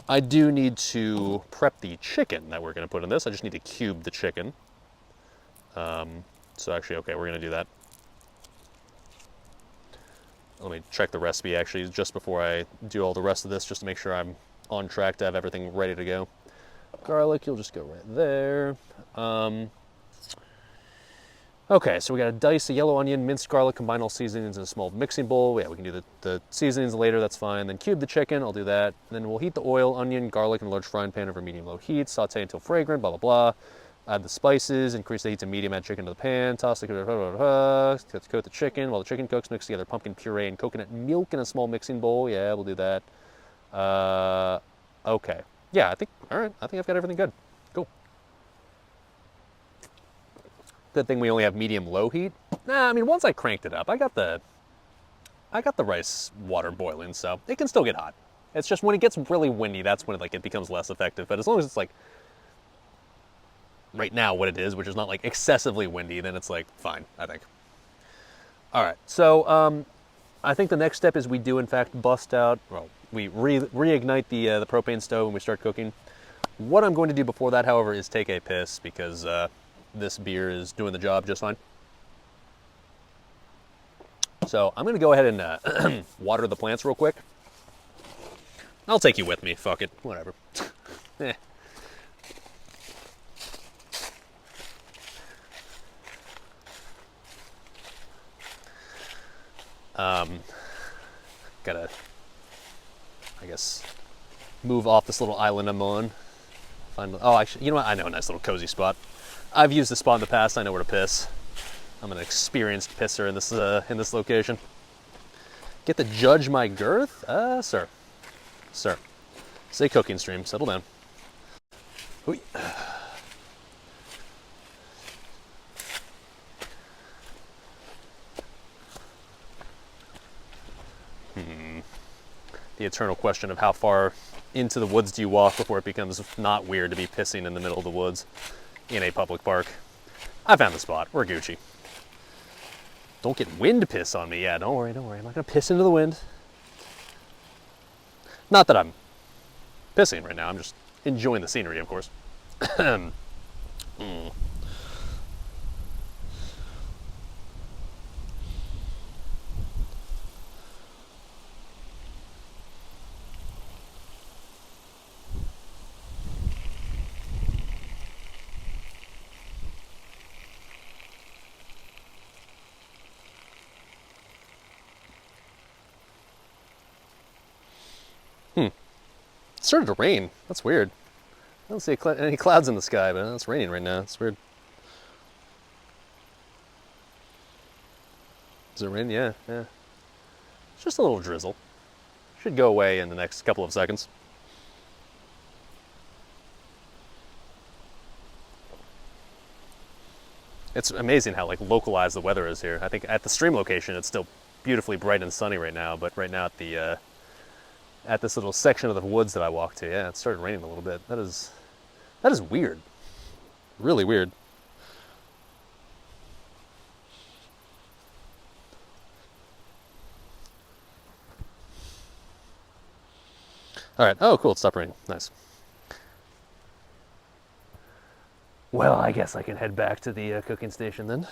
I do need to prep the chicken that we're going to put in this. I just need to cube the chicken. So actually, okay, we're going to do that. Let me check the recipe, actually, just before I do all the rest of this, just to make sure I'm on track to have everything ready to go. Garlic, you'll just go right there. Okay, so we got to dice a yellow onion, minced garlic, combine all seasonings in a small mixing bowl. Yeah, we can do the seasonings later, that's fine. Then cube the chicken, I'll do that. Then we'll heat the oil, onion, garlic in a large frying pan over medium-low heat. Saute until fragrant, blah, blah, blah. Add the spices, increase the heat to medium, add chicken to the pan. Toss the coat the chicken. While the chicken cooks, mix together pumpkin puree and coconut milk in a small mixing bowl. Yeah, we'll do that. Okay. Yeah, all right, I think I've got everything good. Cool. Good thing we only have medium-low heat. Nah, I mean, once I cranked it up, I got the rice water boiling, so it can still get hot. It's just when it gets really windy, that's when it becomes less effective. But as long as it's like right now what it is, which is not like excessively windy, then it's like fine, I think. All right, so I think the next step is we do in fact bust out. Well, we reignite the propane stove when we start cooking. What I'm going to do before that, however, is take a piss because this beer is doing the job just fine. So I'm going to go ahead and water the plants real quick. I'll take you with me. Fuck it. Whatever. Eh. Gotta, I guess, move off this little island I'm on. Oh, actually, you know what? I know a nice little cozy spot. I've used this spot in the past. I know where to piss. I'm an experienced pisser in this location. Get to judge my girth? Sir. Say cooking stream. Settle down. The eternal question of how far into the woods do you walk before it becomes not weird to be pissing in the middle of the woods in a public park. I found the spot. We're Gucci. Don't get wind piss on me. Yeah, don't worry. I'm not going to piss into the wind. Not that I'm pissing right now. I'm just enjoying the scenery, of course. It started to rain. That's weird. I don't see any clouds in the sky, but it's raining right now. It's weird. Is it raining? Yeah. It's just a little drizzle. Should go away in the next couple of seconds. It's amazing how localized the weather is here. I think at the stream location it's still beautifully bright and sunny right now, but right now at this little section of the woods that I walked to, yeah, it started raining a little bit. That is weird. Really weird. All right. Oh, cool. It stopped raining. Nice. Well, I guess I can head back to the cooking station then.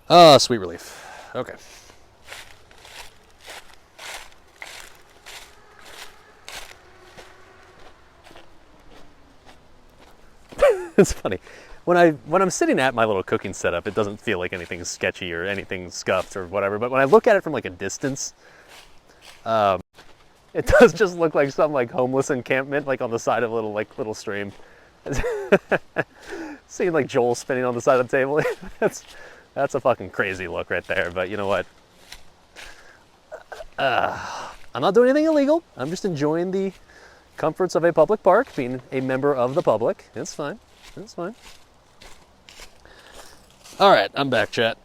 Ah, sweet relief. Okay. It's funny. When I'm sitting at my little cooking setup, it doesn't feel like anything's sketchy or anything scuffed or whatever. But when I look at it from a distance, it does just look like some homeless encampment on the side of a little stream. Seeing Joel spinning on the side of the table. That's a fucking crazy look right there. But you know what? I'm not doing anything illegal. I'm just enjoying the comforts of a public park, being a member of the public. It's fine. It's fine. All right, I'm back, chat.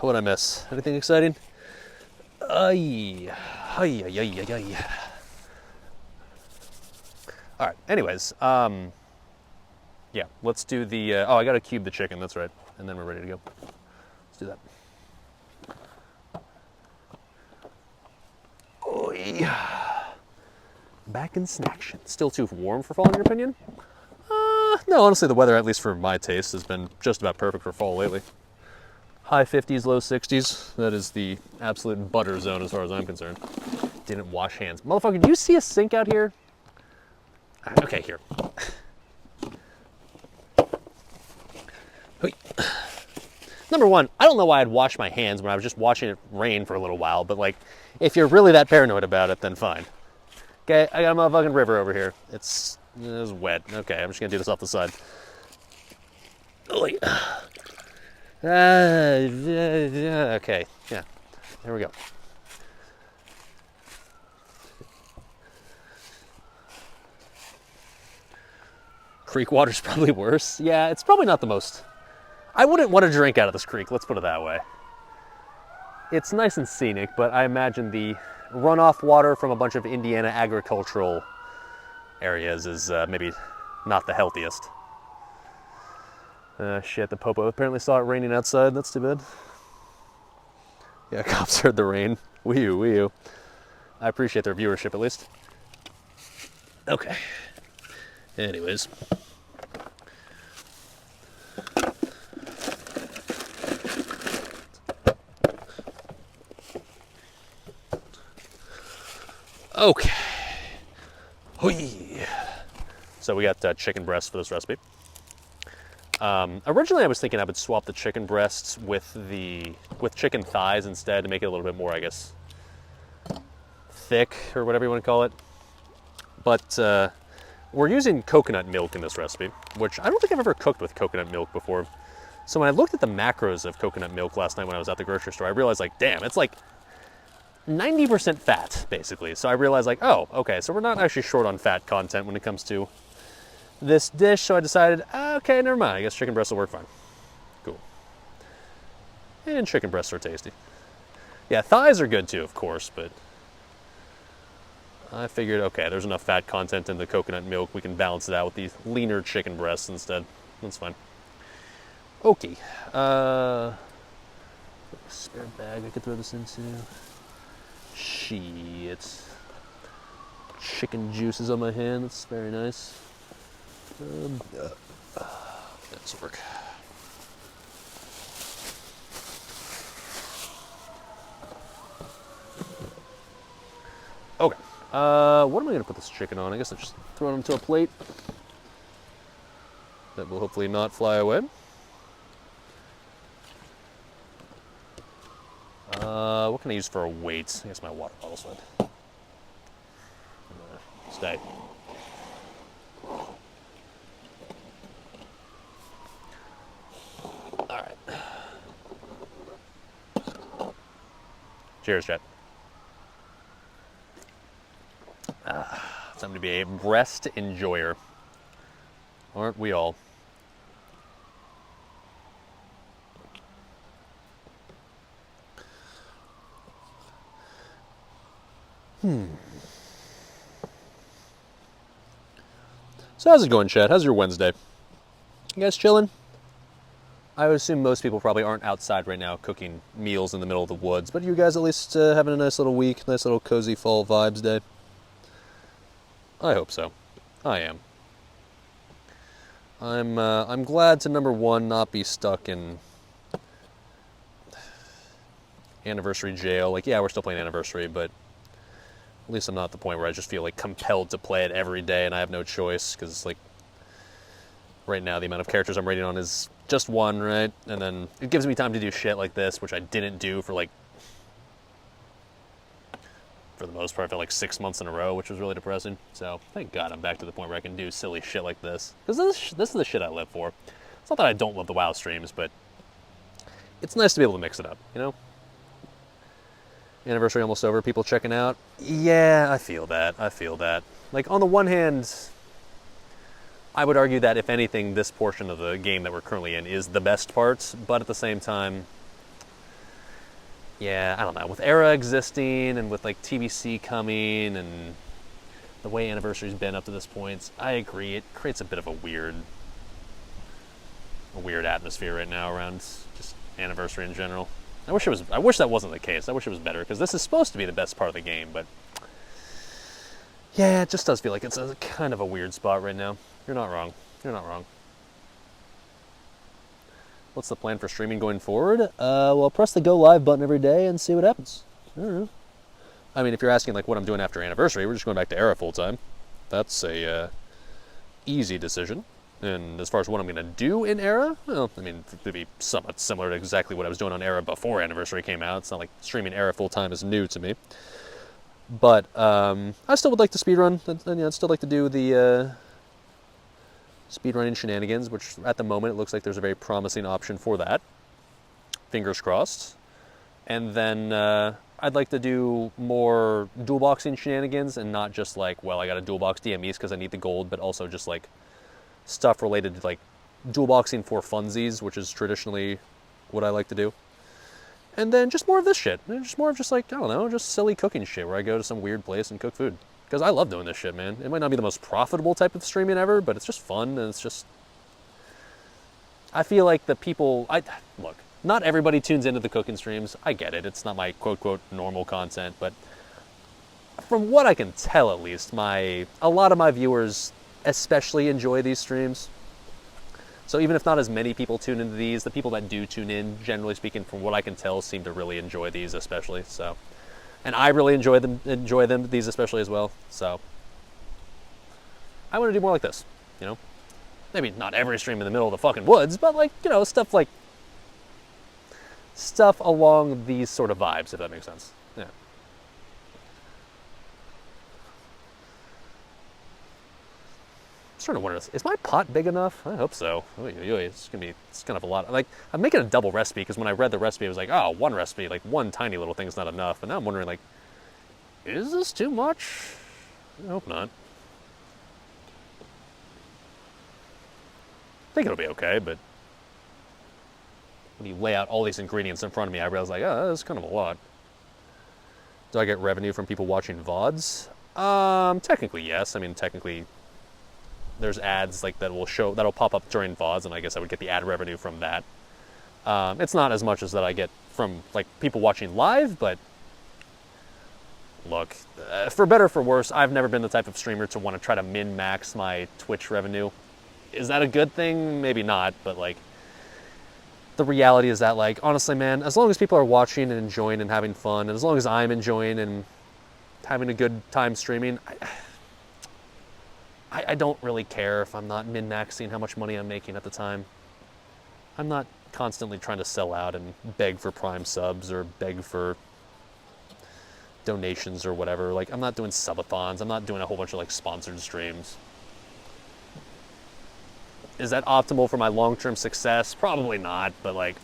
What'd I miss? Anything exciting? Ay. Ay, ay, ay, ay, ay. All right, anyways, yeah, let's do the, oh, I gotta cube the chicken, that's right. And then we're ready to go. Let's do that. Oy. Back in snaction. Still too warm for fall, in your opinion? No, honestly, the weather, at least for my taste, has been just about perfect for fall lately. High 50s, low 60s. That is the absolute butter zone as far as I'm concerned. Didn't wash hands. Motherfucker, do you see a sink out here? Okay, here. Number one, I don't know why I'd wash my hands when I was just watching it rain for a little while, but like, if you're really that paranoid about it, then fine. Okay, I got a motherfucking river over here. It's wet. Okay, I'm just gonna do this off the side. Okay, yeah, there we go. Creek water's probably worse. Yeah, it's probably not the most. I wouldn't want to drink out of this creek, let's put it that way. It's nice and scenic, but I imagine the runoff water from a bunch of Indiana agricultural areas is maybe not the healthiest. Shit, the popo apparently saw it raining outside. That's too bad. Yeah, cops heard the rain. Wee-oo, wee-oo. I appreciate their viewership, at least. Okay. Anyways. Okay. Hoi. So we got chicken breasts for this recipe. Originally I was thinking I would swap the chicken breasts with chicken thighs instead to make it a little bit more, I guess, thick or whatever you want to call it. But we're using coconut milk in this recipe, which I don't think I've ever cooked with coconut milk before. So when I looked at the macros of coconut milk last night when I was at the grocery store, I realized, like, damn, it's like 90% fat, basically. So I realized, like, oh, okay, so we're not actually short on fat content when it comes to this dish. So I decided, okay, never mind. I guess chicken breasts will work fine. Cool. And chicken breasts are tasty. Yeah, thighs are good too, of course, but I figured, okay, there's enough fat content in the coconut milk. We can balance it out with these leaner chicken breasts instead. That's fine. Okay. Spare bag I could throw this into. Shit. Chicken juices on my hand. That's very nice. That's work. Okay. What am I going to put this chicken on? I guess I'll just throw it onto a plate. That will hopefully not fly away. What can I use for a weight? I guess my water bottle's fine. Stay. Alright. Cheers, chat. Time to be a breast enjoyer. Aren't we all? So how's it going, Chad? How's your Wednesday? You guys chilling? I would assume most people probably aren't outside right now cooking meals in the middle of the woods, but you guys at least having a nice little week, nice little cozy fall vibes day? I hope so. I am. I'm glad to, number one, not be stuck in anniversary jail. Like, yeah, we're still playing Anniversary, but at least I'm not at the point where I just feel like compelled to play it every day and I have no choice, because like right now the amount of characters I'm rating on is just one, right? And then it gives me time to do shit like this, which I didn't do for the most part, I felt like 6 months in a row, which was really depressing. So thank God I'm back to the point where I can do silly shit like this, because this is the shit I live for. It's not that I don't love the WoW streams, but it's nice to be able to mix it up, you know? Anniversary almost over, people checking out. Yeah, I feel that. Like, on the one hand, I would argue that if anything, this portion of the game that we're currently in is the best part, but at the same time, yeah, I don't know. With Era existing and with like TBC coming and the way Anniversary's been up to this point, I agree. It creates a bit of a weird atmosphere right now around just Anniversary in general. I wish that wasn't the case. I wish it was better because this is supposed to be the best part of the game, but yeah, it just does feel like it's a kind of a weird spot right now. You're not wrong. You're not wrong. What's the plan for streaming going forward? Well, press the go live button every day and see what happens. I don't know. I mean, if you're asking like what I'm doing after Anniversary, we're just going back to Era full time. That's a easy decision. And as far as what I'm going to do in Era, well, I mean, it'd be somewhat similar to exactly what I was doing on Era before Anniversary came out. It's not like streaming Era full time is new to me. But I still would like to speedrun. And I'd still like to do the speedrunning shenanigans, which at the moment it looks like there's a very promising option for that. Fingers crossed. And then I'd like to do more dual boxing shenanigans and not just like, well, I got to dual box DMEs because I need the gold, but also just like stuff related to like dual boxing for funsies, which is traditionally what I like to do. And then just more of this shit. Just more of just like, I don't know, just silly cooking shit where I go to some weird place and cook food. Because I love doing this shit, man. It might not be the most profitable type of streaming ever, but it's just fun and it's just... I feel like the people... Look, not everybody tunes into the cooking streams. I get it. It's not my quote-quote normal content, but from what I can tell at least, a lot of my viewers especially enjoy these streams. So even if not as many people tune into these, the people that do tune in, generally speaking, from what I can tell, seem to really enjoy these especially, so... And I really enjoy them, these especially as well. So I want to do more like this, you know? Maybe not every stream in the middle of the fucking woods, but like, you know, stuff along these sort of vibes, if that makes sense. Yeah. I'm starting to wonder, is my pot big enough? I hope so. It's kind of a lot. Like, I'm making a double recipe because when I read the recipe, I was like, oh, one recipe, like one tiny little thing is not enough. But now I'm wondering, like, is this too much? I hope not. I think it'll be okay, but when you lay out all these ingredients in front of me, I realize, like, oh, that's kind of a lot. Do I get revenue from people watching VODs? Technically, yes. I mean, technically, there's ads like that'll pop up during VODs, and I guess I would get the ad revenue from that. It's not as much as that I get from like people watching live, but look, for better or for worse, I've never been the type of streamer to want to try to min-max my Twitch revenue. Is that a good thing? Maybe not, but like the reality is that, like, honestly, man, as long as people are watching and enjoying and having fun, and as long as I'm enjoying and having a good time streaming, I don't really care if I'm not min-maxing how much money I'm making at the time. I'm not constantly trying to sell out and beg for Prime subs or beg for donations or whatever. Like, I'm not doing subathons. I'm not doing a whole bunch of like sponsored streams. Is that optimal for my long-term success? Probably not, but like,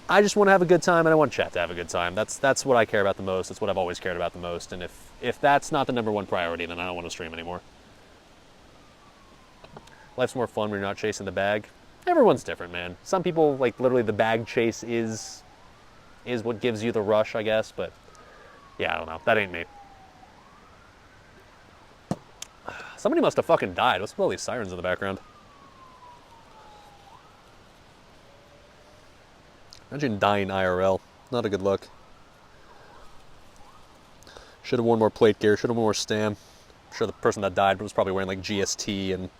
I just want to have a good time and I want chat to have a good time. That's what I care about the most. That's what I've always cared about the most. And if that's not the number one priority, then I don't want to stream anymore. Life's more fun when you're not chasing the bag. Everyone's different, man. Some people, like, literally the bag chase is what gives you the rush, I guess. But yeah, I don't know. That ain't me. Somebody must have fucking died. What's with all these sirens in the background? Imagine dying IRL. Not a good look. Should have worn more plate gear. Should have worn more stam. I'm sure the person that died was probably wearing like GST and a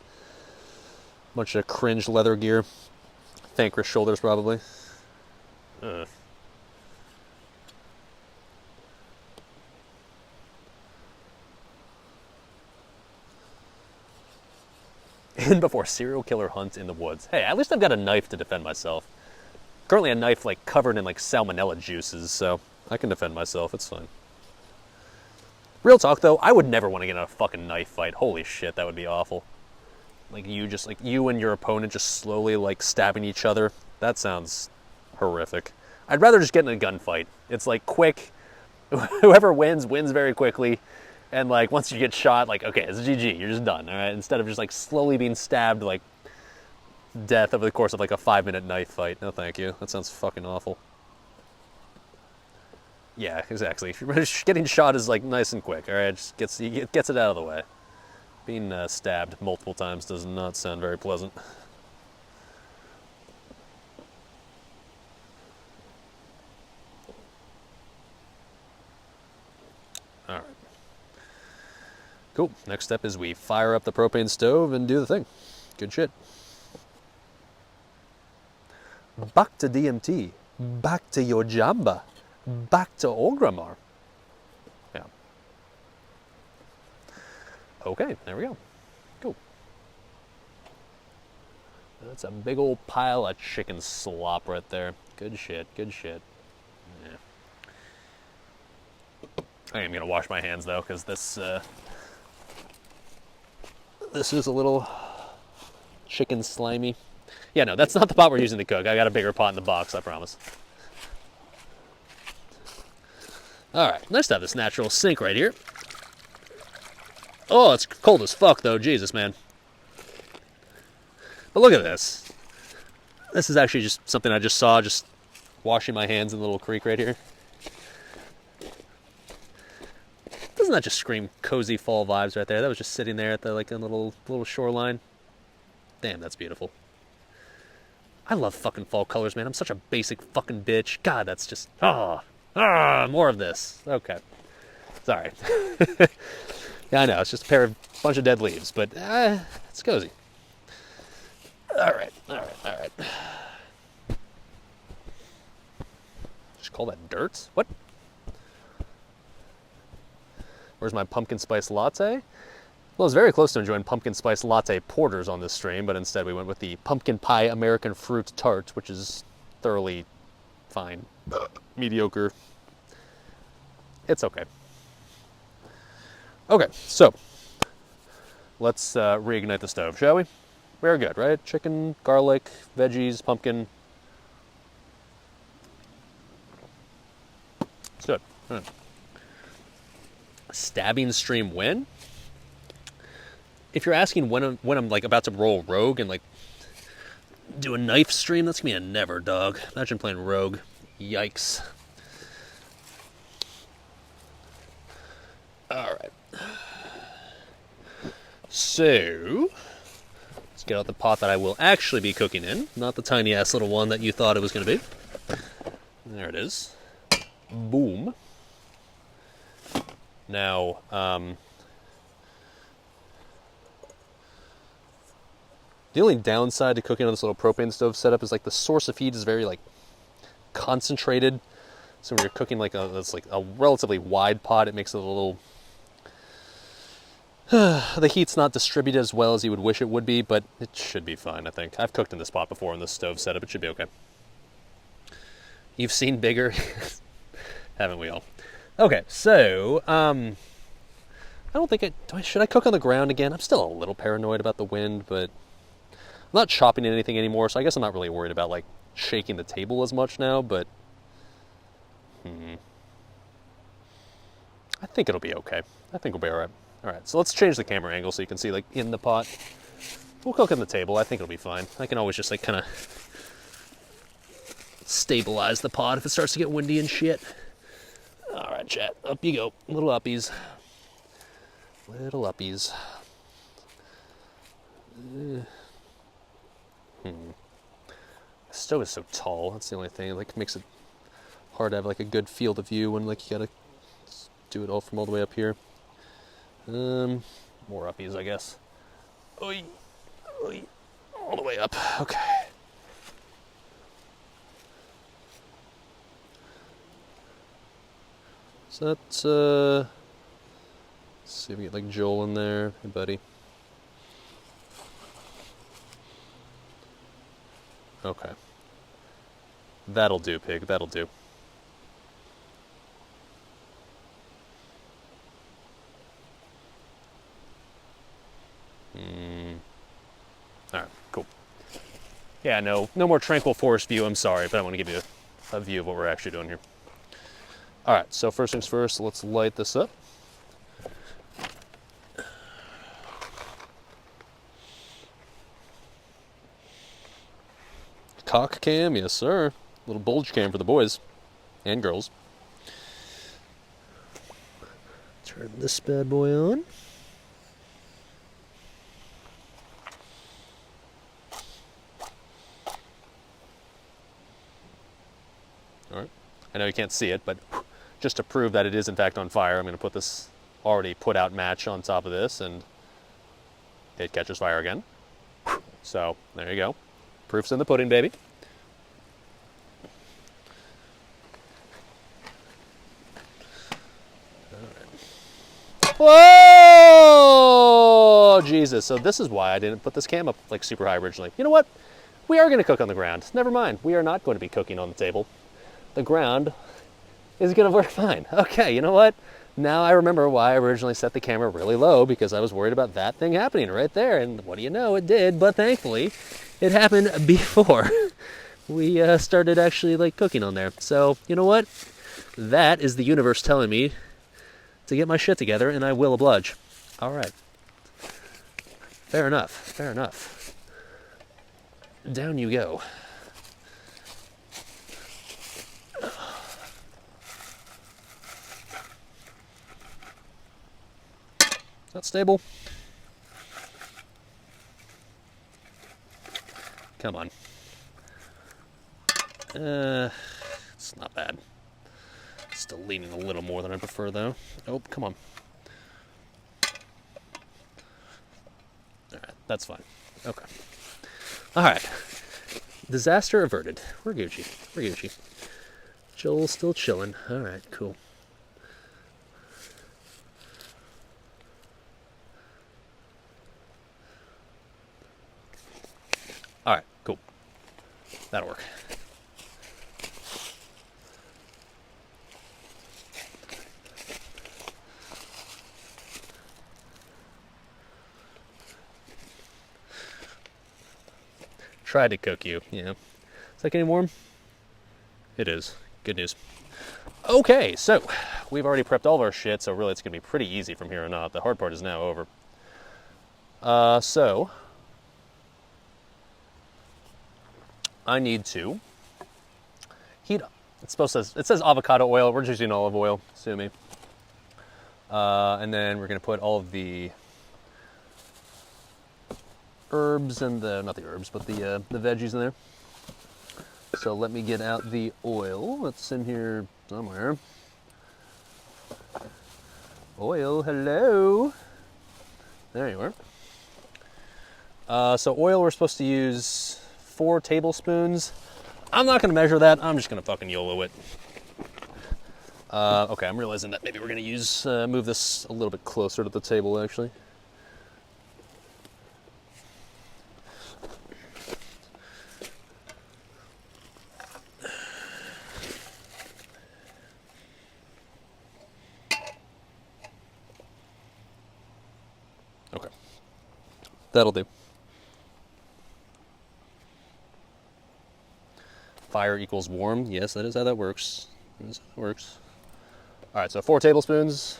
bunch of cringe leather gear. Thankress shoulders probably. Ugh. In before serial killer hunt in the woods. Hey, at least I've got a knife to defend myself. Currently a knife like covered in like salmonella juices, so I can defend myself. It's fine. Real talk though, I would never want to get in a fucking knife fight. Holy shit, that would be awful. Like you and your opponent just slowly like stabbing each other. That sounds horrific. I'd rather just get in a gunfight. It's like quick. Whoever wins very quickly. And like once you get shot, like okay, it's GG. You're just done. All right. Instead of just like slowly being stabbed like death over the course of like a 5-minute knife fight. No, thank you. That sounds fucking awful. Yeah, exactly. If you're getting shot is like nice and quick. All right, just gets it out of the way. Being stabbed multiple times does not sound very pleasant. All right. Cool. Next step is we fire up the propane stove and do the thing. Good shit. Back to DMT. Back to your Jamba. Back to Orgrimmar. Yeah. Okay, there we go. Cool. That's a big old pile of chicken slop right there. Good shit, good shit. Yeah. I am gonna wash my hands though, because this is a little chicken slimy. Yeah, no, that's not the pot we're using to cook. I got a bigger pot in the box, I promise. All right, nice to have this natural sink right here. Oh, it's cold as fuck though, Jesus, man. But look at this. This is actually just something I just saw, just washing my hands in the little creek right here. Doesn't that just scream cozy fall vibes right there? That was just sitting there at the like a little shoreline. Damn, that's beautiful. I love fucking fall colors, man. I'm such a basic fucking bitch. God, that's just more of this. Okay, sorry. Yeah, I know it's just a bunch of dead leaves, but it's cozy. All right. Just call that dirt? What? Where's my pumpkin spice latte? Well, I was very close to enjoying pumpkin spice latte porters on this stream, but instead we went with the pumpkin pie American fruit tart, which is thoroughly fine. Mediocre. It's okay. Okay, so let's reignite the stove, shall we? We're good, right? Chicken, garlic, veggies, pumpkin. It's good. All right. Stabbing stream when? If you're asking when I'm like about to roll rogue and like do a knife stream, that's gonna be a never, dog. Imagine playing rogue. Yikes. Alright. So let's get out the pot that I will actually be cooking in, not the tiny ass little one that you thought it was gonna be. There it is. Boom. Now, the only downside to cooking on this little propane stove setup is like the source of heat is very like concentrated. So when you're cooking like it's like a relatively wide pot, it makes it a little. The heat's not distributed as well as you would wish it would be, but it should be fine. I think I've cooked in this pot before in this stove setup. It should be okay. You've seen bigger, haven't we all? Okay, so I don't think should I cook on the ground again? I'm still a little paranoid about the wind, but I'm not chopping in anything anymore, so I guess I'm not really worried about like shaking the table as much now, but I think it'll be okay. I think we'll be all right. All right, so let's change the camera angle so you can see like in the pot. We'll cook on the table. I think it'll be fine. I can always just like kind of stabilize the pot if it starts to get windy and shit. All right, chat, up you go. Little uppies. Little uppies. The stove is so tall. That's the only thing. It like makes it hard to have like a good field of view when like you gotta do it all from all the way up here. More uppies, I guess. Oy, oy, all the way up. Okay. So that's let's see if we get like Joel in there. Hey, buddy. Okay. That'll do, pig. That'll do. Alright, cool. Yeah, no more tranquil forest view. I'm sorry, but I want to give you a view of what we're actually doing here. Alright, so first things first, let's light this up. cock cam, yes sir. Little bulge cam for the boys and girls. Turn this bad boy on. All right. I know you can't see it, but just to prove that it is in fact on fire, I'm going to put this already put out match on top of this, and it catches fire again. So there you go. Proof's in the pudding, baby. Whoa! Jesus. So this is why I didn't put this cam up like super high originally. You know what? We are going to cook on the ground. Never mind. We are not going to be cooking on the table. The ground is going to work fine. Okay, you know what? Now I remember why I originally set the camera really low, because I was worried about that thing happening right there. And what do you know? It did. But thankfully, it happened before we started actually like cooking on there. So, you know what? That is the universe telling me to get my shit together, and I will oblige. All right. Fair enough. Fair enough. Down you go. Is that stable? Come on. It's not bad. Still leaning a little more than I prefer, though. Oh, come on. All right, that's fine. Okay. All right. Disaster averted. We're Gucci. We're Gucci. Joel's still chilling. All right, cool. All right, cool. That'll work. Tried to cook you, yeah. Is that getting warm? It is. Good news. Okay, so we've already prepped all of our shit, so really it's going to be pretty easy from here on out. The hard part is now over. So I need to heat up. It says avocado oil. We're just using olive oil, sue me. And then we're going to put all of the herbs and not the herbs, but the veggies in there. So let me get out the oil. It's in here somewhere. Oil, hello. There you are. So oil, we're supposed to use 4 tablespoons. I'm not going to measure that. I'm just going to fucking YOLO it. Okay, I'm realizing that maybe we're going to move this a little bit closer to the table, actually. Okay. That'll do. Fire equals warm. Yes, that is how that works. That is how it works. All right, so 4 tablespoons.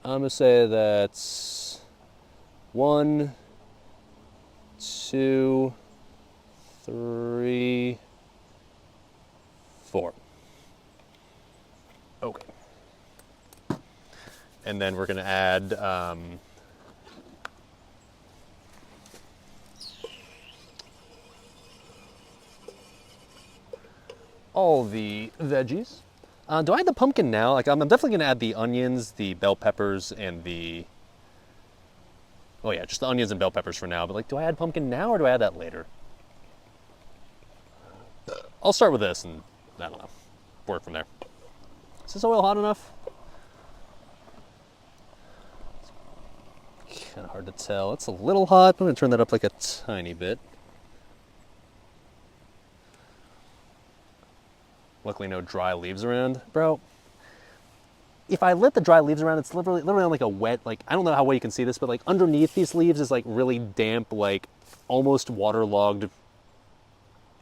I'm going to say that's 1, 2, 3, 4. Okay. And then we're going to add all the veggies. Do I add the pumpkin now? Like, I'm definitely going to add the onions, the bell peppers, and the... Oh yeah, just the onions and bell peppers for now. But like, do I add pumpkin now or do I add that later? I'll start with this and, I don't know, work from there. Is this oil hot enough? It's kind of hard to tell. It's a little hot, but I'm going to turn that up like a tiny bit. Luckily no dry leaves around. Bro, if I lit the dry leaves around, it's literally on like a wet, like, I don't know how well you can see this, but like underneath these leaves is like really damp, like almost waterlogged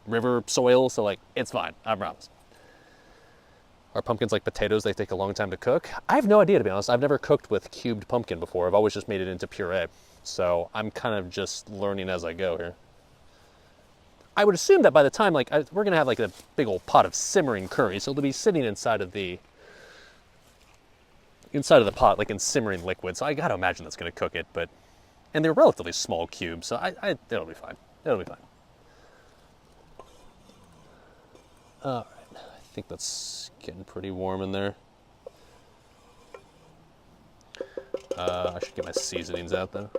river soil. So like, it's fine, I promise. Are pumpkins like potatoes? They take a long time to cook? I have no idea, to be honest. I've never cooked with cubed pumpkin before. I've always just made it into puree. So I'm kind of just learning as I go here. I would assume that by the time, like, we're gonna have like a big old pot of simmering curry, so they'll be sitting inside of the pot, like in simmering liquid. So I gotta imagine that's gonna cook it, but and they're relatively small cubes, so it'll be fine. It'll be fine. All right, I think that's getting pretty warm in there. I should get my seasonings out though.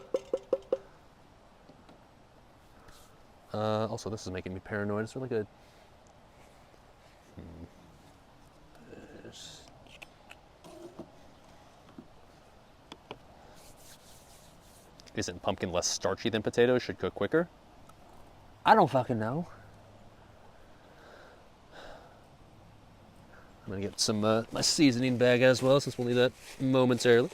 Also, this is making me paranoid. Is there like a... Isn't pumpkin less starchy than potatoes? Should cook quicker? I don't fucking know. I'm gonna get some my seasoning bag as well, since we'll need that momentarily.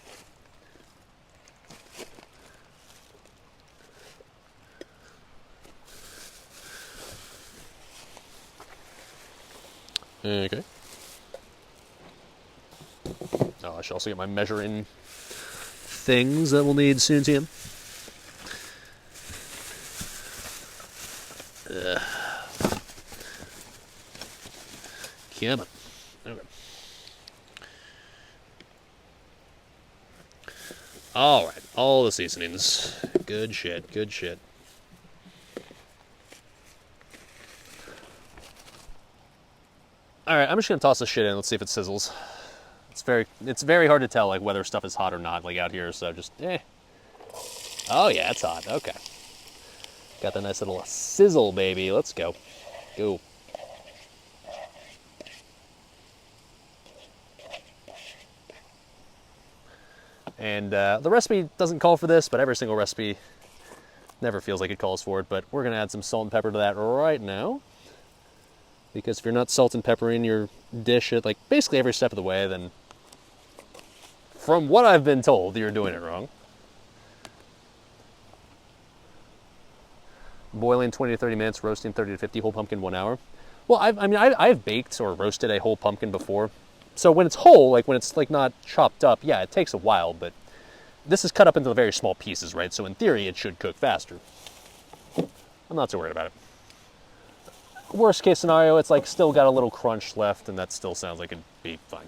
Okay. Oh, I should also get my measuring things that we'll need soon, Tim. Come on. Okay. All right, all the seasonings. Good shit, good shit. All right, I'm just gonna toss this shit in. Let's see if it sizzles. It's very hard to tell like whether stuff is hot or not like out here. So just Oh yeah, it's hot. Okay. Got the nice little sizzle, baby. Let's go. Go. And the recipe doesn't call for this, but every single recipe never feels like it calls for it. But we're gonna add some salt and pepper to that right now. Because if you're not salt and peppering your dish at like basically every step of the way, then from what I've been told, you're doing it wrong. Boiling 20 to 30 minutes, roasting 30 to 50, whole pumpkin 1 hour. Well, I've baked or roasted a whole pumpkin before. So when it's whole, like when it's like not chopped up, yeah, it takes a while, but this is cut up into very small pieces, right? So in theory, it should cook faster. I'm not too worried about it. Worst case scenario, it's like still got a little crunch left, and that still sounds like it'd be fine.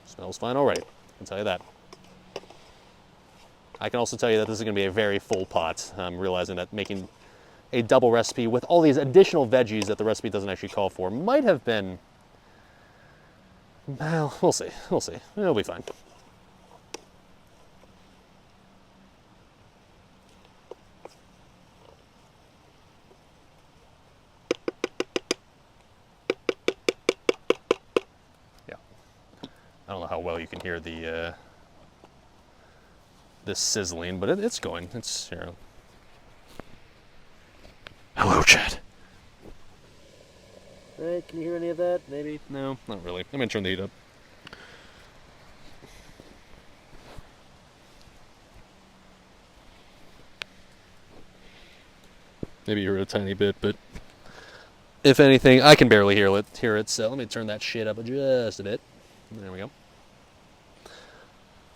Smells fine already, I can tell you that. I can also tell you that this is going to be a very full pot. I'm realizing that making a double recipe with all these additional veggies that the recipe doesn't actually call for might have been... Well, we'll see. We'll see. It'll be fine. Yeah. I don't know how well you can hear the this sizzling, but it's going. It's here. Hello, chat. Right, can you hear any of that? Maybe? No, not really. I'm gonna turn the heat up. Maybe you heard a tiny bit, but if anything, I can barely hear it. So let me turn that shit up just a bit. There we go.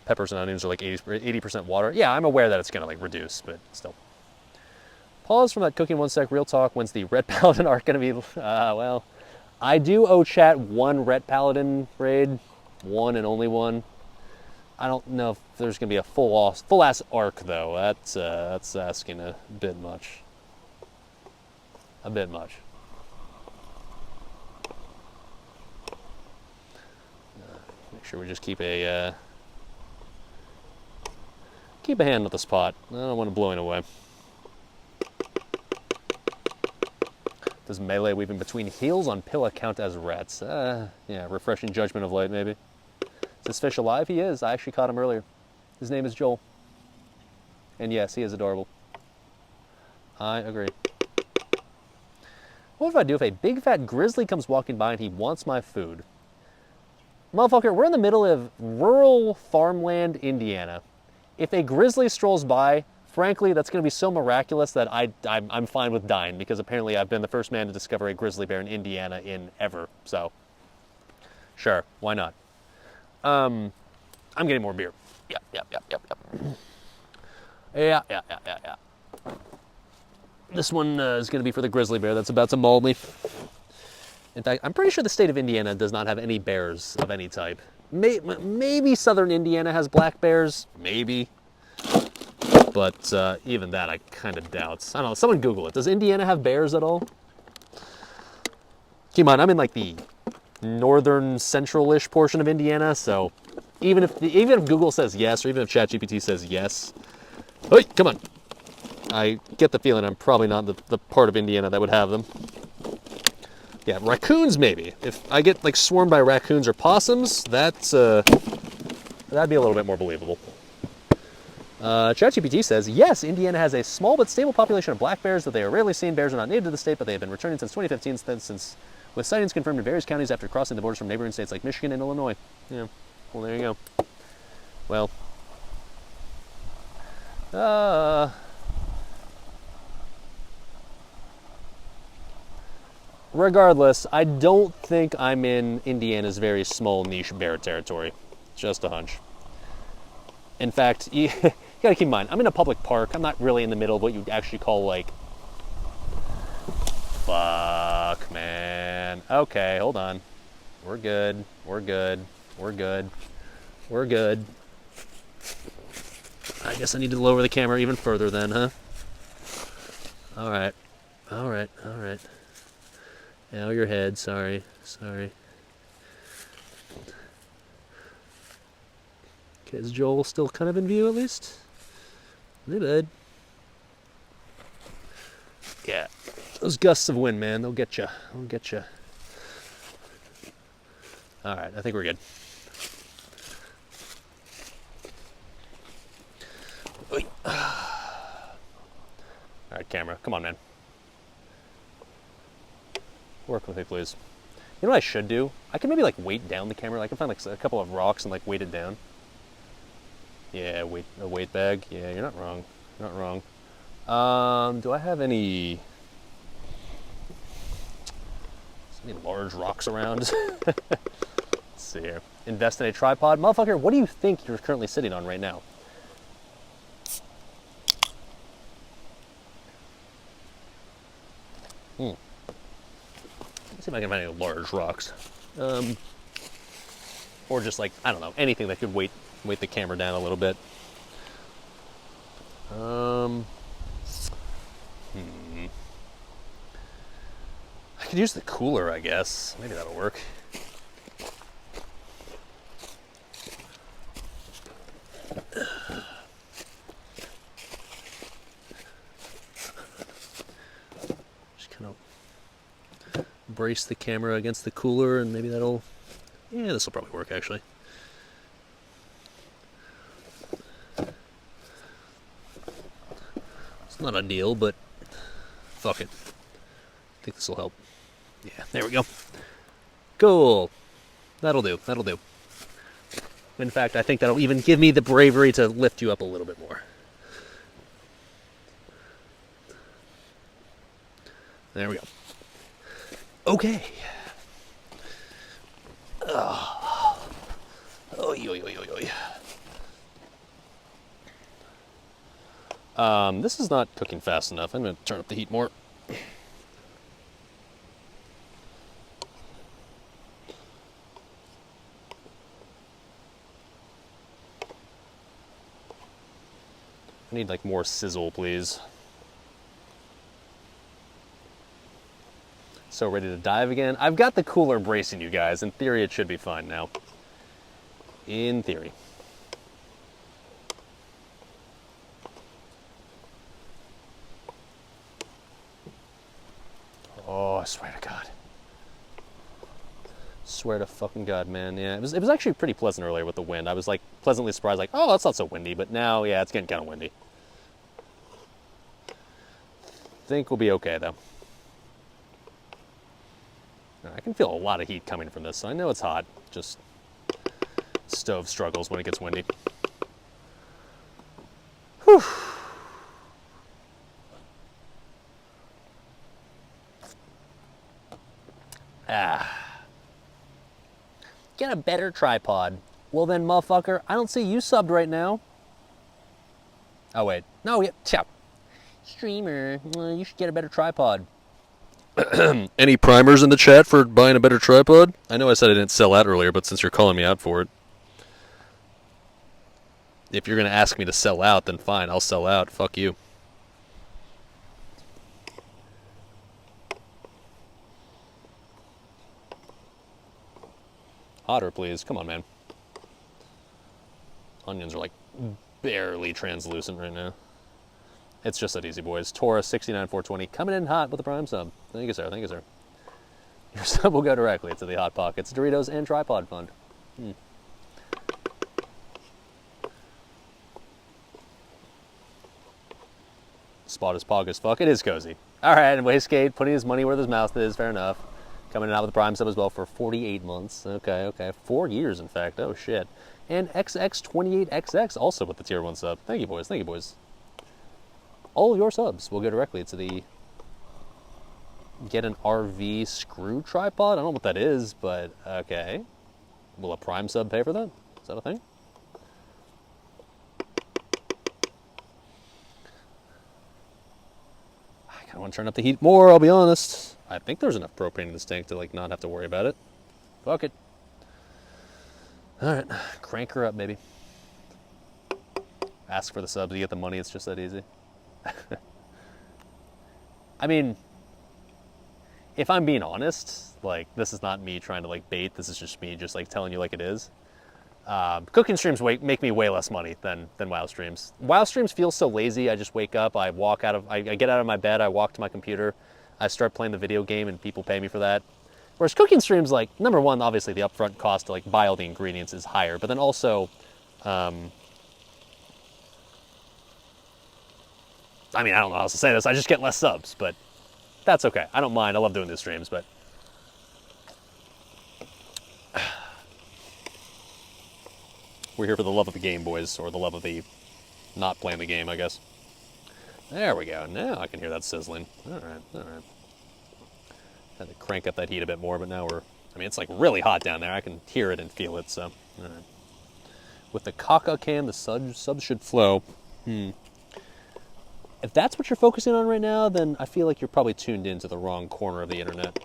Peppers and onions are like 80% water. Yeah, I'm aware that it's gonna like reduce, but still. Pause from that cooking 1 sec. Real talk. When's the Red Paladin arc gonna be? Well, I do owe chat one Red Paladin raid, one and only one. I don't know if there's gonna be a full ass arc though. That's asking a bit much. A bit much. Make sure we just keep a hand with the spot. I don't want it blowing away. Does melee weaving between heels on Pilla count as rats? Yeah, refreshing judgment of light, maybe. Is this fish alive? He is. I actually caught him earlier. His name is Joel. And yes, he is adorable. I agree. What would I do if a big fat grizzly comes walking by and he wants my food? Motherfucker, we're in the middle of rural farmland, Indiana. If a grizzly strolls by, frankly, that's going to be so miraculous that I'm fine with dying, because apparently I've been the first man to discover a grizzly bear in Indiana in ever. So, Sure, why not? I'm getting more beer. Yep, yep, yep, yep, yep. Yeah, yeah, yeah, yeah, yeah. This one is going to be for the grizzly bear that's about to maul me. In fact, I'm pretty sure the state of Indiana does not have any bears of any type. Maybe southern Indiana has black bears, maybe. But even that I kind of doubt. I don't know, someone Google it. Does Indiana have bears at all? Keep in mind, I'm in like the northern central-ish portion of Indiana, so even if Google says yes, or even if ChatGPT says yes, hey, come on. I get the feeling I'm probably not the part of Indiana that would have them. Yeah, raccoons maybe. If I get like swarmed by raccoons or possums, that'd be a little bit more believable. ChatGPT says, yes, Indiana has a small but stable population of black bears, though they are rarely seen. Bears are not native to the state, but they have been returning since 2015, with sightings confirmed in various counties after crossing the borders from neighboring states like Michigan and Illinois. Yeah, well, there you go. Well, regardless, I don't think I'm in Indiana's very small niche bear territory. Just a hunch. In fact, you gotta keep in mind, I'm in a public park. I'm not really in the middle of what you'd actually call like... Fuck, man. Okay, hold on. We're good. We're good. We're good. We're good. I guess I need to lower the camera even further then, huh? Alright. Alright, alright. Now your head, sorry. Sorry. Okay, is Joel still kind of in view at least? Hey, bud. Yeah. Those gusts of wind, man, they'll get you. They'll get you. Alright, I think we're good. Alright, camera. Come on, man. Work with me, please. You know what I should do? I can maybe like weight down the camera. I can find like a couple of rocks and like weight it down. Yeah, a weight bag. Yeah, you're not wrong. You're not wrong. Do I have any large rocks around? Let's see here. Invest in a tripod. Motherfucker, what do you think you're currently sitting on right now? Let's see if I can find any large rocks. Or just like, I don't know, anything that could weight the camera down a little bit. I could use the cooler, I guess. Maybe that'll work. Just kind of brace the camera against the cooler, and maybe that'll... Yeah, this will probably work, actually. It's not ideal, but fuck it. I think this will help. Yeah, there we go. Cool. That'll do. That'll do. In fact, I think that'll even give me the bravery to lift you up a little bit more. There we go. Okay. This is not cooking fast enough. I'm going to turn up the heat more. I need like more sizzle, please. So ready to dive again? I've got the cooler bracing you guys. In theory, it should be fine now. In theory. Oh, I swear to God. Swear to fucking God, man. Yeah, it was actually pretty pleasant earlier with the wind. I was like pleasantly surprised, like, oh, that's not so windy. But now, yeah, it's getting kind of windy. Think we'll be okay though. I can feel a lot of heat coming from this, so I know it's hot. Just stove struggles when it gets windy. Whew. Get a better tripod. Well then, motherfucker, I don't see you subbed right now. Oh, wait. No, yeah. Streamer, you should get a better tripod. Any primers in the chat for buying a better tripod? I know I said I didn't sell out earlier, but since you're calling me out for it. If you're going to ask me to sell out, then fine, I'll sell out. Fuck you. Hotter, please. Come on, man. Onions are like barely translucent right now. It's just that easy, boys. Tora 69420 coming in hot with the prime sub. Thank you, sir. Thank you, sir. Your sub will go directly to the Hot Pockets, Doritos, and Tripod Fund. Spot is pog as fuck. It is cozy. All right, and Wastegate putting his money where his mouth is. Fair enough. Coming in out with the prime sub as well for 48 months. Okay. 4 years, in fact. Oh, shit. And XX28XX also with the tier 1 sub. Thank you, boys. Thank you, boys. All your subs will go directly to the get an RV screw tripod. I don't know what that is, but okay. Will a prime sub pay for that? Is that a thing? I kind of want to turn up the heat more, I'll be honest. I think there's enough propane in this tank to like not have to worry about it. Fuck it. All right, crank her up, baby. Ask for the subs, you get the money, it's just that easy. I mean, if I'm being honest, like, this is not me trying to, like, bait. This is just me just, like, telling you like it is. Cooking streams make me way less money than WoW streams. WoW streams feel so lazy. I just wake up, I get out of my bed, I walk to my computer, I start playing the video game, and people pay me for that. Whereas cooking streams, like, number one, obviously the upfront cost to, like, buy all the ingredients is higher. But then also, I mean, I don't know how else to say this. I just get less subs, but that's okay. I don't mind. I love doing these streams, but we're here for the love of the game, boys, or the love of the not playing the game, I guess. There we go. Now I can hear that sizzling. All right. Had to crank up that heat a bit more, but now I mean, it's like really hot down there. I can hear it and feel it, so, all right. With the caca cam, the subs should flow. If that's what you're focusing on right now, then I feel like you're probably tuned into the wrong corner of the internet.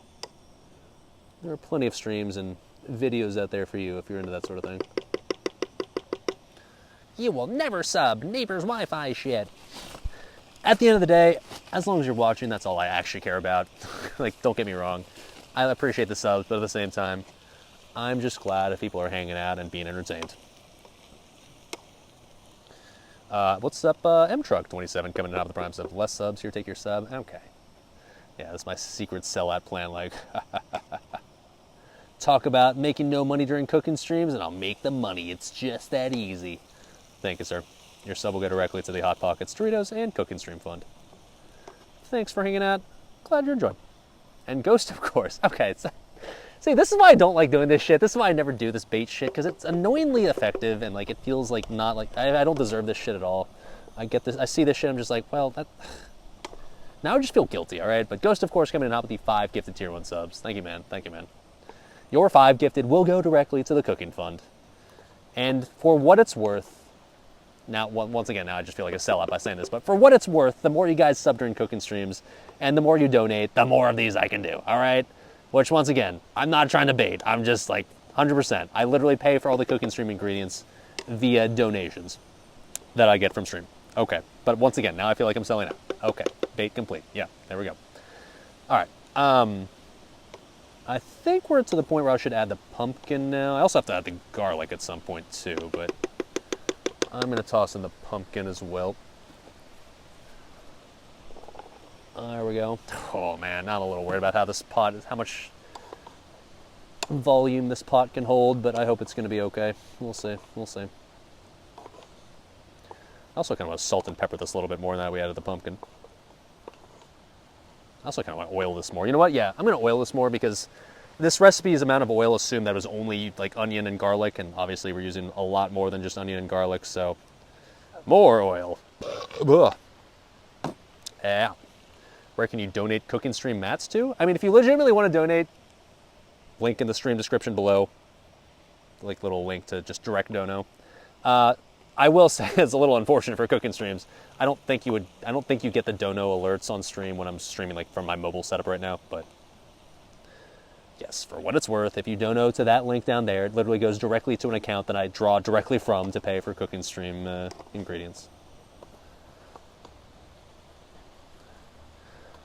There are plenty of streams and videos out there for you if you're into that sort of thing. You will never sub neighbor's Wi-Fi shit. At the end of the day, as long as you're watching, that's all I actually care about. Like, don't get me wrong. I appreciate the subs, but at the same time, I'm just glad if people are hanging out and being entertained. What's up, M-Truck27 coming out of the prime sub. Less subs, here, take your sub. Okay. Yeah, that's my secret sellout plan, like, talk about making no money during cooking streams, and I'll make the money. It's just that easy. Thank you, sir. Your sub will go directly to the Hot Pockets, Doritos, and Cooking Stream Fund. Thanks for hanging out. Glad you enjoyed. And Ghost, of course. Okay, see, this is why I don't like doing this shit. This is why I never do this bait shit, because it's annoyingly effective, and like it feels like not like I don't deserve this shit at all. I get this, I see this shit, I'm just like, well, that. Now I just feel guilty, all right? But Ghost, of course, coming in hot with the 5 gifted tier 1 subs. Thank you, man. Thank you, man. Your 5 gifted will go directly to the Cooking Fund. And for what it's worth, now, once again, now I just feel like a sellout by saying this, but for what it's worth, the more you guys sub during cooking streams, and the more you donate, the more of these I can do, all right? Which, once again, I'm not trying to bait. I'm just like 100%. I literally pay for all the cooking stream ingredients via donations that I get from stream. Okay, but once again, now I feel like I'm selling out. Okay, bait complete. Yeah, there we go. All right. I think we're to the point where I should add the pumpkin now. I also have to add the garlic at some point too, but I'm going to toss in the pumpkin as well. There we go. Oh man, now I'm a little worried about how this pot is, how much volume this pot can hold, but I hope it's going to be okay. We'll see. We'll see. I also kind of want to salt and pepper this a little bit more now that we added the pumpkin. I also kind of want to oil this more. You know what? Yeah, I'm going to oil this more because this recipe's amount of oil assumed that it was only like onion and garlic, and obviously we're using a lot more than just onion and garlic, so more oil. Ugh. Yeah. Where can you donate cooking stream mats to? I mean, if you legitimately want to donate, link in the stream description below. like little link to just direct dono. I will say it's a little unfortunate for cooking streams. I don't think you get the dono alerts on stream when I'm streaming like from my mobile setup right now, but yes, for what it's worth, if you dono to that link down there, it literally goes directly to an account that I draw directly from to pay for cooking stream ingredients.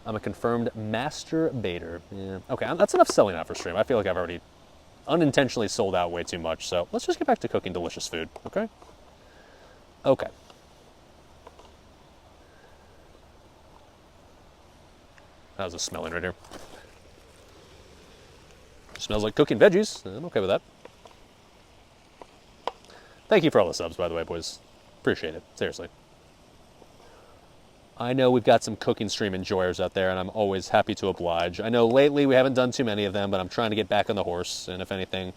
I'm a confirmed masturbator. Yeah. Okay, that's enough selling out for stream. I feel like I've already unintentionally sold out way too much, so let's just get back to cooking delicious food, okay? Okay. How's it smelling right here? Smells like cooking veggies. I'm okay with that. Thank you for all the subs, by the way, boys. Appreciate it. Seriously. I know we've got some cooking stream enjoyers out there, and I'm always happy to oblige. I know lately we haven't done too many of them, but I'm trying to get back on the horse, and if anything...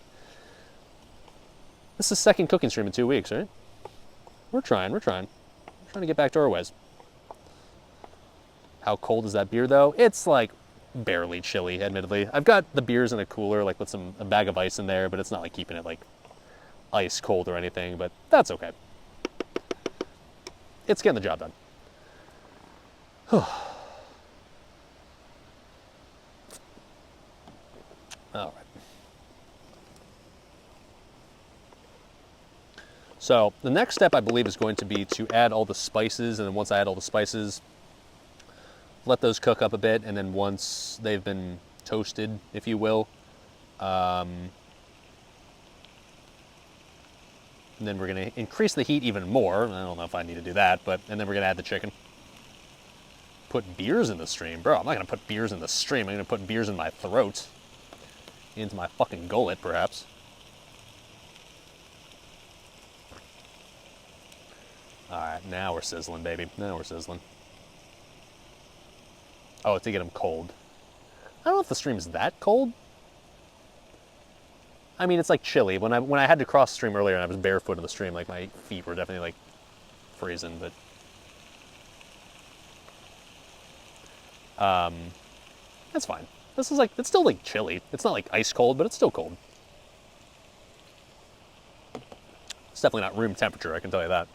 This is the second cooking stream in 2 weeks, right? We're trying. We're trying to get back to our ways. How cold is that beer, though? It's, like, barely chilly, admittedly. I've got the beers in a cooler, like, with a bag of ice in there, but it's not, like, keeping it, like, ice cold or anything, but that's okay. It's getting the job done. All right. So the next step, I believe, is going to be to add all the spices, and then once I add all the spices, let those cook up a bit, and then once they've been toasted, if you will, and then we're going to increase the heat even more. I don't know if I need to do that, and then we're going to add the chicken. Put beers in the stream? Bro, I'm not going to put beers in the stream. I'm going to put beers in my throat. Into my fucking gullet, perhaps. Alright, now we're sizzling, baby. Now we're sizzling. Oh, to get them cold. I don't know if the stream's that cold. I mean, it's like chilly. When I had to cross the stream earlier and I was barefoot in the stream, like my feet were definitely like freezing, but... that's fine. This is like, it's still like chilly. It's not like ice cold, but it's still cold. It's definitely not room temperature, I can tell you that.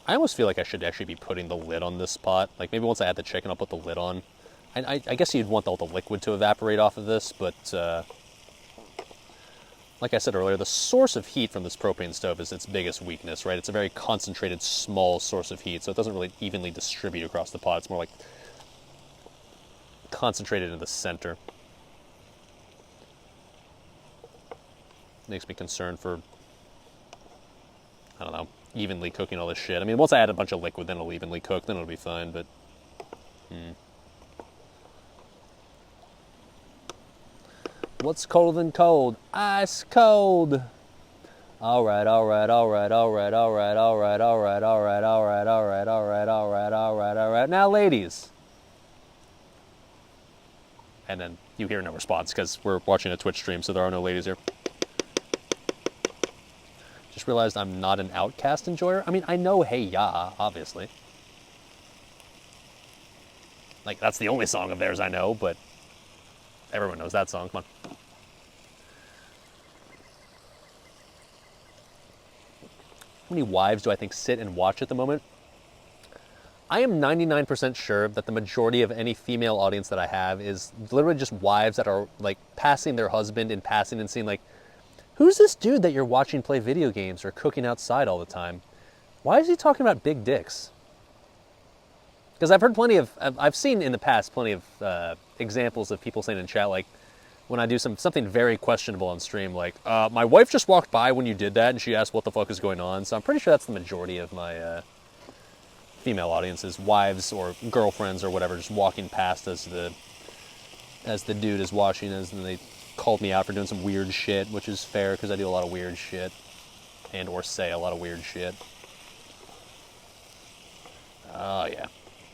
I almost feel like I should actually be putting the lid on this pot. Like maybe once I add the chicken, I'll put the lid on. I guess you'd want all the liquid to evaporate off of this, but like I said earlier, the source of heat from this propane stove is its biggest weakness, right? It's a very concentrated, small source of heat, so it doesn't really evenly distribute across the pot. It's more like concentrated in the center. Makes me concerned for, I don't know, evenly cooking all this shit. I mean, once I add a bunch of liquid, then it'll evenly cook, then it'll be fine, but... What's colder than cold? Ice cold. All right. Now, ladies. And then you hear no response because we're watching a Twitch stream, so there are no ladies here. Just realized I'm not an Outcast enjoyer. I mean, I know Hey Ya, obviously. Like, that's the only song of theirs I know, but everyone knows that song. Come on. How many wives do I think sit and watch at the moment? I am 99% sure that the majority of any female audience that I have is literally just wives that are like passing their husband in passing and seeing like, who's this dude that you're watching play video games or cooking outside all the time? Why is he talking about big dicks? Because I've seen in the past plenty of examples of people saying in chat, like, when I do something very questionable on stream, like, my wife just walked by when you did that, and she asked what the fuck is going on. So I'm pretty sure that's the majority of my female audiences, wives or girlfriends or whatever, just walking past as the dude is watching us, and they called me out for doing some weird shit, which is fair because I do a lot of weird shit, and or say a lot of weird shit. Oh yeah,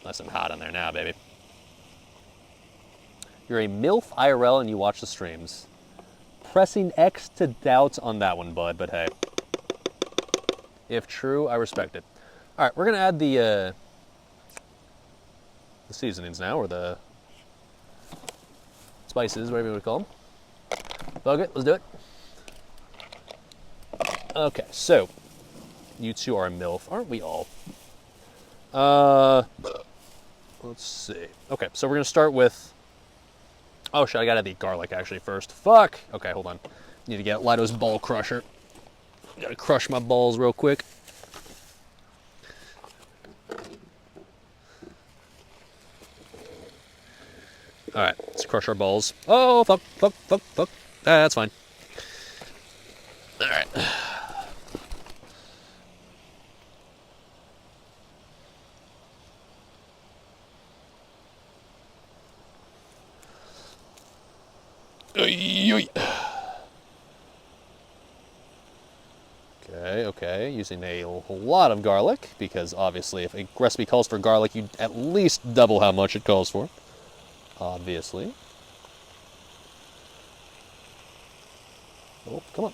nice and hot in there now, baby. You're a MILF IRL and you watch the streams. Pressing X to doubt on that one, bud, but hey. If true, I respect it. All right, we're gonna add the seasonings now, or the spices, whatever you want to call them. Fuck it, let's do it. Okay, so you two are a MILF, aren't we all? Let's see. Okay, so we're gonna start with. Oh shit, I gotta add the garlic actually first. Fuck. Okay, hold on. Need to get Lido's ball crusher. Gotta crush my balls real quick. All right, let's crush our balls. Oh, fuck. That's fine. All right. Okay, using a lot of garlic, because obviously if a recipe calls for garlic, you at least double how much it calls for. Obviously. Oh, come on.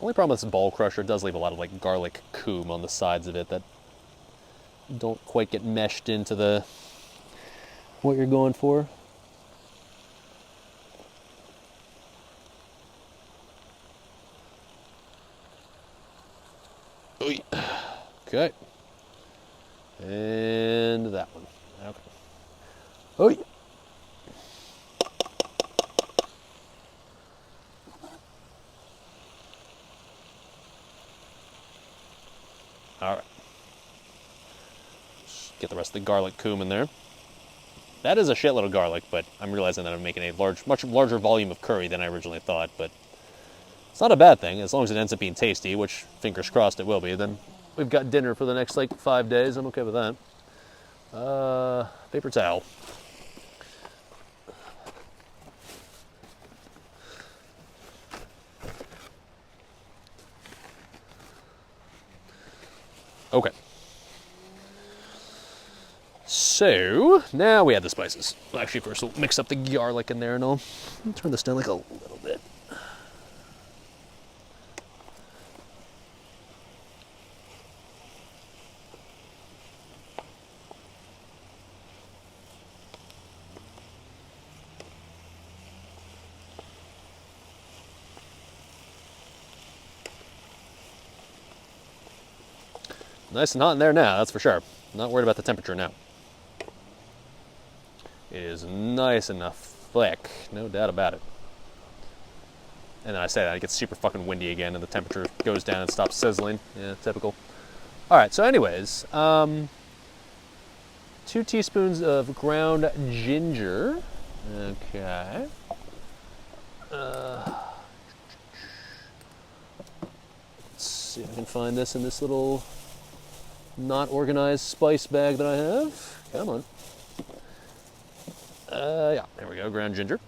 Only problem with this ball crusher, it does leave a lot of like garlic coom on the sides of it that don't quite get meshed into the what you're going for. Okay. And that one. Okay. All right. Just get the rest of the garlic coom in there. That is a shitload of garlic, but I'm realizing that I'm making a much larger volume of curry than I originally thought, but it's not a bad thing, as long as it ends up being tasty, which, fingers crossed, it will be. Then we've got dinner for the next, 5 days. I'm okay with that. Paper towel. Okay. So, now we add the spices. Well, actually, first we'll mix up the garlic in there and all. Turn this down a little bit. Nice and hot in there now, that's for sure. Not worried about the temperature now. It is nice enough thick, no doubt about it. And then I say that, it gets super fucking windy again and the temperature goes down and stops sizzling. Yeah, typical. Alright, so anyways, 2 teaspoons of ground ginger. Okay. Let's see if I can find this in this little not organized spice bag that I have. Come on. Yeah, there we go, ground ginger.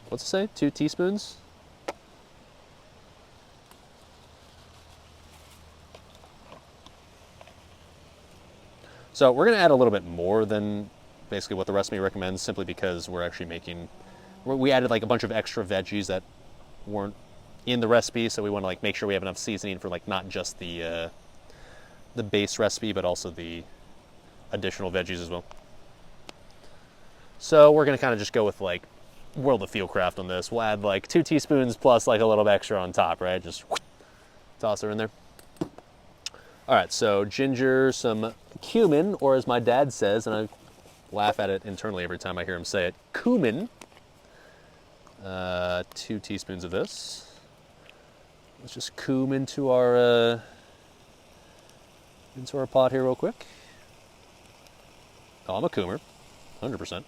What's it say? 2 teaspoons? So we're gonna add a little bit more than basically what the recipe recommends, simply because we're actually we added a bunch of extra veggies that weren't in the recipe, so we want to make sure we have enough seasoning for not just the base recipe, but also the additional veggies as well. So we're gonna kind of just go with World of Fieldcraft on this. We'll add 2 teaspoons plus a little bit extra on top, right? Just toss her in there. All right, so ginger, some cumin, or as my dad says, and I laugh at it internally every time I hear him say it, cumin. 2 teaspoons of this. Let's just coom into our pot here real quick. Oh, I'm a coomer, 100%.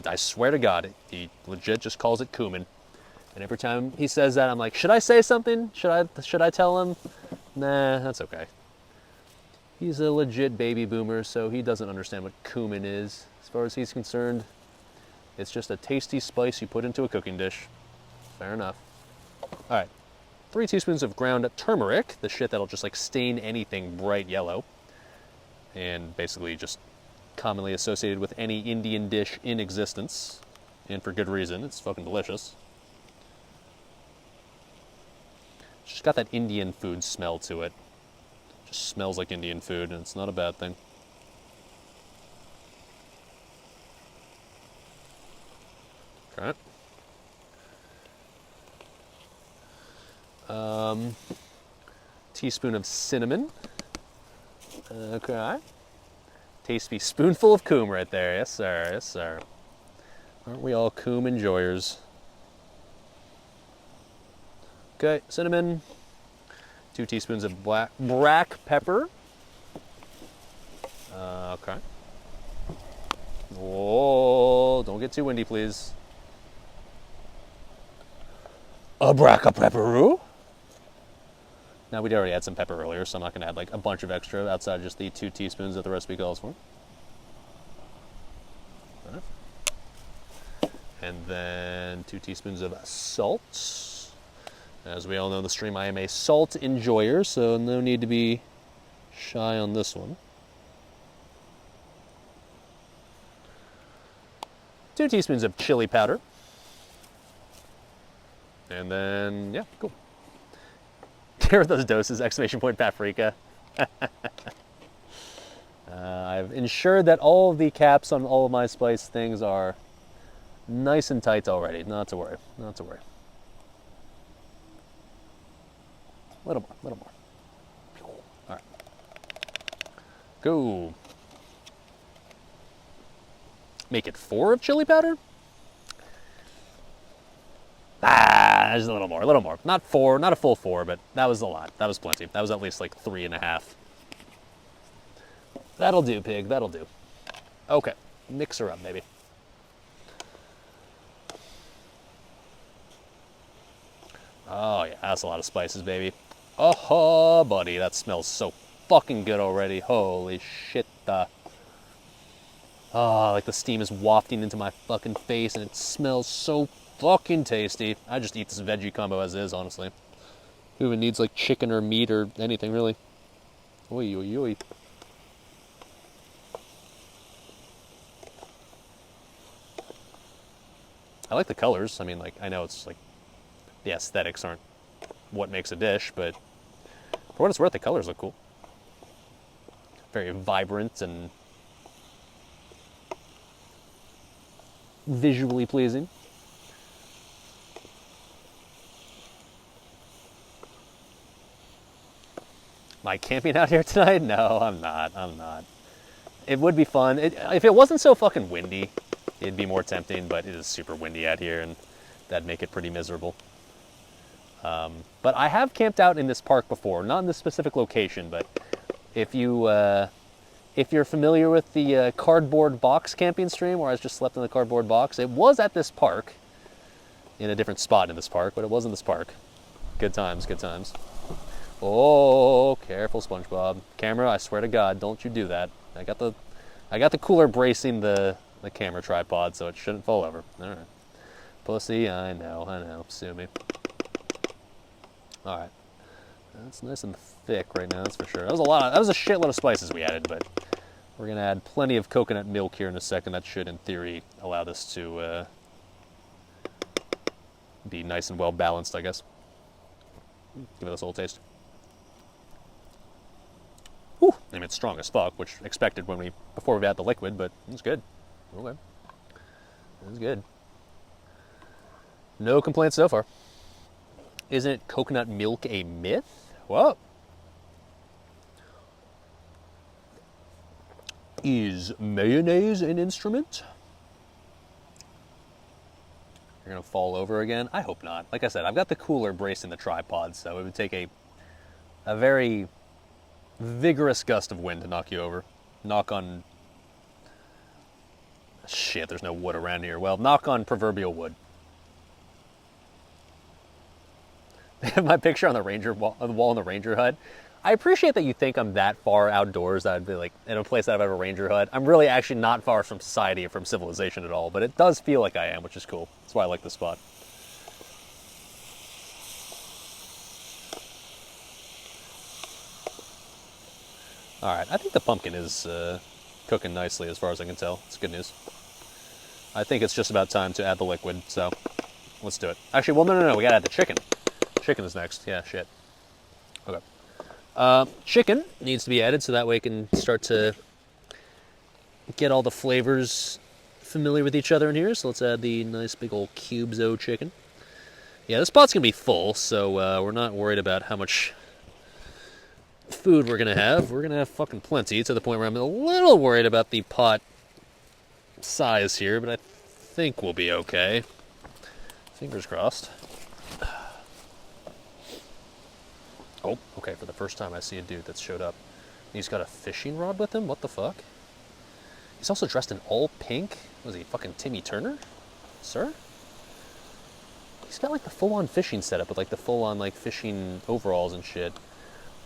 I swear to God, he legit just calls it cumin. And every time he says that, I'm like, should I say something? Should I tell him? Nah, that's okay. He's a legit baby boomer, so he doesn't understand what cumin is. As far as he's concerned, it's just a tasty spice you put into a cooking dish. Fair enough. All right, 3 teaspoons of ground turmeric, the shit that'll just stain anything bright yellow. And basically just commonly associated with any Indian dish in existence, and for good reason. It's fucking delicious. It's just got that Indian food smell to it. Just smells like Indian food, and it's not a bad thing. Okay. Teaspoon of cinnamon. Okay. Tasty spoonful of coom right there. Yes, sir. Yes, sir. Aren't we all coom enjoyers? Okay, cinnamon. 2 teaspoons of black pepper. Okay. Whoa, don't get too windy, please. A pepperoo. Now, we'd already had some pepper earlier, so I'm not going to add like a bunch of extra outside just the 2 teaspoons that the recipe calls for. Right. And then 2 teaspoons of salt. As we all know in the stream, I am a salt enjoyer, so no need to be shy on this one. 2 teaspoons of chili powder. And then, yeah, cool. Here are those doses, exclamation point paprika. I've ensured that all of the caps on all of my spice things are nice and tight already. Not to worry, not to worry. A little more, a little more. All right. Go. Make it 4 of chili powder? There's a little more, a little more. Not 4, not a full 4, but that was a lot. That was plenty. That was at least like 3.5. That'll do, pig, that'll do. Okay, mix her up, maybe. Oh yeah, that's a lot of spices, baby. Oh, buddy, that smells so fucking good already. Holy shit. Like the steam is wafting into my fucking face and it smells so fucking tasty. I just eat this veggie combo as is, honestly. Who even needs like chicken or meat or anything, really? Oi, oi, oi. I like the colors. I mean, like, I know it's like the aesthetics aren't what makes a dish, but for what it's worth, the colors look cool. Very vibrant and visually pleasing. Am I camping out here tonight? No, I'm not. I'm not. It would be fun. If it wasn't so fucking windy, it'd be more tempting, but it is super windy out here, and that'd make it pretty miserable. But I have camped out in this park before, not in this specific location, but if you're familiar with the cardboard box camping stream, where I just slept in the cardboard box, it was at this park, in a different spot in this park, but it was in this park. Good times, good times. Oh, careful, SpongeBob. Camera, I swear to God, don't you do that. I got the cooler bracing the camera tripod, so it shouldn't fall over. All right. Pussy, I know. Sue me. All right. That's nice and thick right now, that's for sure. That was a shitload of spices we added, but we're gonna add plenty of coconut milk here in a second. That should, in theory, allow this to be nice and well balanced, I guess. Give it this little taste. Whew. I mean, it's strong as fuck, which expected before we add the liquid, but it's good. Okay. It's good. No complaints so far. Isn't coconut milk a myth? Whoa. Is mayonnaise an instrument? You're gonna fall over again? I hope not. Like I said, I've got the cooler bracing the tripod, so it would take a very vigorous gust of wind to knock you over. Knock on... Shit, there's no wood around here. Well, knock on proverbial wood. They have my picture on the wall in the ranger hut. I appreciate that you think I'm that far outdoors that I'd be like in a place that I've ever ranger hut. I'm really actually not far from society or from civilization at all, but it does feel like I am, which is cool. That's why I like this spot. All right, I think the pumpkin is cooking nicely as far as I can tell. It's good news. I think it's just about time to add the liquid, so let's do it. Actually, well, no, we gotta add the chicken. Chicken is next. Yeah, shit. Okay. Chicken needs to be added so that way it can start to get all the flavors familiar with each other in here. So let's add the nice big old cubes-o chicken. Yeah, this pot's gonna be full, so we're not worried about how much food we're gonna have. We're gonna have fucking plenty, to the point where I'm a little worried about the pot size here, but I think we'll be okay. Fingers crossed. Oh, okay, for the first time I see a dude that's showed up. He's got a fishing rod with him? What the fuck? He's also dressed in all pink? Was he fucking Timmy Turner? Sir? He's got like the full-on fishing setup with like the full-on like fishing overalls and shit.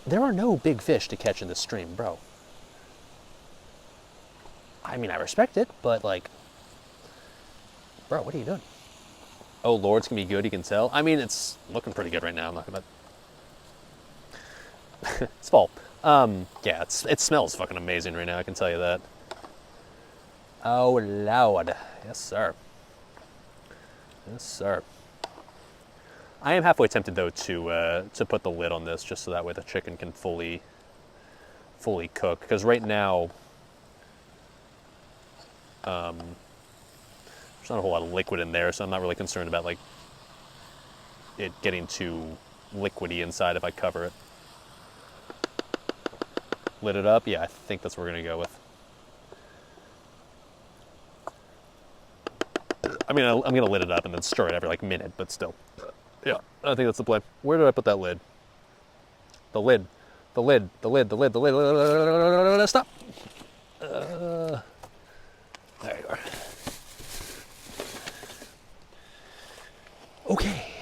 There are no big fish to catch in this stream, bro. I mean, I respect it, but like, bro, what are you doing? Oh, Lord, it's gonna be good, you can tell. I mean, it's looking pretty good right now. I'm not gonna... It's fall. Yeah, it smells fucking amazing right now, I can tell you that. Oh, Lord. Yes, sir. Yes, sir. I am halfway tempted, though, to put the lid on this, just so that way the chicken can fully cook. Because right now, there's not a whole lot of liquid in there, so I'm not really concerned about like it getting too liquidy inside if I cover it. Lid it up? Yeah, I think that's what we're gonna go with. I mean, I'm gonna lid it up and then stir it every like minute, but still. Yeah, I think that's the plan. Where did I put that lid? The lid. The lid. The lid. The lid. The lid. Stop. There you are. Okay.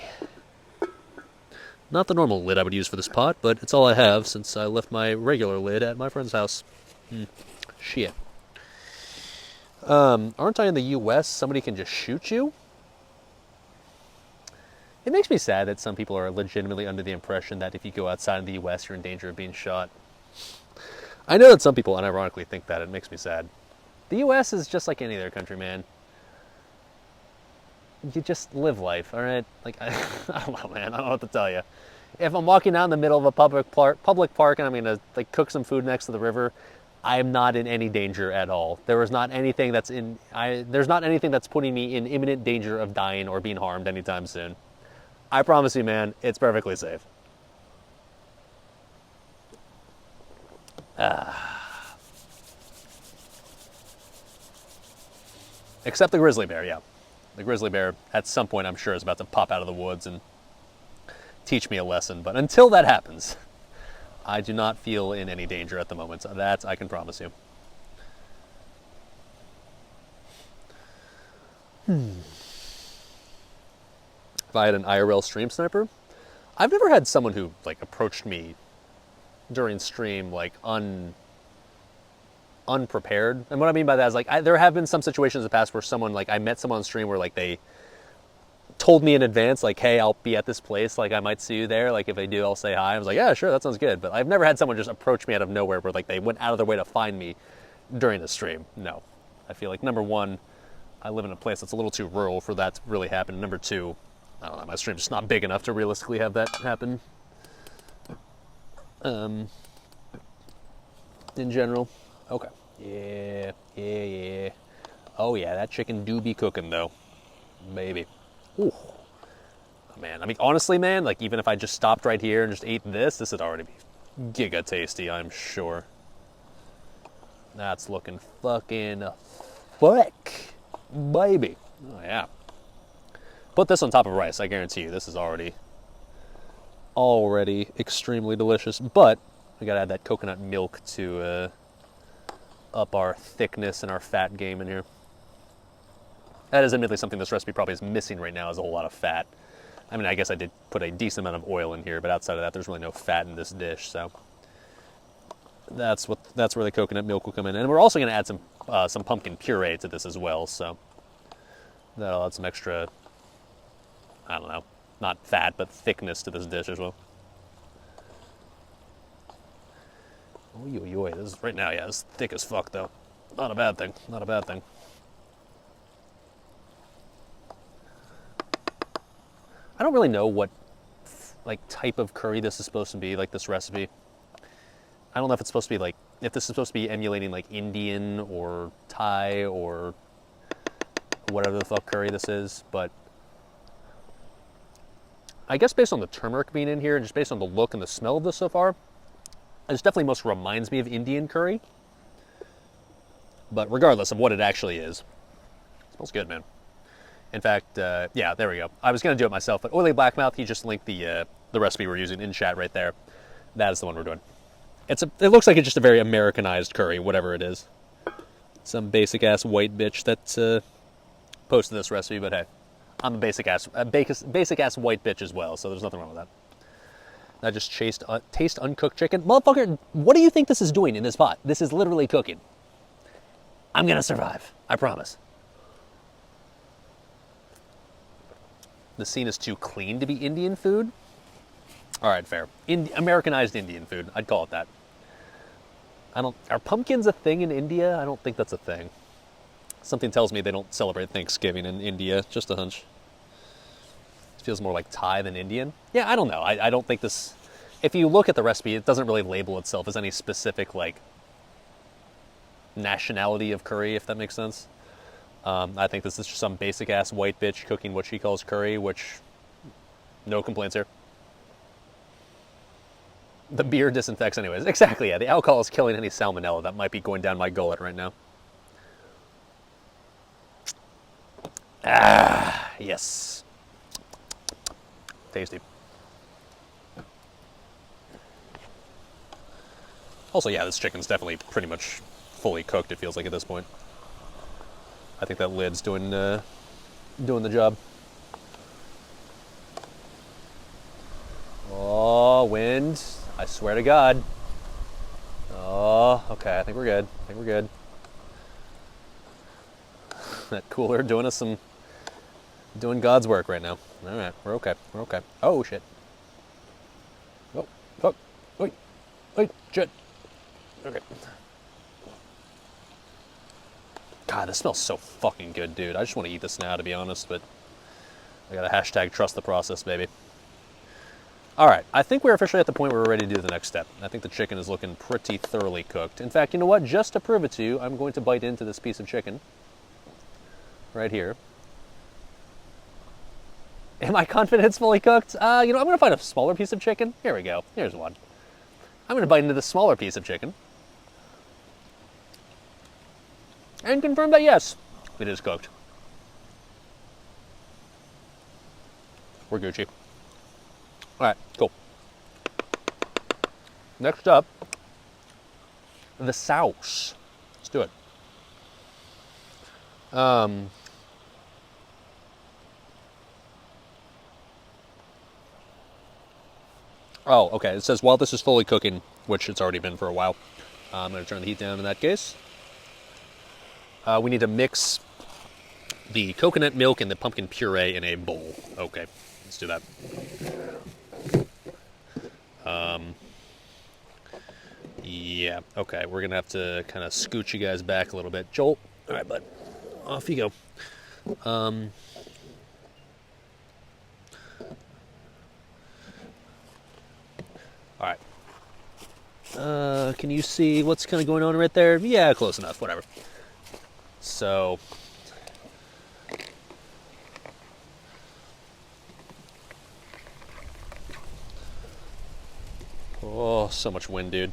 Not the normal lid I would use for this pot, but it's all I have since I left my regular lid at my friend's house. Shit. Aren't I in the US? Somebody can just shoot you? It makes me sad that some people are legitimately under the impression that if you go outside of the US, you're in danger of being shot. I know that some people unironically think that. It makes me sad. The US is just like any other country, man. You just live life, all right? Like, I don't know, man. I don't know what to tell you. If I'm walking out in the middle of a public park and I'm gonna like cook some food next to the river, I am not in any danger at all. There's not anything that's putting me in imminent danger of dying or being harmed anytime soon. I promise you, man, it's perfectly safe. Except the grizzly bear, yeah. The grizzly bear, at some point, I'm sure, is about to pop out of the woods and teach me a lesson. But until that happens, I do not feel in any danger at the moment. So that I can promise you. If I had an IRL stream sniper, I've never had someone who like approached me during stream like unprepared. And what I mean by that is like there have been some situations in the past where someone like I met someone on stream where like they told me in advance like, hey, I'll be at this place, like I might see you there, like if they do I'll say hi. I was like, yeah, sure, that sounds good. But I've never had someone just approach me out of nowhere where like they went out of their way to find me during the stream. No. I feel like number one, I live in a place that's a little too rural for that to really happen. Number two, I don't know, my stream's just not big enough to realistically have that happen. In general. Okay. Yeah. Oh yeah, that chicken do be cooking though. Maybe. Ooh. Oh, man, I mean, honestly, man, like even if I just stopped right here and just ate this would already be giga tasty, I'm sure. That's looking fucking thick, baby. Oh yeah. Put this on top of rice, I guarantee you this is already extremely delicious. But we gotta add that coconut milk to up our thickness and our fat game in here. That is admittedly something this recipe probably is missing right now, is a whole lot of fat. I mean, I guess I did put a decent amount of oil in here, but outside of that, there's really no fat in this dish. So that's where the coconut milk will come in, and we're also going to add some pumpkin puree to this as well. So that'll add some extra, I don't know, not fat but thickness to this dish as well. Oy, this is right now, yeah, it's thick as fuck though. Not a bad thing. Not a bad thing. I don't really know what like type of curry this is supposed to be, like this recipe. I don't know if it's supposed to be like, if this is supposed to be emulating like Indian or Thai or whatever the fuck curry this is, but I guess based on the turmeric being in here and just based on the look and the smell of this so far, this definitely most reminds me of Indian curry. But regardless of what it actually is, it smells good, man. In fact, yeah, there we go. I was going to do it myself, but Oily Blackmouth, he just linked the recipe we're using in chat right there. That is the one we're doing. It looks like it's just a very Americanized curry, whatever it is. Some basic-ass white bitch that posted this recipe, but hey, I'm a basic-ass white bitch as well, so there's nothing wrong with that. I just taste uncooked chicken. Motherfucker, what do you think this is doing in this pot? This is literally cooking. I'm going to survive. I promise. The scene is too clean to be Indian food. All right, fair. Americanized Indian food. I'd call it that. Are pumpkins a thing in India? I don't think that's a thing. Something tells me they don't celebrate Thanksgiving in India. Just a hunch. It feels more like Thai than Indian. Yeah, I don't know. I don't think this... If you look at the recipe, it doesn't really label itself as any specific, like, nationality of curry, if that makes sense. I think this is just some basic-ass white bitch cooking what she calls curry, which... No complaints here. The beer disinfects anyways. Exactly, yeah. The alcohol is killing any salmonella that might be going down my gullet right now. Ah, yes. Tasty. Also, yeah, this chicken's definitely pretty much fully cooked, it feels like, at this point. I think that lid's doing the job. Oh, wind. I swear to God. Oh, okay, I think we're good. That cooler doing God's work right now. All right, we're okay. Oh, shit. Oh, fuck. Wait, shit. Okay. God, this smells so fucking good, dude. I just want to eat this now, to be honest, but I gotta hashtag trust the process, baby. All right, I think we're officially at the point where we're ready to do the next step. I think the chicken is looking pretty thoroughly cooked. In fact, you know what? Just to prove it to you, I'm going to bite into this piece of chicken right here. Am I confident it's fully cooked? I'm going to find a smaller piece of chicken. Here we go. Here's one. I'm going to bite into the smaller piece of chicken and confirm that, yes, it is cooked. We're Gucci. All right, cool. Next up, the sauce. Let's do it. Oh, okay. It says while this is fully cooking, which it's already been for a while. I'm going to turn the heat down in that case. We need to mix the coconut milk and the pumpkin puree in a bowl. Okay, let's do that. Yeah, okay, we're gonna have to kind of scooch you guys back a little bit. Joel, all right, bud, off you go. All right. Can you see what's kind of going on right there? Yeah, close enough, whatever. So... Oh, so much wind, dude.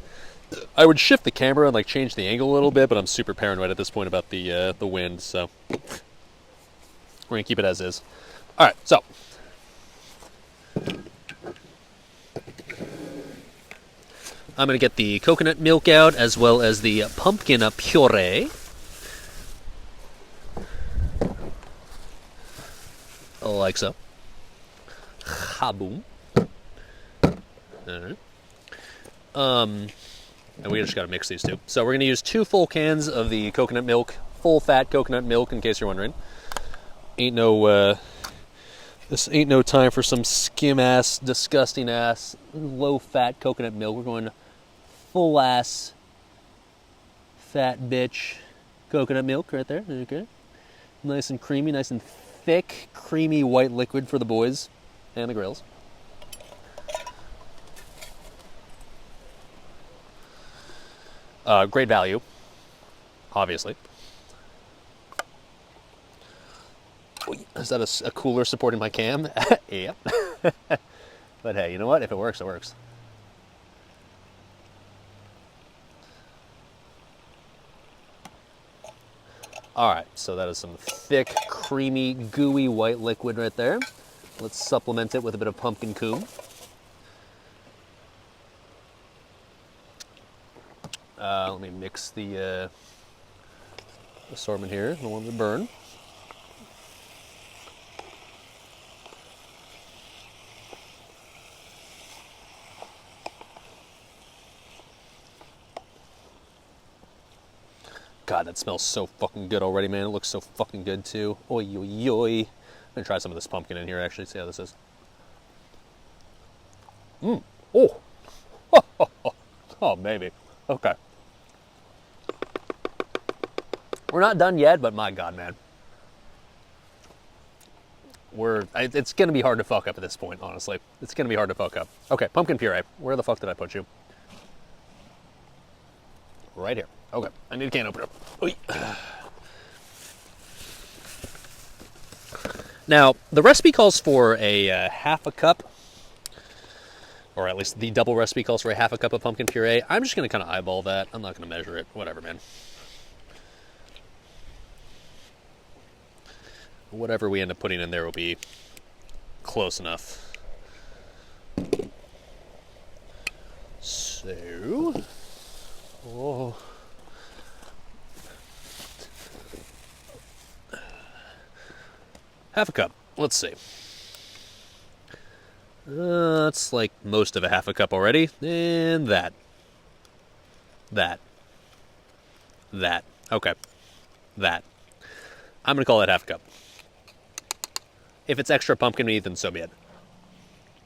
I would shift the camera and like change the angle a little bit, but I'm super paranoid at this point about the wind, so we're gonna keep it as is. All right, so I'm gonna get the coconut milk out as well as the pumpkin puree. Like so. Ha-boom. All right. And we just got to mix these two. So we're going to use 2 full cans of the coconut milk, full fat coconut milk, in case you're wondering. This ain't no time for some skim ass, disgusting ass, low fat coconut milk. We're going full ass fat bitch Coconut milk right there. Okay. Nice and creamy, nice and thick, creamy white liquid for the boys and the grills. Great value, obviously. Is that a cooler supporting my cam? Yep. But hey, you know what? If it works, it works. All right, so that is some thick, creamy, gooey white liquid right there. Let's supplement it with a bit of pumpkin coom. Let me mix the assortment here. I don't want it to burn. God, that smells so fucking good already, man. It looks so fucking good, too. Oi, oi, oi. I'm gonna try some of this pumpkin in here, actually, see how this is. Oh. Oh, maybe. Okay. We're not done yet, but my God, man. It's gonna be hard to fuck up at this point, honestly. It's gonna be hard to fuck up. Okay, pumpkin puree. Where the fuck did I put you? Right here. Okay, I need a can opener. Oy. Now, the recipe calls for a half a cup, or at least the double recipe calls for a half a cup of pumpkin puree. I'm just going to kind of eyeball that. I'm not going to measure it. Whatever, man. Whatever we end up putting in there will be close enough. So... Oh... Half a cup. Let's see. That's like most of a half a cup already. And that. Okay. That. I'm going to call that half a cup. If it's extra pumpkin meat, then so be it.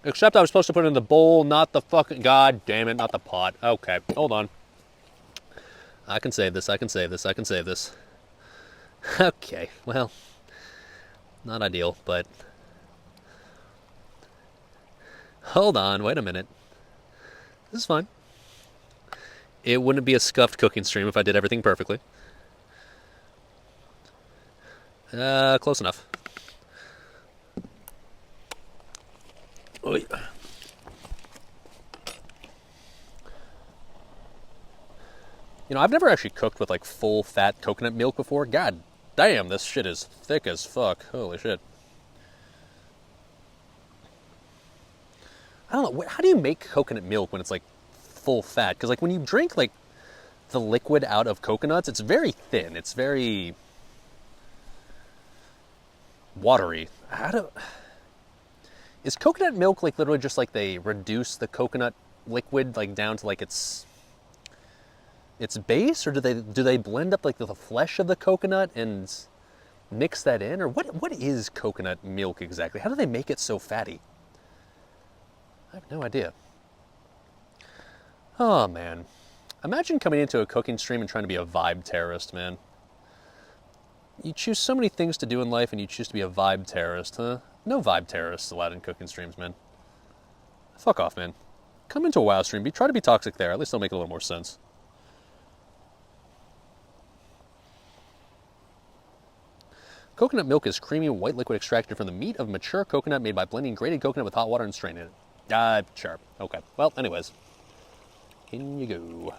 Except I was supposed to put it in the bowl, not the fucking... God damn it, not the pot. Okay, hold on. I can save this, I can save this, I can save this. Okay, well... Not ideal, but... Hold on, wait a minute. This is fine. It wouldn't be a scuffed cooking stream if I did everything perfectly. Close enough. Oy. You know, I've never actually cooked with like full fat coconut milk before. God damn, this shit is thick as fuck. Holy shit. I don't know, how do you make coconut milk when it's like full fat? Because like when you drink like the liquid out of coconuts, it's very thin. It's very watery. Is coconut milk like literally just like they reduce the coconut liquid like down to like its base, or do they blend up like the flesh of the coconut and mix that in, or what is coconut milk exactly? How do they make it so fatty? I have no idea. Oh man, imagine coming into a cooking stream and trying to be a vibe terrorist, man. You choose so many things to do in life and you choose to be a vibe terrorist, huh? No vibe terrorists allowed in cooking streams, man. Fuck off, man. Come into a WoW stream, try to be toxic there, at least it'll make a little more sense. Coconut milk is creamy white liquid extracted from the meat of mature coconut made by blending grated coconut with hot water and straining it. Sure. Okay. Well, anyways. In you go.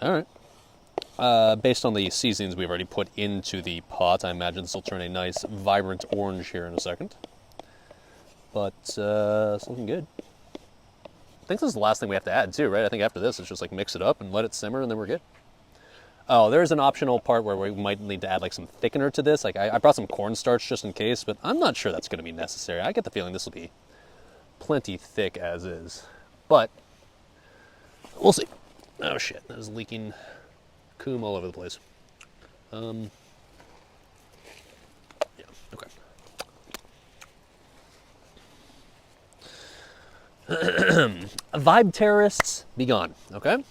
Alright. Based on the seasonings we've already put into the pot, I imagine this will turn a nice, vibrant orange here in a second. But, it's looking good. I think this is the last thing we have to add, too, right? I think after this, it's just, like, mix it up and let it simmer, and then we're good. Oh, there's an optional part where we might need to add, like, some thickener to this. Like, I brought some cornstarch just in case, but I'm not sure that's going to be necessary. I get the feeling this will be plenty thick as is. But, we'll see. Oh, shit. That is leaking coom all over the place. Yeah, okay. Vibe terrorists, be gone. Okay?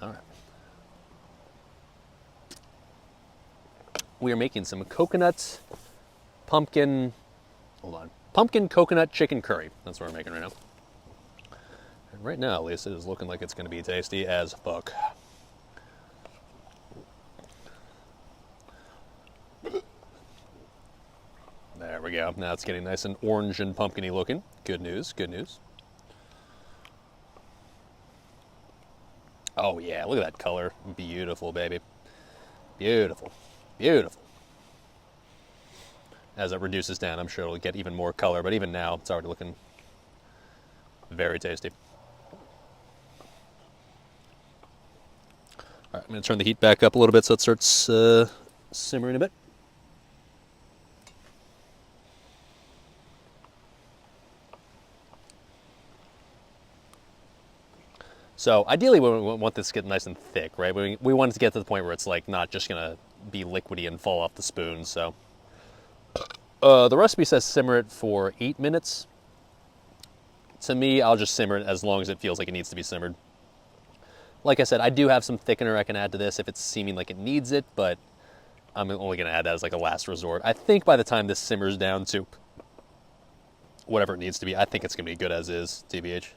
All right. We are making some coconut, pumpkin, hold on, pumpkin coconut chicken curry. That's what we're making right now. And right now, at least, it is looking like it's going to be tasty as fuck. There we go. Now it's getting nice and orange and pumpkin-y looking. Good news, good news. Oh yeah, look at that color. Beautiful, baby. Beautiful. Beautiful. As it reduces down, I'm sure it'll get even more color, but even now, it's already looking very tasty. All right, I'm going to turn the heat back up a little bit so it starts simmering a bit. So ideally, we want this to get nice and thick, right? We want it to get to the point where it's like not just gonna be liquidy and fall off the spoon. So the recipe says simmer it for 8 minutes. To me, I'll just simmer it as long as it feels like it needs to be simmered. Like I said, I do have some thickener I can add to this if it's seeming like it needs it, but I'm only gonna add that as like a last resort. I think by the time this simmers down to whatever it needs to be, I think it's gonna be good as is, TBH.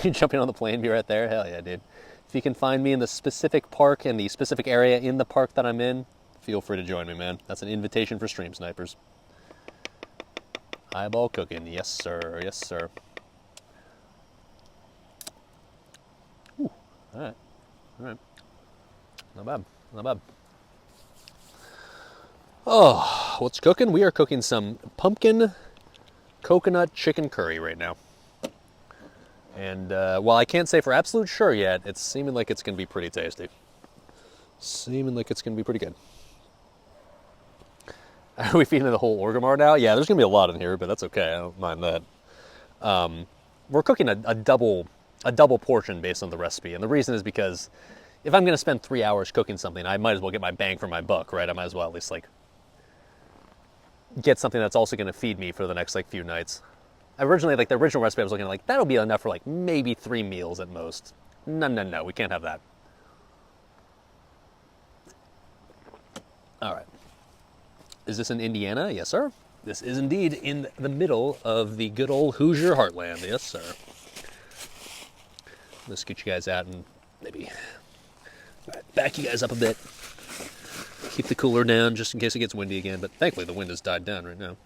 You jumping on the plane, be right there? Hell yeah, dude. If you can find me in the specific park and the specific area in the park that I'm in, feel free to join me, man. That's an invitation for stream snipers. Eyeball cooking, yes sir, yes sir. Ooh, all right, all right. Not bad, not bad. Oh, what's cooking? We are cooking some pumpkin coconut chicken curry right now. And while I can't say for absolute sure yet, it's seeming like it's going to be pretty tasty. Seeming like it's going to be pretty good. Are we feeding the whole Orgamar now? Yeah, there's going to be a lot in here, but that's okay. I don't mind that. We're cooking a double portion based on the recipe. And the reason is because if I'm going to spend 3 hours cooking something, I might as well get my bang for my buck, right? I might as well at least like get something that's also going to feed me for the next like few nights. Originally, like the original recipe, I was looking at like, that'll be enough for like maybe 3 meals at most. No, we can't have that. All right. Is this in Indiana? Yes, sir. This is indeed in the middle of the good old Hoosier heartland. Yes, sir. Let's get you guys out and maybe back you guys up a bit. Keep the cooler down just in case it gets windy again. But thankfully, the wind has died down right now.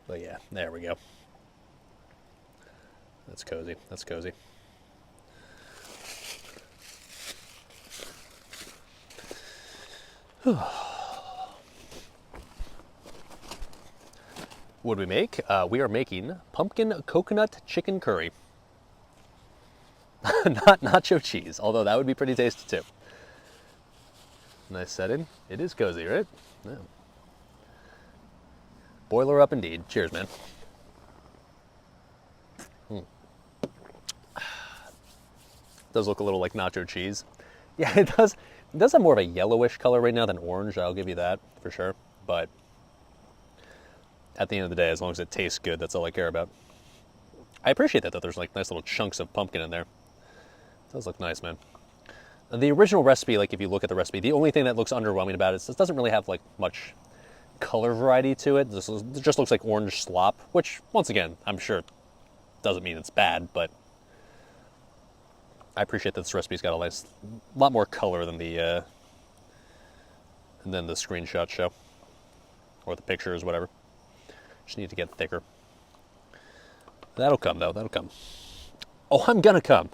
But yeah, there we go. That's cozy. That's cozy. What do we make? We are making pumpkin coconut chicken curry. Not nacho cheese, although that would be pretty tasty too. Nice setting. It is cozy, right? Yeah. Boiler up indeed. Cheers, man. Does look a little like nacho cheese. Yeah, it does. It does have more of a yellowish color right now than orange. I'll give you that for sure. But at the end of the day, as long as it tastes good, that's all I care about. I appreciate that there's like nice little chunks of pumpkin in there. It does look nice, man. The original recipe, like if you look at the recipe, the only thing that looks underwhelming about it is it doesn't really have like much color variety to it. This just looks like orange slop, which once again, I'm sure doesn't mean it's bad, but I appreciate that this recipe's got a nice, lot more color than the screenshot show, or the pictures, whatever. Just need to get thicker. That'll come though. That'll come. Oh, I'm gonna come.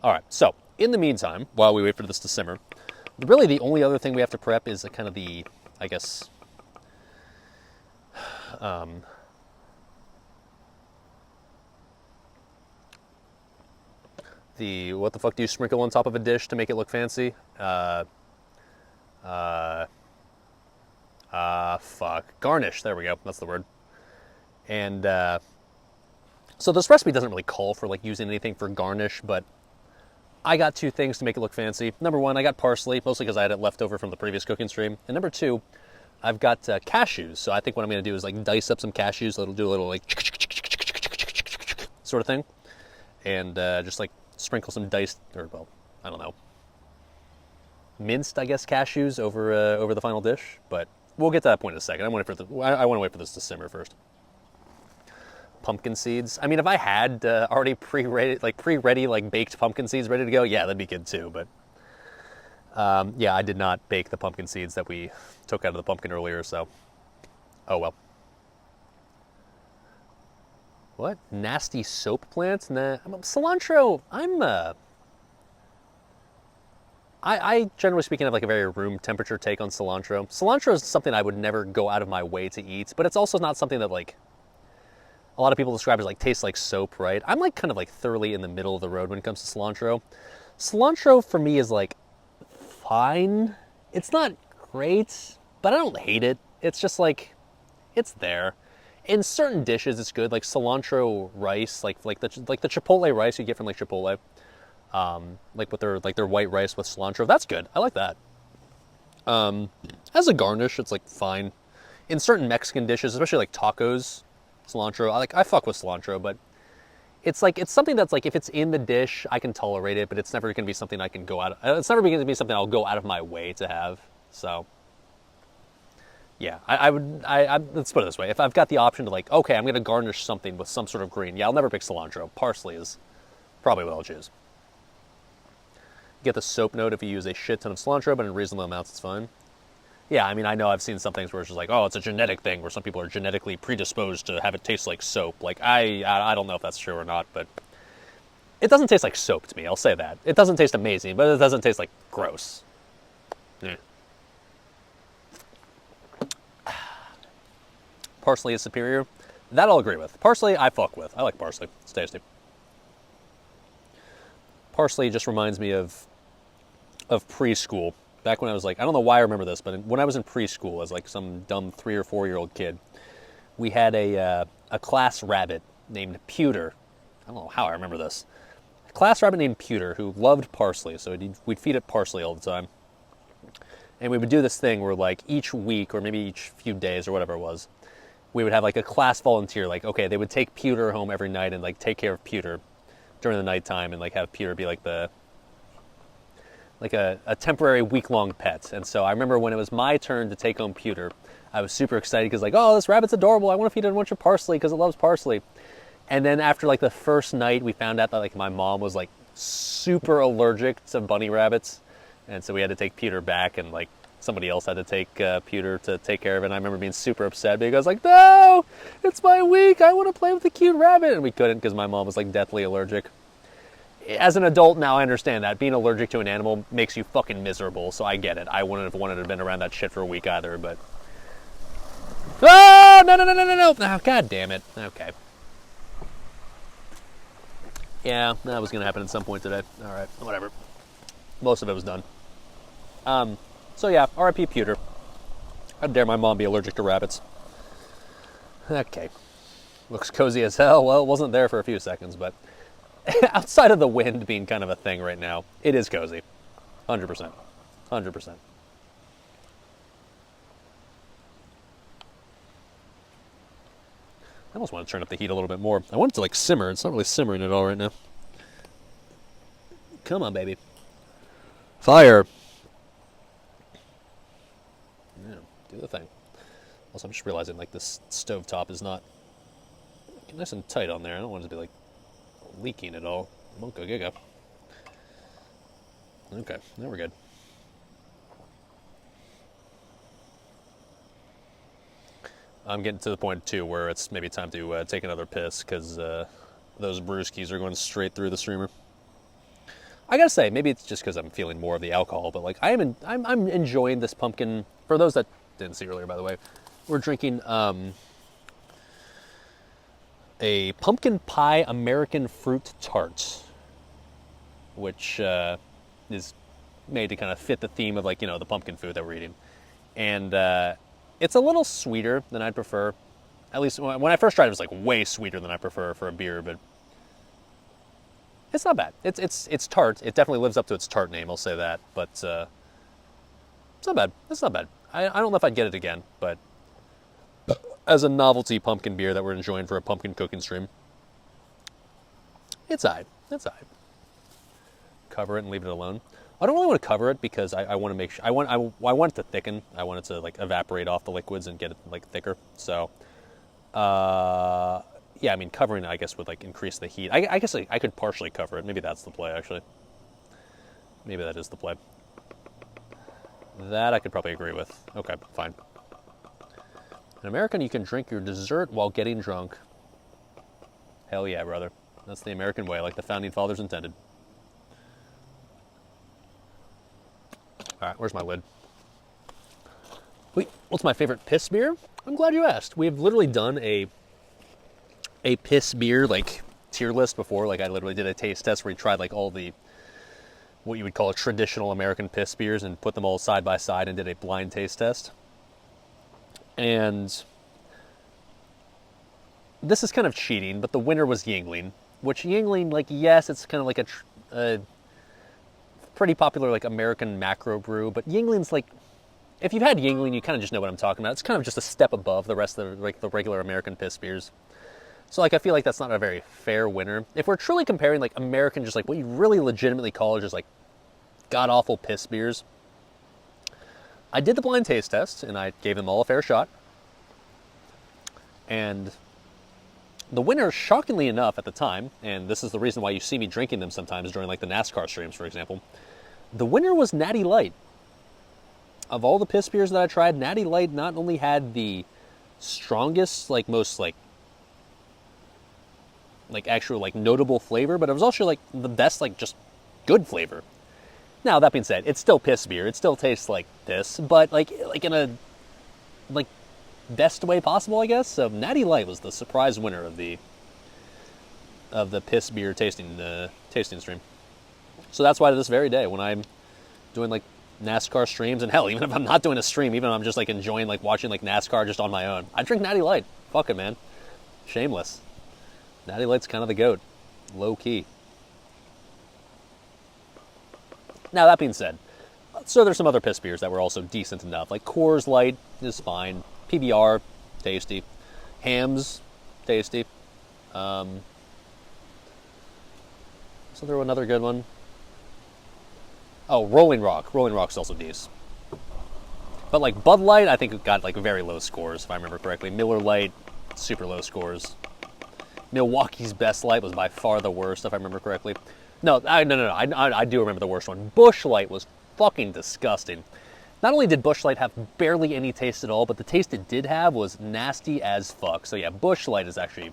All right. So in the meantime, while we wait for this to simmer, really the only other thing we have to prep is kind of the, I guess, the, what the fuck do you sprinkle on top of a dish to make it look fancy? Fuck. Garnish. There we go. That's the word. And so this recipe doesn't really call for like using anything for garnish, but I got two things to make it look fancy. Number one, I got parsley, mostly because I had it left over from the previous cooking stream. And number two, I've got cashews. So I think what I'm going to do is like dice up some cashews. So it'll do a little like sort of thing. And just like sprinkle some diced, or well, I don't know, minced, I guess, cashews over the final dish. But we'll get to that point in a second. I want to wait for this to simmer first. Pumpkin seeds. I mean, if I had already pre-ready, like baked pumpkin seeds ready to go, yeah, that'd be good too. But yeah, I did not bake the pumpkin seeds that we took out of the pumpkin earlier, so oh well. What? Nasty soap plants? Nah. Cilantro, I generally speaking have like a very room temperature take on cilantro. Cilantro is something I would never go out of my way to eat, but it's also not something that like a lot of people describe as like tastes like soap, right? I'm like kind of like thoroughly in the middle of the road when it comes to cilantro. Cilantro for me is like fine. It's not great, but I don't hate it. It's just like, it's there. In certain dishes, it's good, like cilantro rice, like the chipotle rice you get from like Chipotle, like with their white rice with cilantro. That's good. I like that. As a garnish, it's like fine. In certain Mexican dishes, especially like tacos, cilantro, I fuck with cilantro, but it's something that's like if it's in the dish, I can tolerate it, but it's never gonna be something I can go out of. It's never gonna be something I'll go out of my way to have. So. Yeah, I would let's put it this way. If I've got the option to like, okay, I'm going to garnish something with some sort of green, yeah, I'll never pick cilantro. Parsley is probably what I'll choose. Get the soap note if you use a shit ton of cilantro, but in reasonable amounts, it's fine. Yeah, I mean, I know I've seen some things where it's just like, oh, it's a genetic thing where some people are genetically predisposed to have it taste like soap. Like, I don't know if that's true or not, but it doesn't taste like soap to me, I'll say that. It doesn't taste amazing, but it doesn't taste like gross. Yeah. Parsley is superior. That I'll agree with. Parsley, I fuck with. I like parsley. It's tasty. Parsley just reminds me of preschool. Back when I was like, I don't know why I remember this, but when I was in preschool as like some dumb 3 or 4 year old kid, we had a class rabbit named Pewter. I don't know how I remember this. A class rabbit named Pewter who loved parsley, so we'd feed it parsley all the time. And we would do this thing where like each week or maybe each few days or whatever it was, we would have like a class volunteer, like, okay, they would take Pewter home every night and like take care of Pewter during the nighttime and like have Pewter be like a temporary week-long pet. And so I remember when it was my turn to take home Pewter, I was super excited because like, oh, this rabbit's adorable. I want to feed it a bunch of parsley because it loves parsley. And then after like the first night, we found out that like my mom was like super allergic to bunny rabbits. And so we had to take Pewter back and like somebody else had to take Pewter to take care of it. And I remember being super upset because I was like, no, it's my week. I want to play with the cute rabbit. And we couldn't because my mom was like deathly allergic. As an adult now, I understand that. Being allergic to an animal makes you fucking miserable. So I get it. I wouldn't have wanted to have been around that shit for a week either, but... Oh, no. Oh, God damn it. Okay. Yeah, that was going to happen at some point today. All right, whatever. Most of it was done. So yeah, R.I.P. Pewter. How dare my mom be allergic to rabbits. Okay. Looks cozy as hell. Well, it wasn't there for a few seconds, but outside of the wind being kind of a thing right now, it is cozy. 100%. 100%. I almost want to turn up the heat a little bit more. I want it to like simmer. It's not really simmering at all right now. Come on, baby. Fire. Yeah, do the thing. Also, I'm just realizing like this stovetop is not nice and tight on there. I don't want it to be like leaking at all. Monka giga. Okay, now we're good. I'm getting to the point too where it's maybe time to take another piss because those brewskis are going straight through the streamer. I gotta say, maybe it's just because I'm feeling more of the alcohol, but like I'm enjoying this pumpkin. For those that didn't see earlier, by the way, we're drinking a pumpkin pie American fruit tart, which is made to kind of fit the theme of like, you know, the pumpkin food that we're eating. And it's a little sweeter than I'd prefer. At least when I first tried it, it was like way sweeter than I prefer for a beer, but It's not bad. It's tart. It definitely lives up to its tart name. I'll say that. But it's not bad. It's not bad. I don't know if I'd get it again, but as a novelty pumpkin beer that we're enjoying for a pumpkin cooking stream, it's alright. It's alright. Cover it and leave it alone. I don't really want to cover it because I want to make sure I want it to thicken. I want it to like evaporate off the liquids and get it like thicker. So, yeah, I mean covering it I guess would like increase the heat. I guess I could partially cover it. Maybe that's the play actually. Maybe that is the play. That I could probably agree with. Okay, fine. In America, you can drink your dessert while getting drunk. Hell yeah, brother. That's the American way, like the founding fathers intended. All right, where's my lid? Wait, what's my favorite piss beer? I'm glad you asked. We've literally done a piss beer like tier list before. Like I literally did a taste test where we tried like all the what you would call traditional American piss beers and put them all side by side and did a blind taste test. And this is kind of cheating, but the winner was Yingling, which Yingling, like, yes, it's kind of like a pretty popular, like, American macro brew, but Yingling's, like, if you've had Yingling, you kind of just know what I'm talking about. It's kind of just a step above the rest of the, like, the regular American piss beers. So, like, I feel like that's not a very fair winner. If we're truly comparing, like, American, just, like, what you really legitimately call just, like, god-awful piss beers, I did the blind taste test, and I gave them all a fair shot. And the winner, shockingly enough at the time, and this is the reason why you see me drinking them sometimes during like the NASCAR streams, for example, the winner was Natty Light. Of all the piss beers that I tried, Natty Light not only had the strongest, like most like actual like notable flavor, but it was also like the best like just good flavor. Now that being said, it's still piss beer. It still tastes like piss, but like in a like best way possible, I guess. So Natty Light was the surprise winner of the piss beer tasting stream. So that's why to this very day, when I'm doing like NASCAR streams, and hell, even if I'm not doing a stream, even if I'm just like enjoying like watching like NASCAR just on my own, I drink Natty Light. Fuck it, man. Shameless. Natty Light's kind of the goat, low key. Now that being said, so there's some other piss beers that were also decent enough. Like Coors Light is fine. PBR, tasty. Hamm's, tasty. So there was another good one. Oh, Rolling Rock. Rolling Rock's also decent. But like Bud Light, I think it got like very low scores, if I remember correctly. Miller Light, super low scores. Milwaukee's Best Light was by far the worst, if I remember correctly. No, I do remember the worst one. Busch Light was fucking disgusting. Not only did Busch Light have barely any taste at all, but the taste it did have was nasty as fuck. So yeah, Busch Light is actually,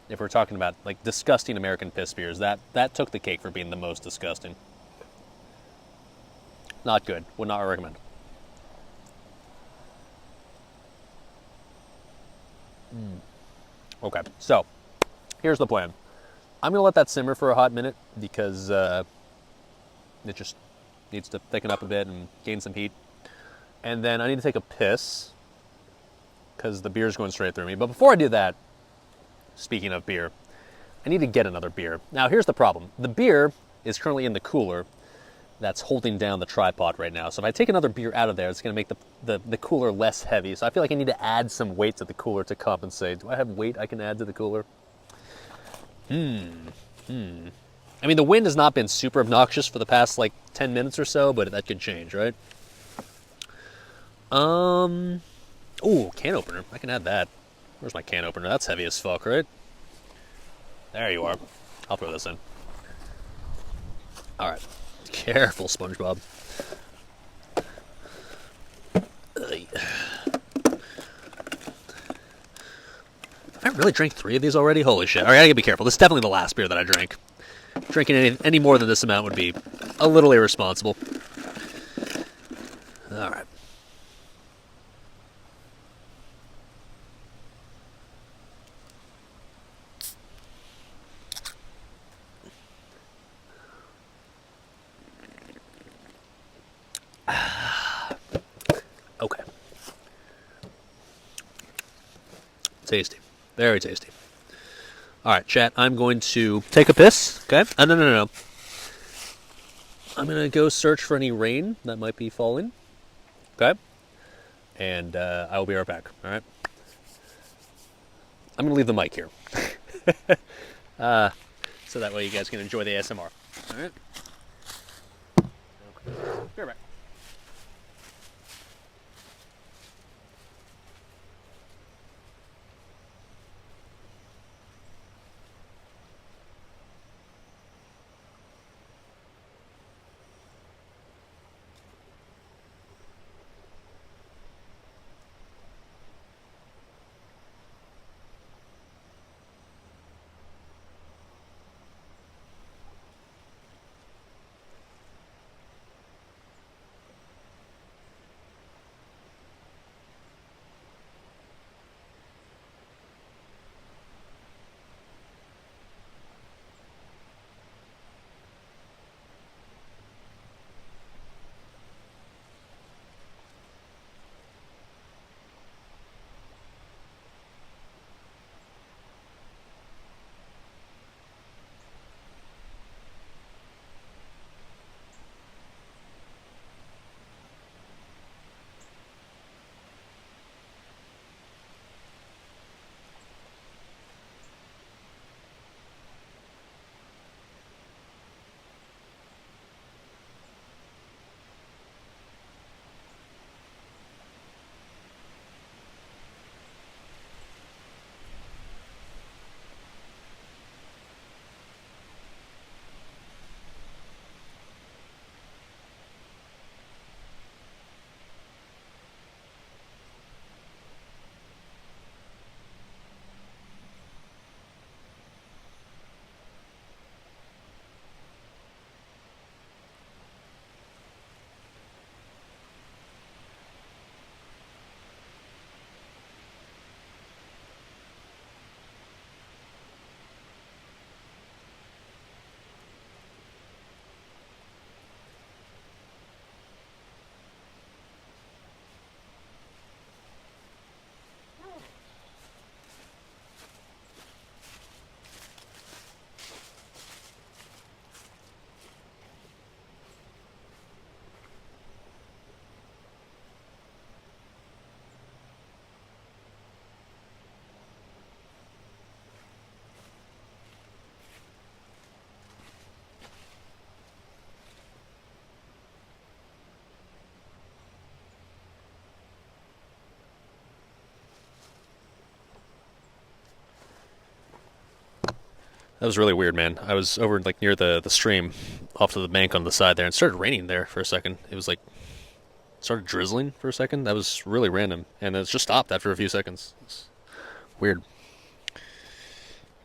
if we're talking about like disgusting American piss beers, that took the cake for being the most disgusting. Not good. Would not recommend. Okay, so here's the plan. I'm gonna let that simmer for a hot minute because it just needs to thicken up a bit and gain some heat. And then I need to take a piss because the beer's going straight through me. But before I do that, speaking of beer, I need to get another beer. Now here's the problem. The beer is currently in the cooler that's holding down the tripod right now. So if I take another beer out of there, it's gonna make the cooler less heavy. So I feel like I need to add some weight to the cooler to compensate. Do I have weight I can add to the cooler? I mean, the wind has not been super obnoxious for the past, like, 10 minutes or so, but that could change, right? Ooh, can opener. I can add that. Where's my can opener? That's heavy as fuck, right? There you are. I'll throw this in. All right. Careful, SpongeBob. I really drank 3 of these already? Holy shit. Alright, I gotta be careful. This is definitely the last beer that I drank. Drinking any more than this amount would be a little irresponsible. Alright. Okay. Tasty. Very tasty. All right, chat. I'm going to take a piss. Okay. No. I'm gonna go search for any rain that might be falling. Okay. And I will be right back. All right. I'm gonna leave the mic here, so that way you guys can enjoy the ASMR. All right. Okay. Be right back. That was really weird, man. I was over like near the stream, off to the bank on the side there, and it started raining there for a second. It was like started drizzling for a second. That was really random, and it just stopped after a few seconds. It's weird.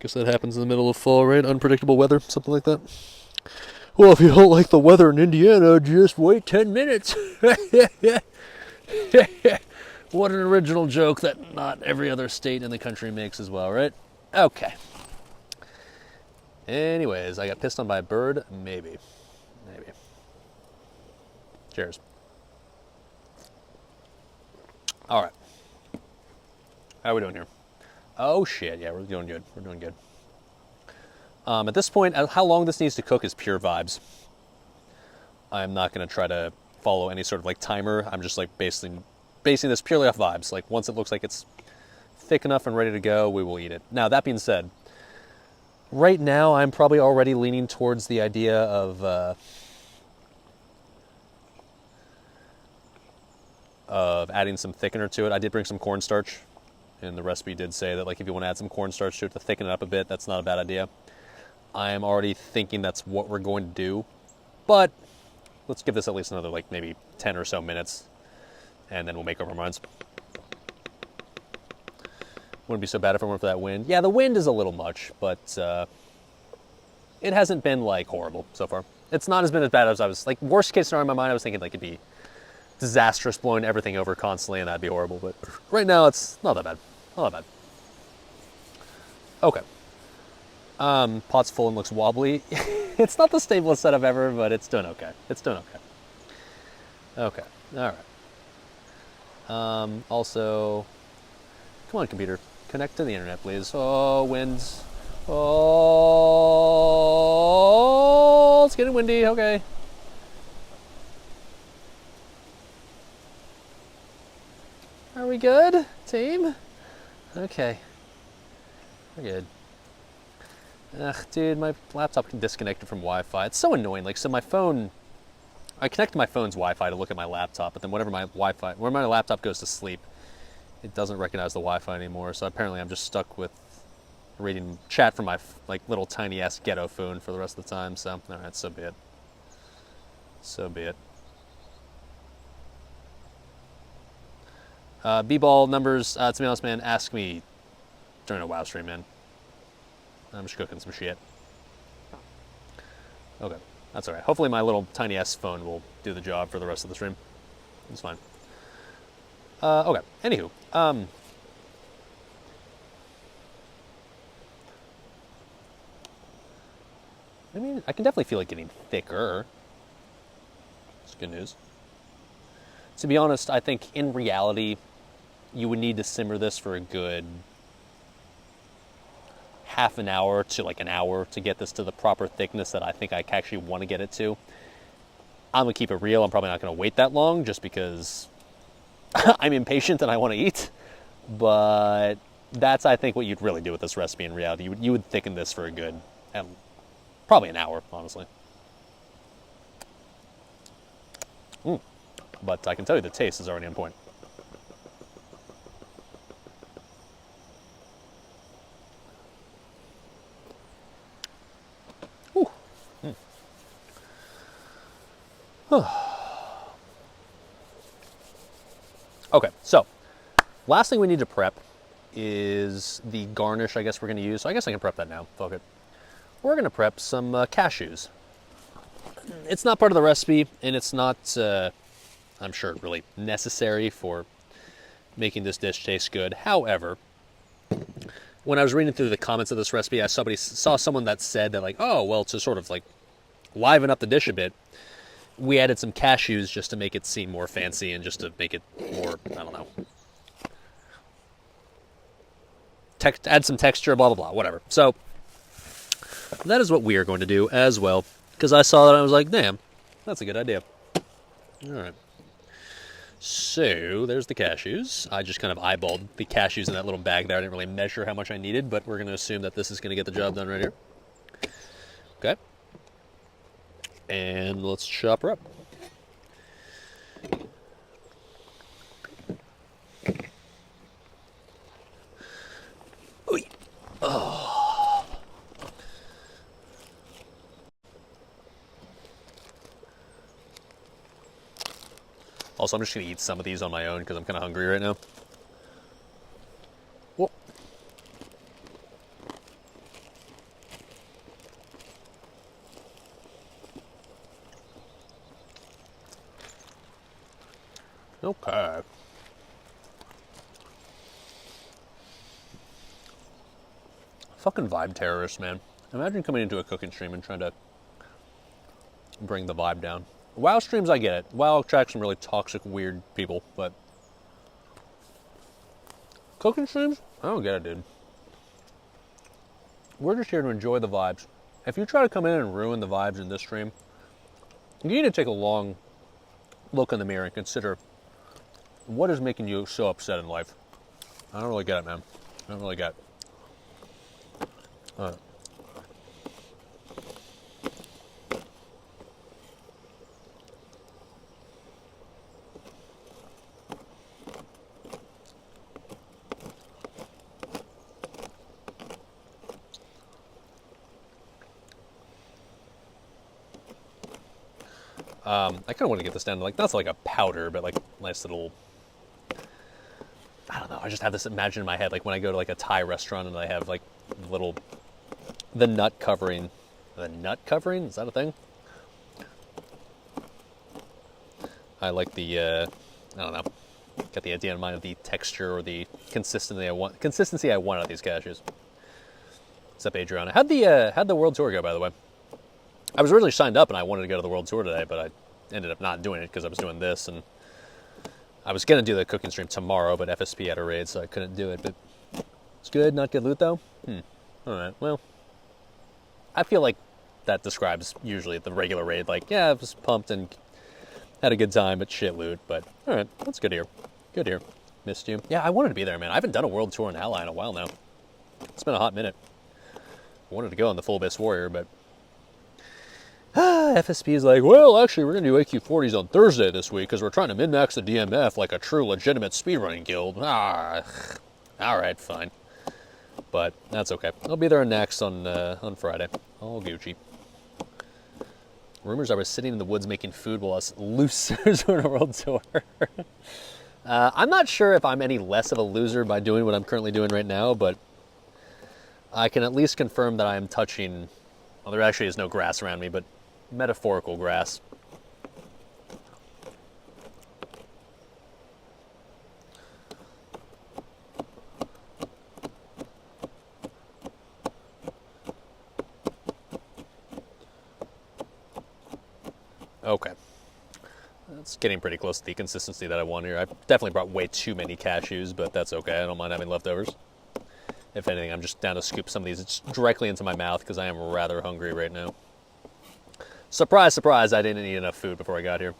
Guess that happens in the middle of fall, right? Unpredictable weather, something like that. Well, if you don't like the weather in Indiana, just wait 10 minutes. What an original joke that not every other state in the country makes as well, right? Okay. Anyways, I got pissed on by a bird? Maybe. Cheers. All right. How are we doing here? Oh, shit. Yeah, we're doing good. At this point, how long this needs to cook is pure vibes. I'm not going to try to follow any sort of like timer. I'm just like basing this purely off vibes. Like once it looks like it's thick enough and ready to go, we will eat it. Now, that being said, right now I'm probably already leaning towards the idea of adding some thickener to it. I did bring some cornstarch, and the recipe did say that like if you want to add some cornstarch to it to thicken it up a bit, that's not a bad idea. I am already thinking that's what we're going to do, but let's give this at least another like maybe 10 or so minutes, and then we'll make up our minds. Wouldn't be so bad if it weren't for that wind. Yeah, the wind is a little much, but it hasn't been like horrible so far. It's not as been as bad as I was like. Worst case scenario in my mind, I was thinking like it'd be disastrous, blowing everything over constantly, and that'd be horrible. But right now, it's not that bad. Not that bad. Okay. Pot's full and looks wobbly. It's not the stablest setup ever, but it's doing okay. Okay. All right. Also, come on, computer. Connect to the internet, please. Oh, winds. Oh, it's getting windy. Okay. Are we good, team? Okay. We're good. Ugh, dude, my laptop can disconnect from Wi-Fi. It's so annoying. Like, so my phone, I connect to my phone's Wi-Fi to look at my laptop, but then whenever my Wi-Fi, when my laptop goes to sleep, it doesn't recognize the Wi-Fi anymore. So apparently, I'm just stuck with reading chat from my like little tiny ass ghetto phone for the rest of the time. So, all right, so be it. So be it. B-ball numbers. To be honest, man, ask me during a WoW stream, man. I'm just cooking some shit. Okay, that's all right. Hopefully my little tiny ass phone will do the job for the rest of the stream. It's fine. Okay, anywho. I mean, I can definitely feel it getting thicker. It's good news. To be honest, I think in reality, you would need to simmer this for a good half an hour to like an hour to get this to the proper thickness that I think I actually want to get it to. I'm going to keep it real. I'm probably not going to wait that long just because I'm impatient and I want to eat. But that's, I think, what you'd really do with this recipe in reality. You would thicken this for a good, probably an hour, honestly. But I can tell you the taste is already on point. Okay, so last thing we need to prep is the garnish I guess we're going to use. So I guess I can prep that now. Fuck it. We're going to prep some cashews. It's not part of the recipe, and it's not, I'm sure, really necessary for making this dish taste good. However, when I was reading through the comments of this recipe, I saw someone that said that, like, oh, well, to sort of like liven up the dish a bit, we added some cashews just to make it seem more fancy and just to make it more, I don't know, add some texture, blah, blah, blah, whatever. So that is what we are going to do as well, because I saw that and I was like, damn, that's a good idea. All right. So there's the cashews. I just kind of eyeballed the cashews in that little bag there. I didn't really measure how much I needed, but we're going to assume that this is going to get the job done right here. Okay. And let's chop her up. Oh. Also, I'm just going to eat some of these on my own because I'm kind of hungry right now. Whoa. Okay. Fucking vibe terrorists, man. Imagine coming into a cooking stream and trying to bring the vibe down. WoW streams, I get it. WoW attracts some really toxic, weird people, but cooking streams? I don't get it, dude. We're just here to enjoy the vibes. If you try to come in and ruin the vibes in this stream, you need to take a long look in the mirror and consider what is making you so upset in life. I don't really get it, man. I don't really get it. I kind of want to get this down to like, not like a powder, but like nice little, I don't know. I just have this imagine in my head, like when I go to like a Thai restaurant and I have like the nut covering. The nut covering? Is that a thing? I like the, I don't know. Got the idea in mind of the texture or the consistency I want out of these cashews. What's up, Adriana? How'd the world tour go, by the way? I was originally signed up and I wanted to go to the world tour today, but I ended up not doing it because I was doing this, and I was going to do the cooking stream tomorrow, but FSP had a raid, so I couldn't do it. But it's good, not good loot, though? All right, well, I feel like that describes usually the regular raid. Like, yeah, I was pumped and had a good time, but shit loot. But all right, that's good to hear. Good to hear. Missed you. Yeah, I wanted to be there, man. I haven't done a world tour in Ally in a while now. It's been a hot minute. I wanted to go on the Full Abyss Warrior, but FSP is like, well, actually, we're going to do AQ40s on Thursday this week because we're trying to min-max the DMF like a true legitimate speedrunning guild. All right, fine. But that's okay. I'll be there next on Friday. All Gucci. Rumors I was sitting in the woods making food while us losers were on a world tour. I'm not sure if I'm any less of a loser by doing what I'm currently doing right now, but I can at least confirm that I am touching, well, there actually is no grass around me, but metaphorical grass. Okay. That's getting pretty close to the consistency that I want here. I definitely brought way too many cashews, but that's okay. I don't mind having leftovers. If anything, I'm just down to scoop some of these just directly into my mouth because I am rather hungry right now. Surprise, surprise, I didn't eat enough food before I got here.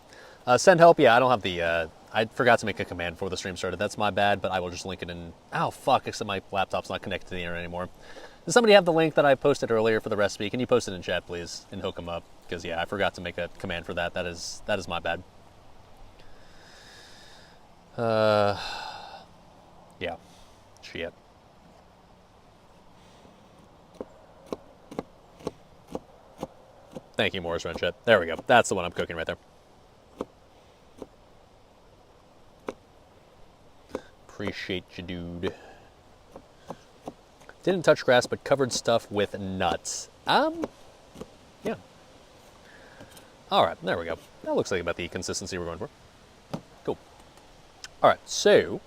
Send help, yeah, I don't have the, I forgot to make a command before the stream started. That's my bad, but I will just link it in, oh fuck, except my laptop's not connected to the internet anymore. Does somebody have the link that I posted earlier for the recipe? Can you post it in chat, please, and hook them up? Because, yeah, I forgot to make a command for that. That is my bad. Yeah. Shit. Thank you, Morris Renchet. There we go. That's the one I'm cooking right there. Appreciate you, dude. Didn't touch grass, but covered stuff with nuts. Yeah. All right, there we go. That looks like about the consistency we're going for. Cool. All right, so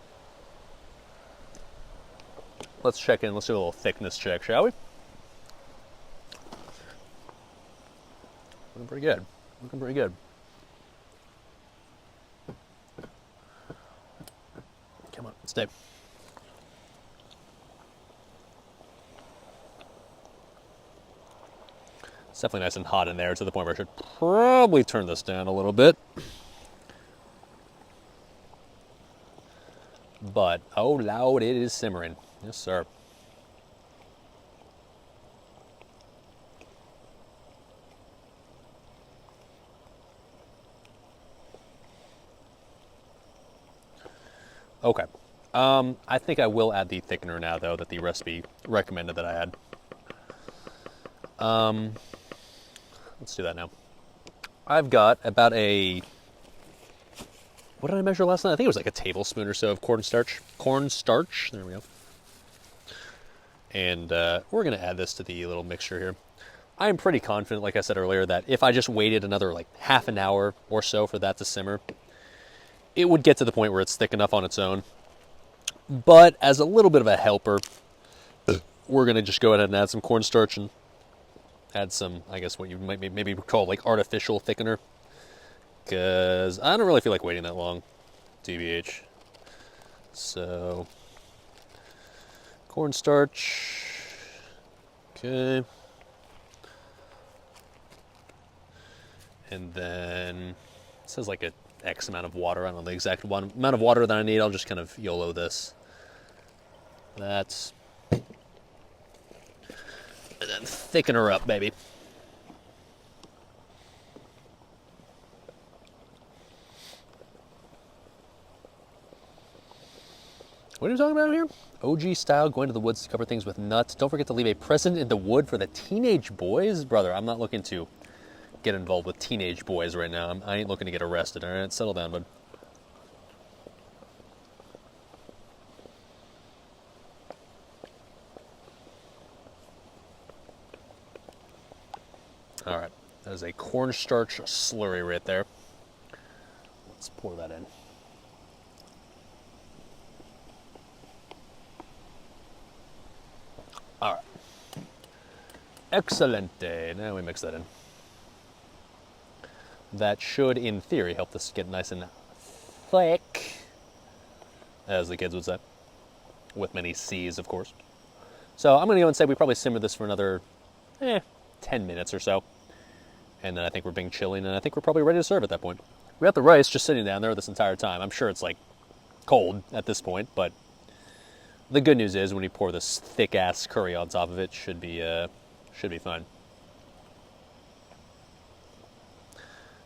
let's check in. Let's do a little thickness check, shall we? Looking pretty good. Looking pretty good. Come on, stay. It's definitely nice and hot in there to the point where I should probably turn this down a little bit. But, oh loud, it is simmering. Yes, sir. Okay. I think I will add the thickener now, though, that the recipe recommended that I add. Let's do that now. I've got about a... What did I measure last night? I think it was like a tablespoon or so of cornstarch. Cornstarch. There we go. And we're going to add this to the little mixture here. I am pretty confident, like I said earlier, that if I just waited another like half an hour or so for that to simmer, it would get to the point where it's thick enough on its own. But as a little bit of a helper, we're going to just go ahead and add some cornstarch and add some, I guess what you might maybe call like artificial thickener. Because I don't really feel like waiting that long, TBH. So, cornstarch. Okay. And then, it says like a X amount of water. I don't know the exact amount of water that I need. I'll just kind of YOLO this. That's... And then thicken her up, baby. What are you talking about here? OG style, going to the woods to cover things with nuts. Don't forget to leave a present in the wood for the teenage boys. Brother, I'm not looking to get involved with teenage boys right now. I ain't looking to get arrested, all right? Settle down, bud. All right, that is a cornstarch slurry right there. Let's pour that in. All right. Excelente. Now we mix that in. That should, in theory, help this get nice and thick, as the kids would say, with many C's, of course. So I'm going to go and say we probably simmer this for another, 10 minutes or so. And then I think we're being chilling, and I think we're probably ready to serve at that point. We got the rice just sitting down there this entire time. I'm sure it's like cold at this point, but the good news is when you pour this thick ass curry on top of it, should be fine.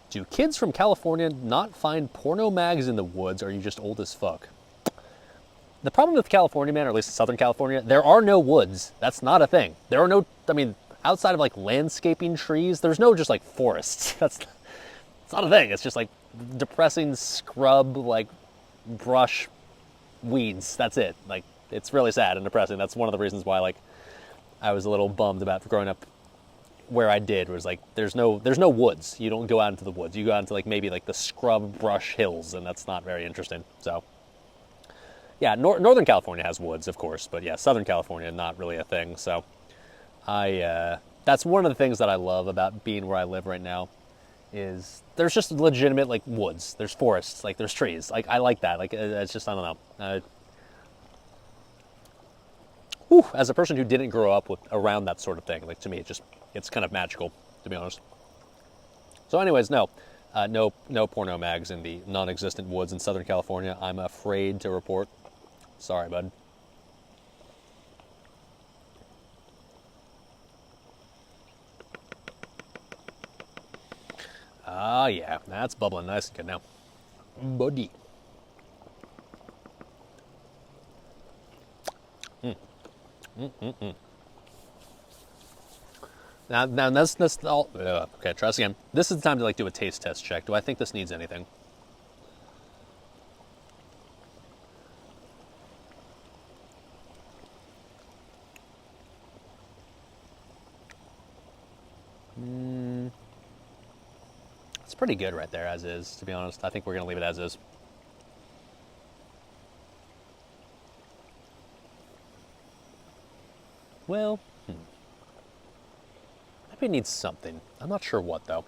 Do kids from California not find porno mags in the woods, or are you just old as fuck? The problem with California, man, or at least Southern California, there are no woods. That's not a thing. There are no, I mean, outside of like landscaping trees, there's no just like forests. It's not a thing. It's just like depressing scrub, like brush, weeds. That's it. Like, it's really sad and depressing. That's one of the reasons why, like, I was a little bummed about growing up where I did, was like, there's no woods. You don't go out into the woods. You go out into like maybe like the scrub brush hills, and that's not very interesting. So yeah, Northern California has woods, of course, but yeah, Southern California, not really a thing. So that's one of the things that I love about being where I live right now, is there's just legitimate like woods, there's forests, like there's trees. Like, I like that. Like, it's just, I don't know. As a person who didn't grow up around that sort of thing, like, to me, it's kind of magical, to be honest. So anyways, no porno mags in the non-existent woods in Southern California, I'm afraid to report. Sorry, bud. Ah, yeah, that's bubbling nice and good now. Buddy. Now that's all. Okay, try this again. This is the time to like do a taste test check. Do I think this needs anything? It's pretty good right there, as is, to be honest. I think we're gonna leave it as is. Well, maybe it needs something. I'm not sure what, though.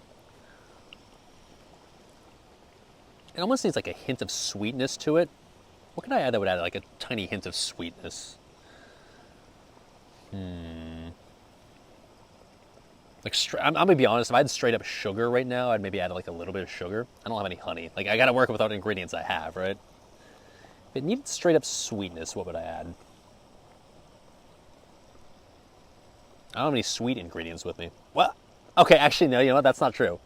It almost needs like a hint of sweetness to it. What can I add that would add like a tiny hint of sweetness? Like, I'm gonna be honest, if I had straight up sugar right now, I'd maybe add like a little bit of sugar. I don't have any honey. Like, I gotta work with what ingredients I have, right? If it needed straight up sweetness, what would I add? I don't have any sweet ingredients with me. Well, okay, actually, no, you know what? That's not true.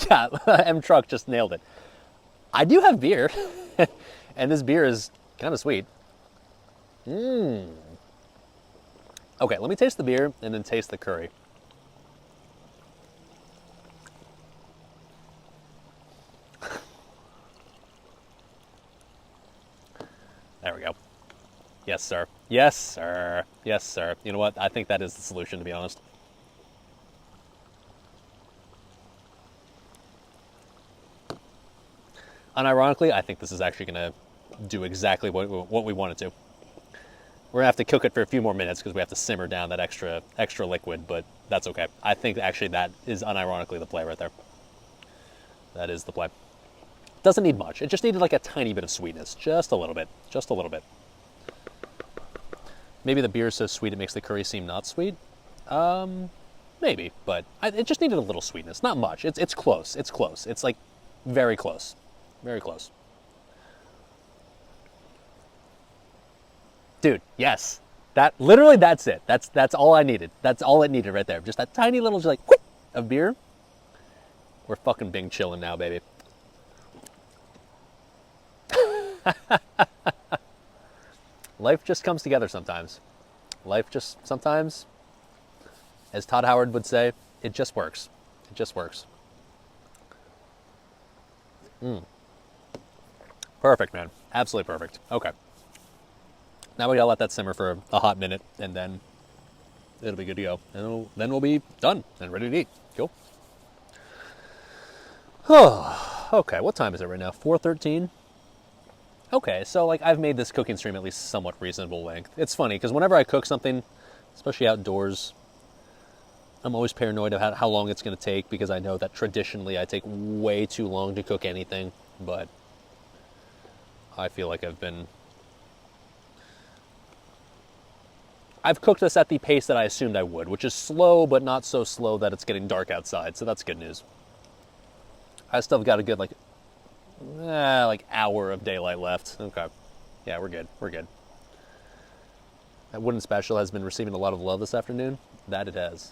Yeah, M Truck just nailed it. I do have beer, and this beer is kind of sweet. Okay, let me taste the beer and then taste the curry. There we go. Yes, sir. Yes, sir. Yes, sir. You know what? I think that is the solution, to be honest. Unironically, I think this is actually going to do exactly what we want it to. We're going to have to cook it for a few more minutes because we have to simmer down that extra liquid, but that's okay. I think actually that is unironically the play right there. That is the play. Doesn't need much. It just needed like a tiny bit of sweetness. Just a little bit. Just a little bit. Maybe the beer is so sweet it makes the curry seem not sweet. Maybe, but it just needed a little sweetness. Not much. It's close. It's close. It's like very close. Very close. Dude, yes. That's it. That's all I needed. That's all it needed right there. Just that tiny little just like whoop, of beer. We're fucking Bing chilling now, baby. Life just comes together sometimes. Life just sometimes, as Todd Howard would say, it just works. It just works. Perfect, man. Absolutely perfect. Okay. Now we gotta let that simmer for a hot minute, and then it'll be good to go. And then we'll be done and ready to eat. Cool. Oh, okay. What time is it right now? 4:13. Okay, so like I've made this cooking stream at least somewhat reasonable length. It's funny because whenever I cook something, especially outdoors, I'm always paranoid about how long it's going to take because I know that traditionally I take way too long to cook anything, but I feel like I've cooked this at the pace that I assumed I would, which is slow, but not so slow that it's getting dark outside, so that's good news. I still got a good, like hour of daylight left. Okay. Yeah, we're good. We're good. That wooden spatula has been receiving a lot of love this afternoon. That it has.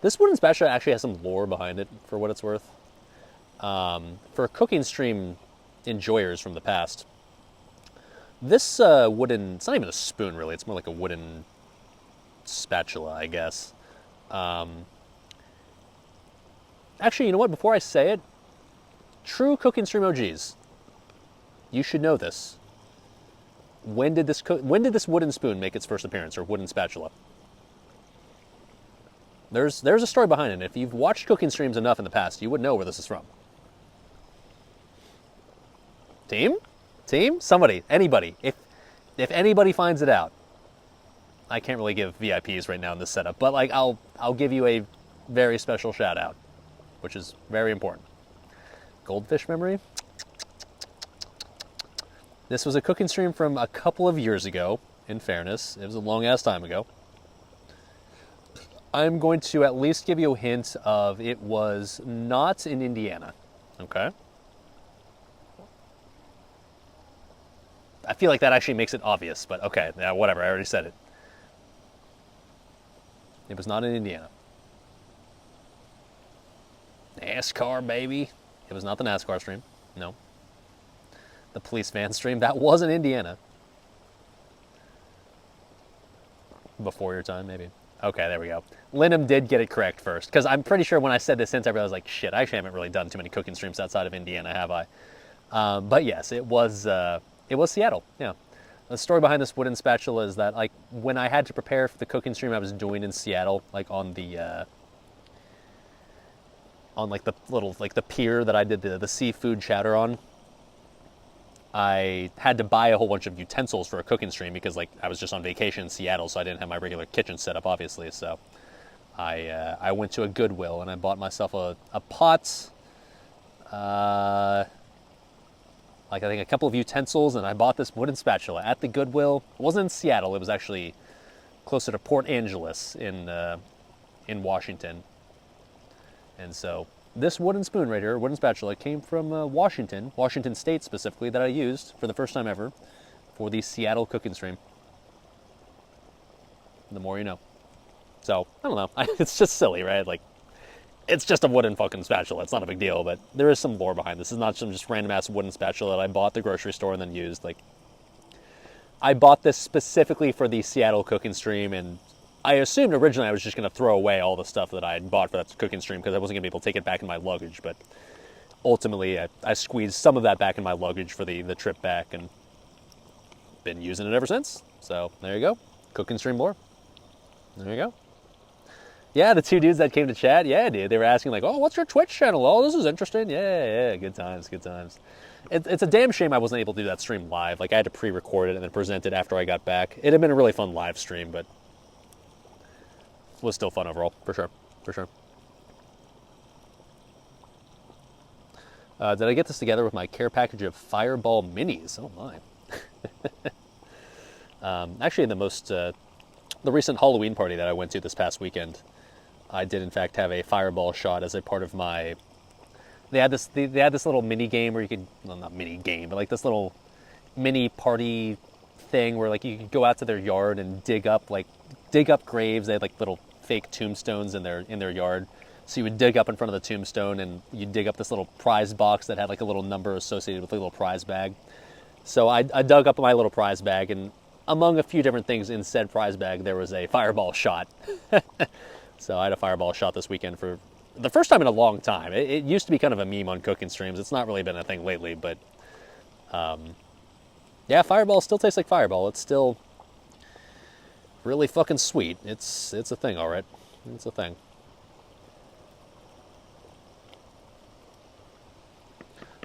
This wooden spatula actually has some lore behind it, for what it's worth. For cooking stream enjoyers from the past, this wooden, it's not even a spoon really, it's more like a wooden spatula, I guess. Actually, you know what, before I say it, true cooking stream OGs, you should know this. When did this wooden spoon make its first appearance, or wooden spatula? There's a story behind it. If you've watched cooking streams enough in the past, you would know where this is from. Team? Somebody, anybody. If anybody finds it out, I can't really give VIPs right now in this setup, but like I'll give you a very special shout out, which is very important. Goldfish memory. This was a cooking stream from a couple of years ago, in fairness. It was a long ass time ago. I'm going to at least give you a hint of it was not in Indiana. Okay? I feel like that actually makes it obvious, but okay, yeah, whatever, I already said it. It was not in Indiana. NASCAR, baby. It was not the NASCAR stream, no. The police van stream, that was in Indiana. Before your time, maybe. Okay, there we go. Linham did get it correct first, because I'm pretty sure when I said this hint, I realized, like, shit, I actually haven't really done too many cooking streams outside of Indiana, have I? But yes, it was Seattle, yeah. The story behind this wooden spatula is that, like, when I had to prepare for the cooking stream I was doing in Seattle, like, on the pier that I did the seafood chowder on, I had to buy a whole bunch of utensils for a cooking stream because, like, I was just on vacation in Seattle, so I didn't have my regular kitchen set up, obviously. So I went to a Goodwill and I bought myself a pot, like I think a couple of utensils, and I bought this wooden spatula at the Goodwill. It wasn't in Seattle. It was actually closer to Port Angeles in Washington. And so this wooden spoon right here, wooden spatula, came from Washington State specifically, that I used for the first time ever for the Seattle cooking stream. The more you know. So, I don't know. It's just silly, right? Like, it's just a wooden fucking spatula. It's not a big deal, but there is some lore behind this. This is not some just random ass wooden spatula that I bought at the grocery store and then used. Like, I bought this specifically for the Seattle cooking stream, and I assumed originally I was just going to throw away all the stuff that I had bought for that cooking stream because I wasn't going to be able to take it back in my luggage, but ultimately I squeezed some of that back in my luggage for the trip back and been using it ever since. So there you go. Cooking stream lore. There you go. Yeah, the two dudes that came to chat, yeah, dude, they were asking like, oh, what's your Twitch channel? Oh, this is interesting. Yeah, good times. It's a damn shame I wasn't able to do that stream live. Like, I had to pre-record it and then present it after I got back. It'd have been a really fun live stream, but was still fun overall, for sure. Did I get this together with my care package of Fireball minis? Oh my. Actually, the recent Halloween party that I went to this past weekend, I did in fact have a Fireball shot as a part of my. They had this little mini game where you could, well, not mini game, but like this little mini party thing where like you could go out to their yard and dig up graves. They had like little fake tombstones in their yard. So you would dig up in front of the tombstone and you dig up this little prize box that had like a little number associated with a little prize bag. So I dug up my little prize bag, and among a few different things in said prize bag, there was a Fireball shot. So I had a Fireball shot this weekend for the first time in a long time. It used to be kind of a meme on cooking streams. It's not really been a thing lately, but yeah, Fireball still tastes like Fireball. It's still really fucking sweet. It's a thing, all right. It's a thing.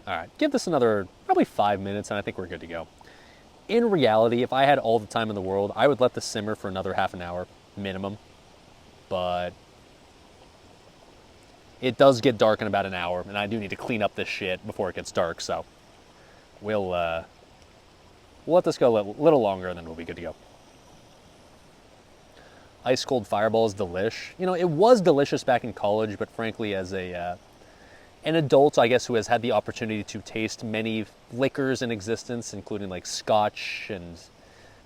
All right, give this another probably 5 minutes, and I think we're good to go. In reality, if I had all the time in the world, I would let this simmer for another half an hour minimum. But it does get dark in about an hour, and I do need to clean up this shit before it gets dark. So we'll let this go a little longer, and then we'll be good to go. ice cold Fireball is delish. You know, it was delicious back in college, but frankly, as a an adult, I guess, who has had the opportunity to taste many liquors in existence, including like Scotch and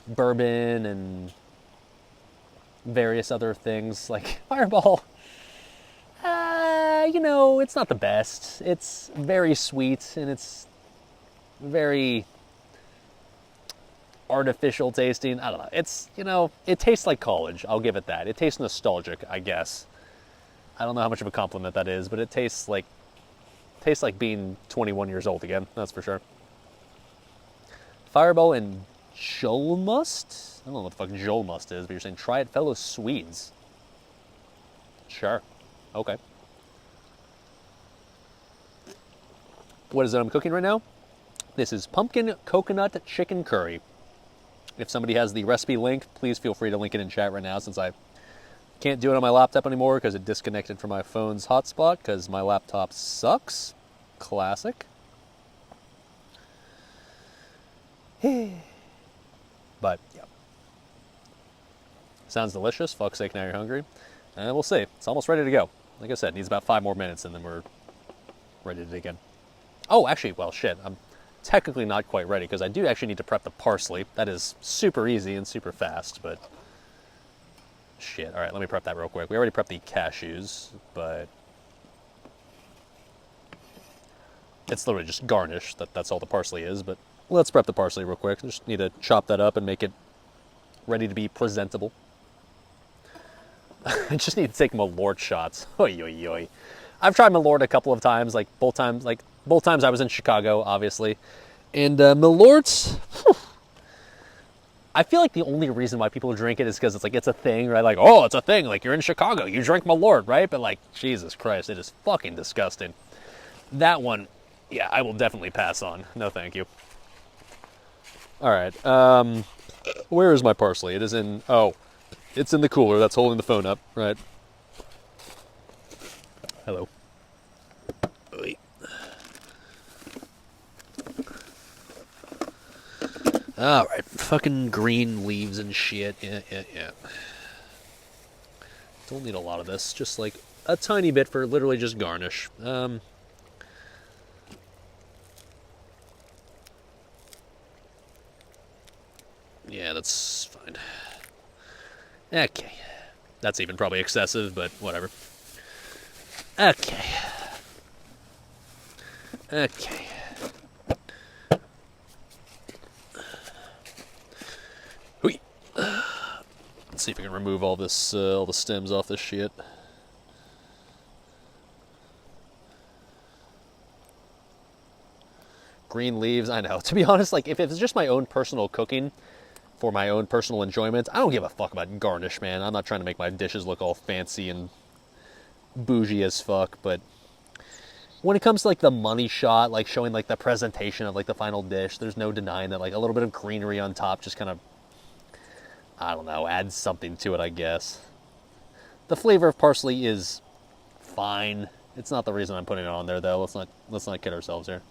bourbon and various other things, like Fireball, you know, it's not the best. It's very sweet and it's very artificial tasting. I don't know. It's, you know, it tastes like college. I'll give it that. It tastes nostalgic, I guess. I don't know how much of a compliment that is, but it tastes like being 21 years old again. That's for sure. Fireball and Joel Must? I don't know what the fuck Joel Must is, but you're saying try it, fellow Swedes. Sure. Okay. What is it I'm cooking right now? This is pumpkin coconut chicken curry. If somebody has the recipe link, please feel free to link it in chat right now, since I can't do it on my laptop anymore because it disconnected from my phone's hotspot because my laptop sucks. Classic. But, yeah. Sounds delicious. Fuck's sake, now you're hungry. And we'll see. It's almost ready to go. Like I said, it needs about 5 more minutes and then we're ready to dig in. Oh, actually, well, shit. I'm technically not quite ready because I do actually need to prep the parsley. That is super easy and super fast, but shit. All right, let me prep that real quick. We already prepped the cashews, but it's literally just garnish. That's all the parsley is, but let's prep the parsley real quick. Just need to chop that up and make it ready to be presentable. I just need to take Malort shots. Oy, oy, oy. I've tried Malort a couple of times, both times I was in Chicago, obviously. And Malort, I feel like the only reason why people drink it is because it's like, it's a thing, right? Like, oh, it's a thing. Like, you're in Chicago, you drink Malort, right? But like, Jesus Christ, it is fucking disgusting. That one, yeah, I will definitely pass on. No, thank you. All right. Where is my parsley? It is in, oh, it's in the cooler. That's holding the phone up, right? Hello. Oy. All right, fucking green leaves and shit. Yeah. Don't need a lot of this. Just like a tiny bit for literally just garnish. Yeah, that's fine. Okay. That's even probably excessive, but whatever. Okay. Let's see if we can remove all this, all the stems off this shit. Green leaves, I know. To be honest, like, if it's just my own personal cooking for my own personal enjoyment, I don't give a fuck about garnish, man. I'm not trying to make my dishes look all fancy and bougie as fuck, but when it comes to like the money shot, like showing like the presentation of like the final dish, there's no denying that like a little bit of greenery on top just kind of, I don't know, adds something to it, I guess. The flavor of parsley is fine. It's not the reason I'm putting it on there, though. Let's not kid ourselves here.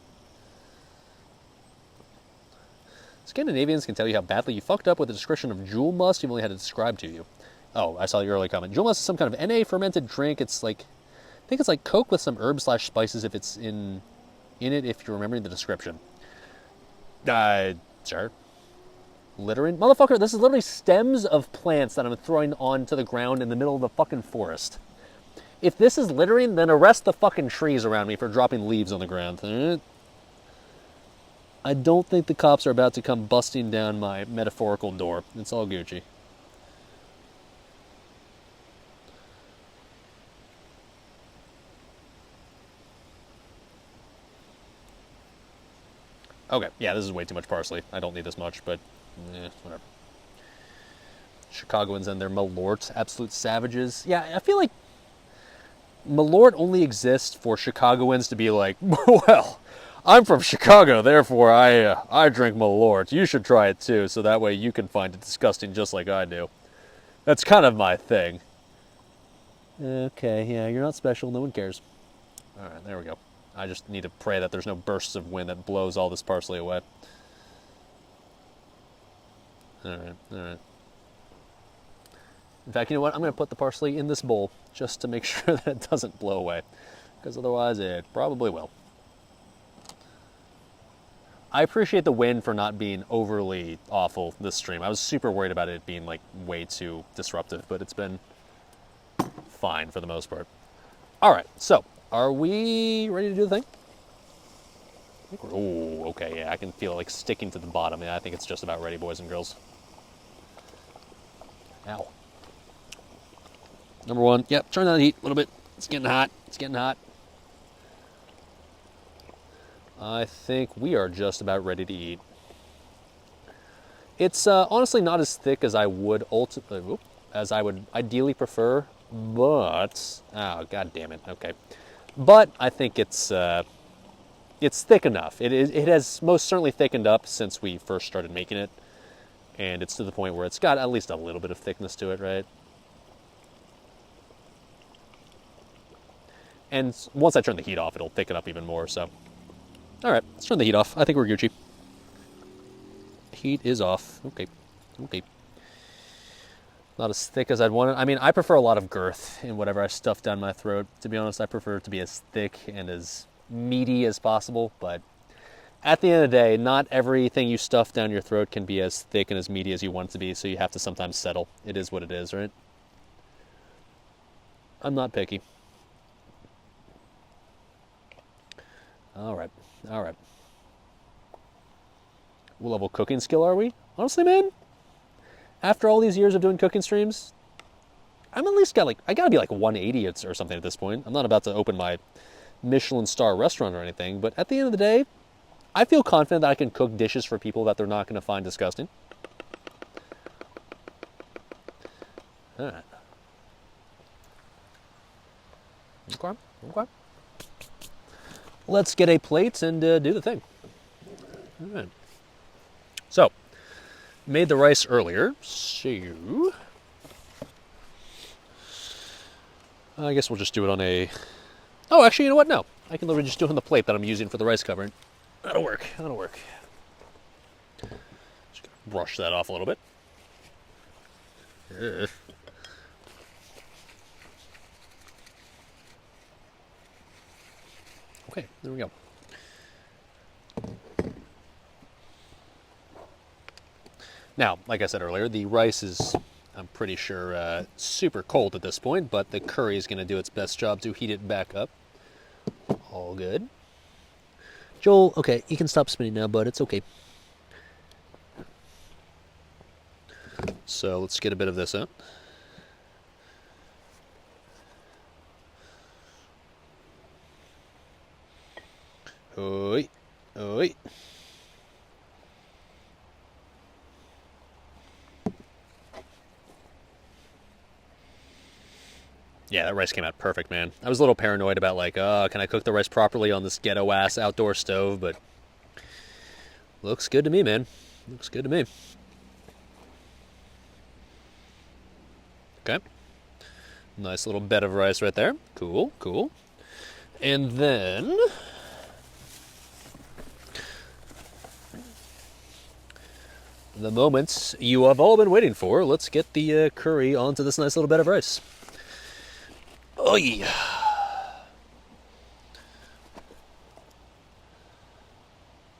Scandinavians can tell you how badly you fucked up with the description of Jewel Must you've only had it described to you. Oh, I saw your early comment. Jewel Must is some kind of NA fermented drink. It's like, I think it's like Coke with some herbs/spices if it's in it, if you're remembering the description. Sure. Littering? Motherfucker, this is literally stems of plants that I'm throwing onto the ground in the middle of the fucking forest. If this is littering, then arrest the fucking trees around me for dropping leaves on the ground. I don't think the cops are about to come busting down my metaphorical door. It's all Gucci. Okay, yeah, this is way too much parsley. I don't need this much, but whatever. Chicagoans and their Malort, absolute savages. Yeah, I feel like Malort only exists for Chicagoans to be like, well, I'm from Chicago, therefore I drink Malort. You should try it too, so that way you can find it disgusting just like I do. That's kind of my thing. Okay, yeah, you're not special. No one cares. All right, there we go. I just need to pray that there's no bursts of wind that blows all this parsley away. All right. In fact, you know what? I'm going to put the parsley in this bowl just to make sure that it doesn't blow away, because otherwise it probably will. I appreciate the win for not being overly awful this stream. I was super worried about it being like way too disruptive, but it's been fine for the most part. All right, so are we ready to do the thing? Oh, okay, yeah, I can feel it like sticking to the bottom. Yeah, I think it's just about ready, boys and girls. Ow. Number one, yep, turn down the heat a little bit. It's getting hot, it's getting hot. I think we are just about ready to eat. It's honestly not as thick as I would ideally prefer, but oh, god damn it. Okay, but I think it's thick enough. It has most certainly thickened up since we first started making it, and it's to the point where it's got at least a little bit of thickness to it, right? And once I turn the heat off, it'll thicken up even more. So. All right, let's turn the heat off. I think we're Gucci. Heat is off. Okay. Not as thick as I'd want it. I mean, I prefer a lot of girth in whatever I stuff down my throat. To be honest, I prefer it to be as thick and as meaty as possible. But at the end of the day, not everything you stuff down your throat can be as thick and as meaty as you want it to be. So you have to sometimes settle. It is what it is, right? I'm not picky. All right. What level cooking skill are we? Honestly, man, after all these years of doing cooking streams, I'm at least I gotta be like 180 or something at this point. I'm not about to open my Michelin star restaurant or anything, but at the end of the day, I feel confident that I can cook dishes for people that they're not gonna find disgusting. All right. Okay. Let's get a plate and do the thing. All right. So, made the rice earlier, so I guess we'll just do it on a... Oh, actually, you know what? No. I can literally just do it on the plate that I'm using for the rice covering. That'll work. Just brush that off a little bit. Okay, there we go. Now, like I said earlier, the rice is, I'm pretty sure, super cold at this point, but the curry is going to do its best job to heat it back up. All good. Joel, okay, you can stop spinning now, bud. It's okay. So let's get a bit of this out. Oi. Yeah, that rice came out perfect, man. I was a little paranoid about can I cook the rice properly on this ghetto-ass outdoor stove, but looks good to me, man. Looks good to me. Okay. Nice little bed of rice right there. Cool. And then... the moments you have all been waiting for. Let's get the curry onto this nice little bed of rice. Oh yeah.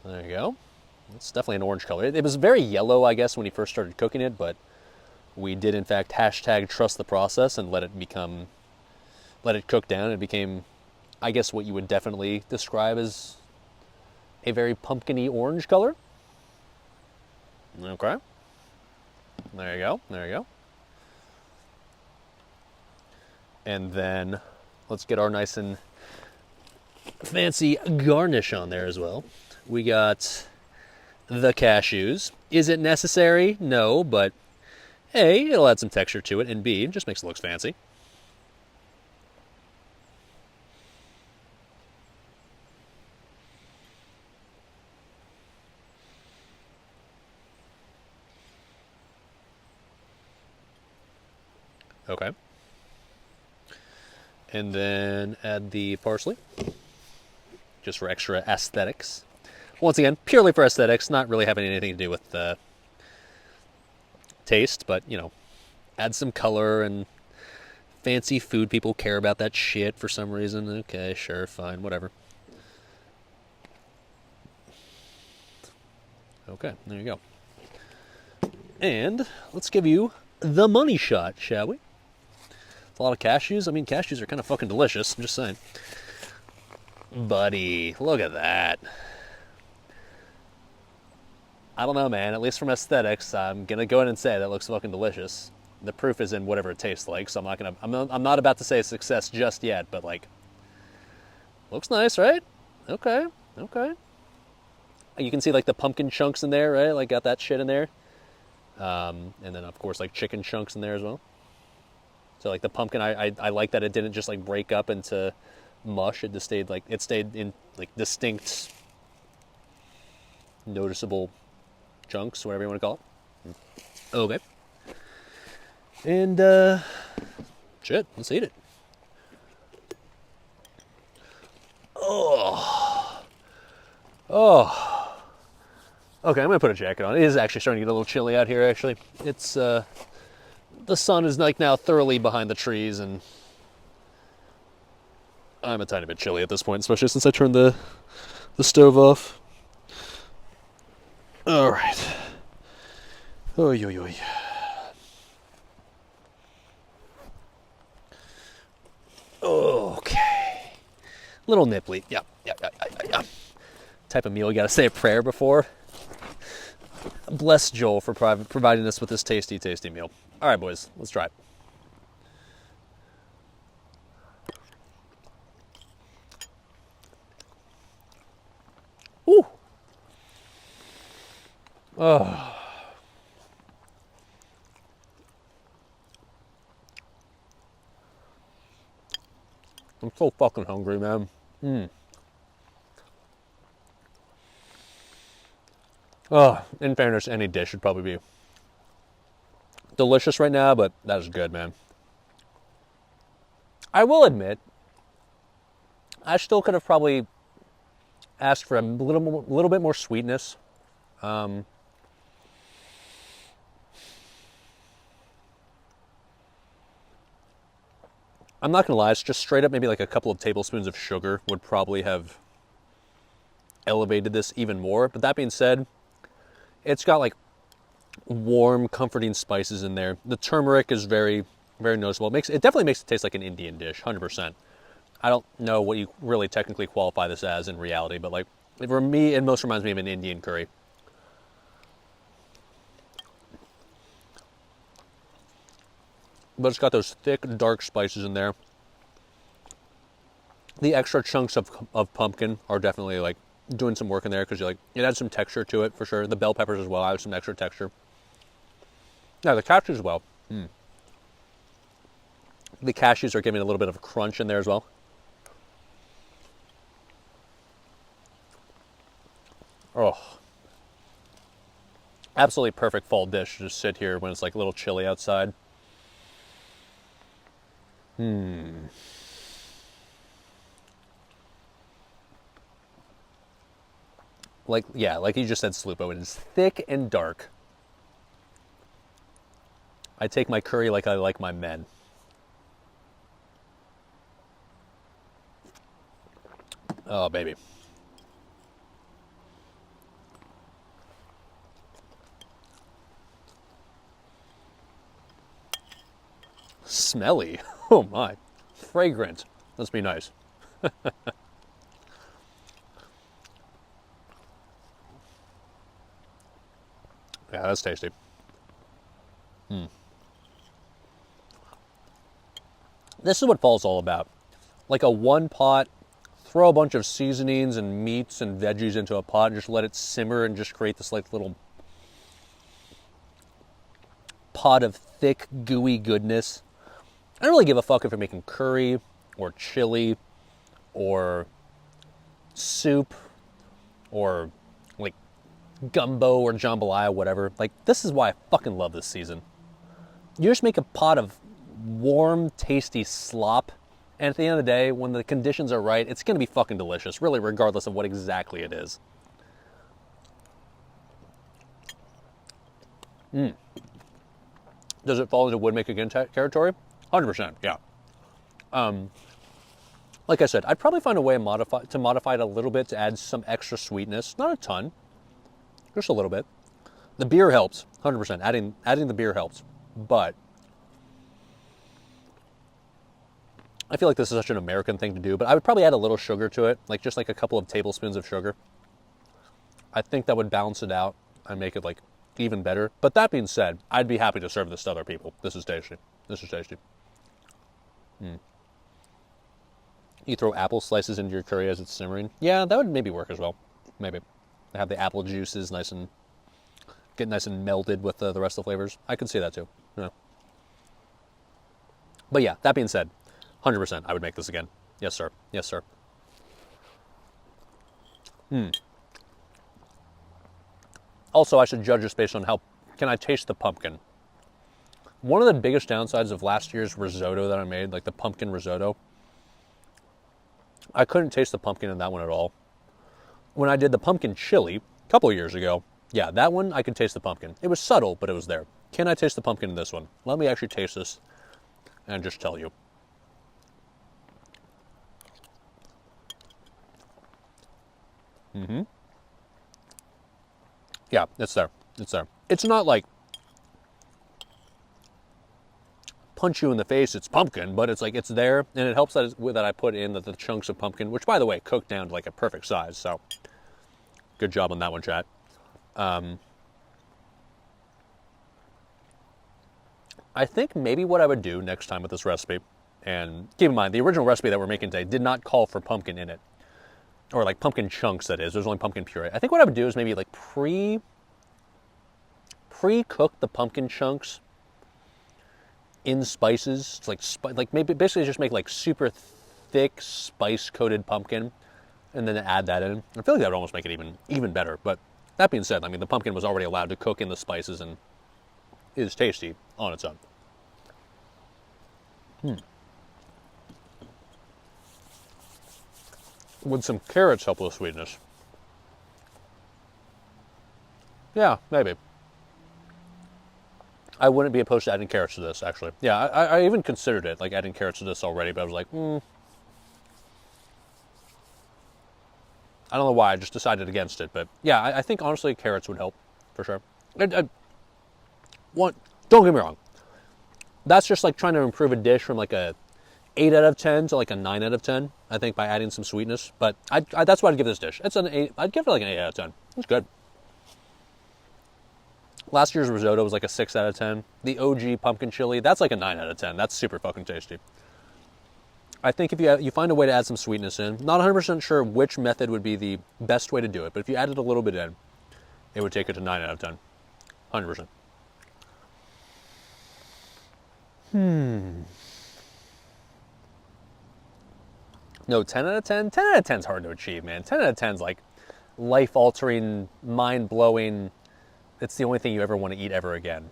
There you go. It's definitely an orange color. It was very yellow, I guess, when you first started cooking it, but we did in fact #trust the process and let it cook down. It became, I guess, what you would definitely describe as a very pumpkin-y orange color. Okay. There you go. And then let's get our nice and fancy garnish on there as well. We got the cashews. Is it necessary? No, but A, it'll add some texture to it, and B, it just makes it look fancy. Okay. And then add the parsley, just for extra aesthetics. Once again, purely for aesthetics, not really having anything to do with the taste, but, you know, Add some color and fancy food. People care about that shit for some reason. Okay, sure, fine, whatever. Okay, there you go. And let's give you the money shot, shall we? It's a lot of cashews. I mean, cashews are kind of fucking delicious. I'm just saying. Buddy, look at that. I don't know, man. At least from aesthetics, I'm gonna go ahead and say that looks fucking delicious. The proof is in whatever it tastes like, so I'm not about to say success just yet, but like, looks nice, right? Okay, okay. You can see like the pumpkin chunks in there, right? Like got that shit in there. And then of course like chicken chunks in there as well. So like the pumpkin, I like that it didn't just like break up into mush. It just stayed in like distinct, noticeable chunks, whatever you want to call it. Okay. And shit, let's eat it. Oh. Okay, I'm gonna put a jacket on. It is actually starting to get a little chilly out here. Actually, it's the sun is like now thoroughly behind the trees, and I'm a tiny bit chilly at this point, especially since I turned the stove off. All right. Oy, oy, oy. Okay. Little nipply. Yeah. Type of meal you gotta say a prayer before. Bless Joel for providing us with this tasty, tasty meal. All right, boys, let's try it. Ooh. Oh. I'm so fucking hungry, man. Oh, in fairness, any dish should probably be delicious right now, but that is good, man. I will admit, I still could have probably asked for a little bit more sweetness. I'm not gonna lie, it's just straight up maybe like a couple of tablespoons of sugar would probably have elevated this even more. But that being said, it's got like warm, comforting spices in there. The turmeric is very, very noticeable. It definitely makes it taste like an Indian dish, 100%. I don't know what you really technically qualify this as in reality, but like for me, it most reminds me of an Indian curry. But it's got those thick, dark spices in there. The extra chunks of pumpkin are definitely like doing some work in there because it adds some texture to it for sure. The bell peppers as well add some extra texture. Yeah, the cashews as well. The cashews are giving a little bit of a crunch in there as well. Oh, absolutely perfect fall dish to just sit here when it's like a little chilly outside. Like you just said, Slupo, it is thick and dark. I take my curry like I like my men. Oh, baby. Smelly. Oh my. Fragrant. Must be nice. Yeah, that's tasty. This is what fall's all about. Like a one pot, throw a bunch of seasonings and meats and veggies into a pot and just let it simmer and just create this like little pot of thick, gooey goodness. I don't really give a fuck if you're making curry or chili or soup or like gumbo or jambalaya, whatever. Like, this is why I fucking love this season. You just make a pot of warm, tasty slop, and at the end of the day, when the conditions are right, it's going to be fucking delicious, really, regardless of what exactly it is. Does it fall into would make again territory? 100%, yeah. Like I said, I'd probably find a way to modify it a little bit to add some extra sweetness. Not a ton, just a little bit. The beer helps, 100%. Adding the beer helps, but I feel like this is such an American thing to do. But I would probably add a little sugar to it, like just like a couple of tablespoons of sugar. I think that would balance it out and make it like even better. But that being said, I'd be happy to serve this to other people. This is tasty. This is tasty. You throw apple slices into your curry as it's simmering. Yeah, that would maybe work as well. Maybe. Have the apple juices get nice and melded with the rest of the flavors. I could see that too. Yeah. But yeah, that being said, 100% I would make this again. Yes, sir. Yes, sir. Also, I should judge this based on how can I taste the pumpkin. One of the biggest downsides of last year's risotto that I made, like the pumpkin risotto, I couldn't taste the pumpkin in that one at all. When I did the pumpkin chili a couple of years ago, yeah, that one I could taste the pumpkin. It was subtle, but it was there. Can I taste the pumpkin in this one? Let me actually taste this and just tell you. Yeah, it's there. It's there. It's not like punch you in the face, it's pumpkin, but it's like it's there, and it helps that I put in the chunks of pumpkin, which by the way cooked down to like a perfect size. So good job on that one, chat. I think maybe what I would do next time with this recipe, and keep in mind the original recipe that we're making today did not call for pumpkin in it, or like pumpkin chunks. That is, there's only pumpkin puree. I think what I would do is maybe like pre-cook the pumpkin chunks in spices. It's like maybe basically just make like super thick spice coated pumpkin and then add that in. I feel like that would almost make it even better. But that being said, I mean the pumpkin was already allowed to cook in the spices and is tasty on its own. Would some carrots help with sweetness? Yeah, maybe. I wouldn't be opposed to adding carrots to this, actually. Yeah, I even considered it, like adding carrots to this already, but I was like, I don't know why, I just decided against it. But yeah, I think honestly carrots would help, for sure. Don't get me wrong. That's just like trying to improve a dish from like a 8 out of 10 to like a 9 out of 10, I think, by adding some sweetness. But that's what I'd give this dish. It's an 8. I'd give it like an 8 out of 10. It's good. Last year's risotto was like a 6 out of 10. The OG pumpkin chili, that's like a 9 out of 10. That's super fucking tasty. I think if you find a way to add some sweetness in, not 100% sure which method would be the best way to do it, but if you added a little bit in, it would take it to 9 out of 10. 100%. No, 10 out of 10? 10 out of 10 is hard to achieve, man. 10 out of 10 is like life-altering, mind-blowing. It's the only thing you ever want to eat ever again.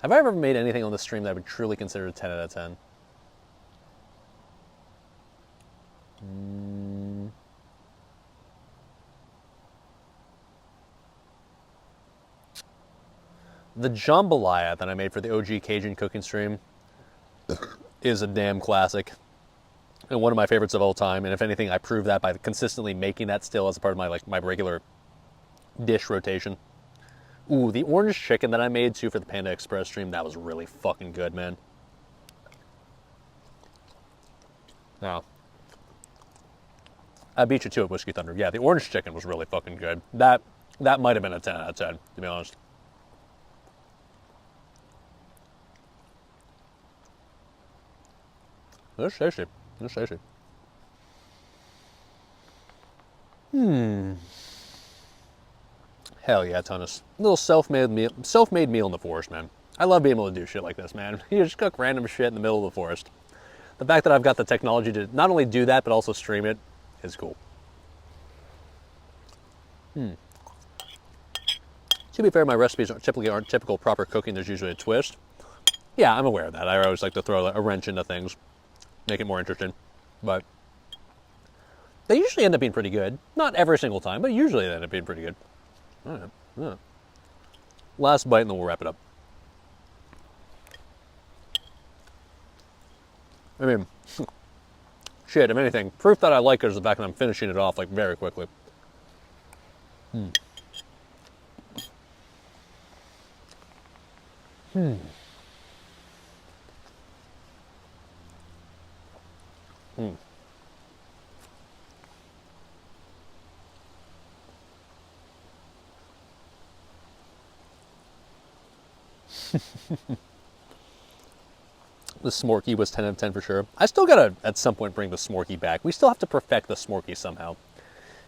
Have I ever made anything on the stream that I would truly consider a 10 out of 10? The jambalaya that I made for the OG Cajun cooking stream is a damn classic. And one of my favorites of all time. And if anything, I prove that by consistently making that still as a part of my regular dish rotation. Ooh, the orange chicken that I made too for the Panda Express stream, that was really fucking good, man. Now, I beat you to it, Whiskey Thunder. Yeah, the orange chicken was really fucking good. That might have been a 10 out of 10, to be honest. It's tasty. It's tasty. Hell yeah, Tunis. Little self-made meal in the forest, man. I love being able to do shit like this, man. You just cook random shit in the middle of the forest. The fact that I've got the technology to not only do that, but also stream it is cool. To be fair, my recipes aren't typical proper cooking. There's usually a twist. Yeah, I'm aware of that. I always like to throw a wrench into things, make it more interesting. But they usually end up being pretty good. Not every single time, but usually they end up being pretty good. All right. Yeah. Last bite and then we'll wrap it up. I mean, shit, if anything, proof that I like it is the fact that I'm finishing it off like very quickly. The Smorky was 10 out of 10 for sure. I still gotta, at some point, bring the Smorky back. We still have to perfect the Smorky somehow.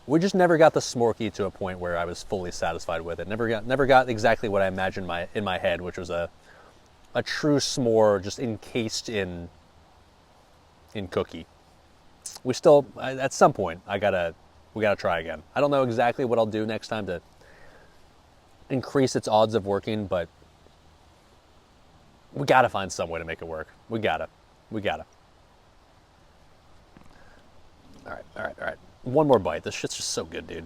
We just never got the Smorky to a point where I was fully satisfied with it. Never got exactly what I imagined in my head, which was a true s'more just encased in cookie. We still, at some point, we gotta try again. I don't know exactly what I'll do next time to increase its odds of working, but we gotta find some way to make it work. We gotta. All right. One more bite. This shit's just so good, dude.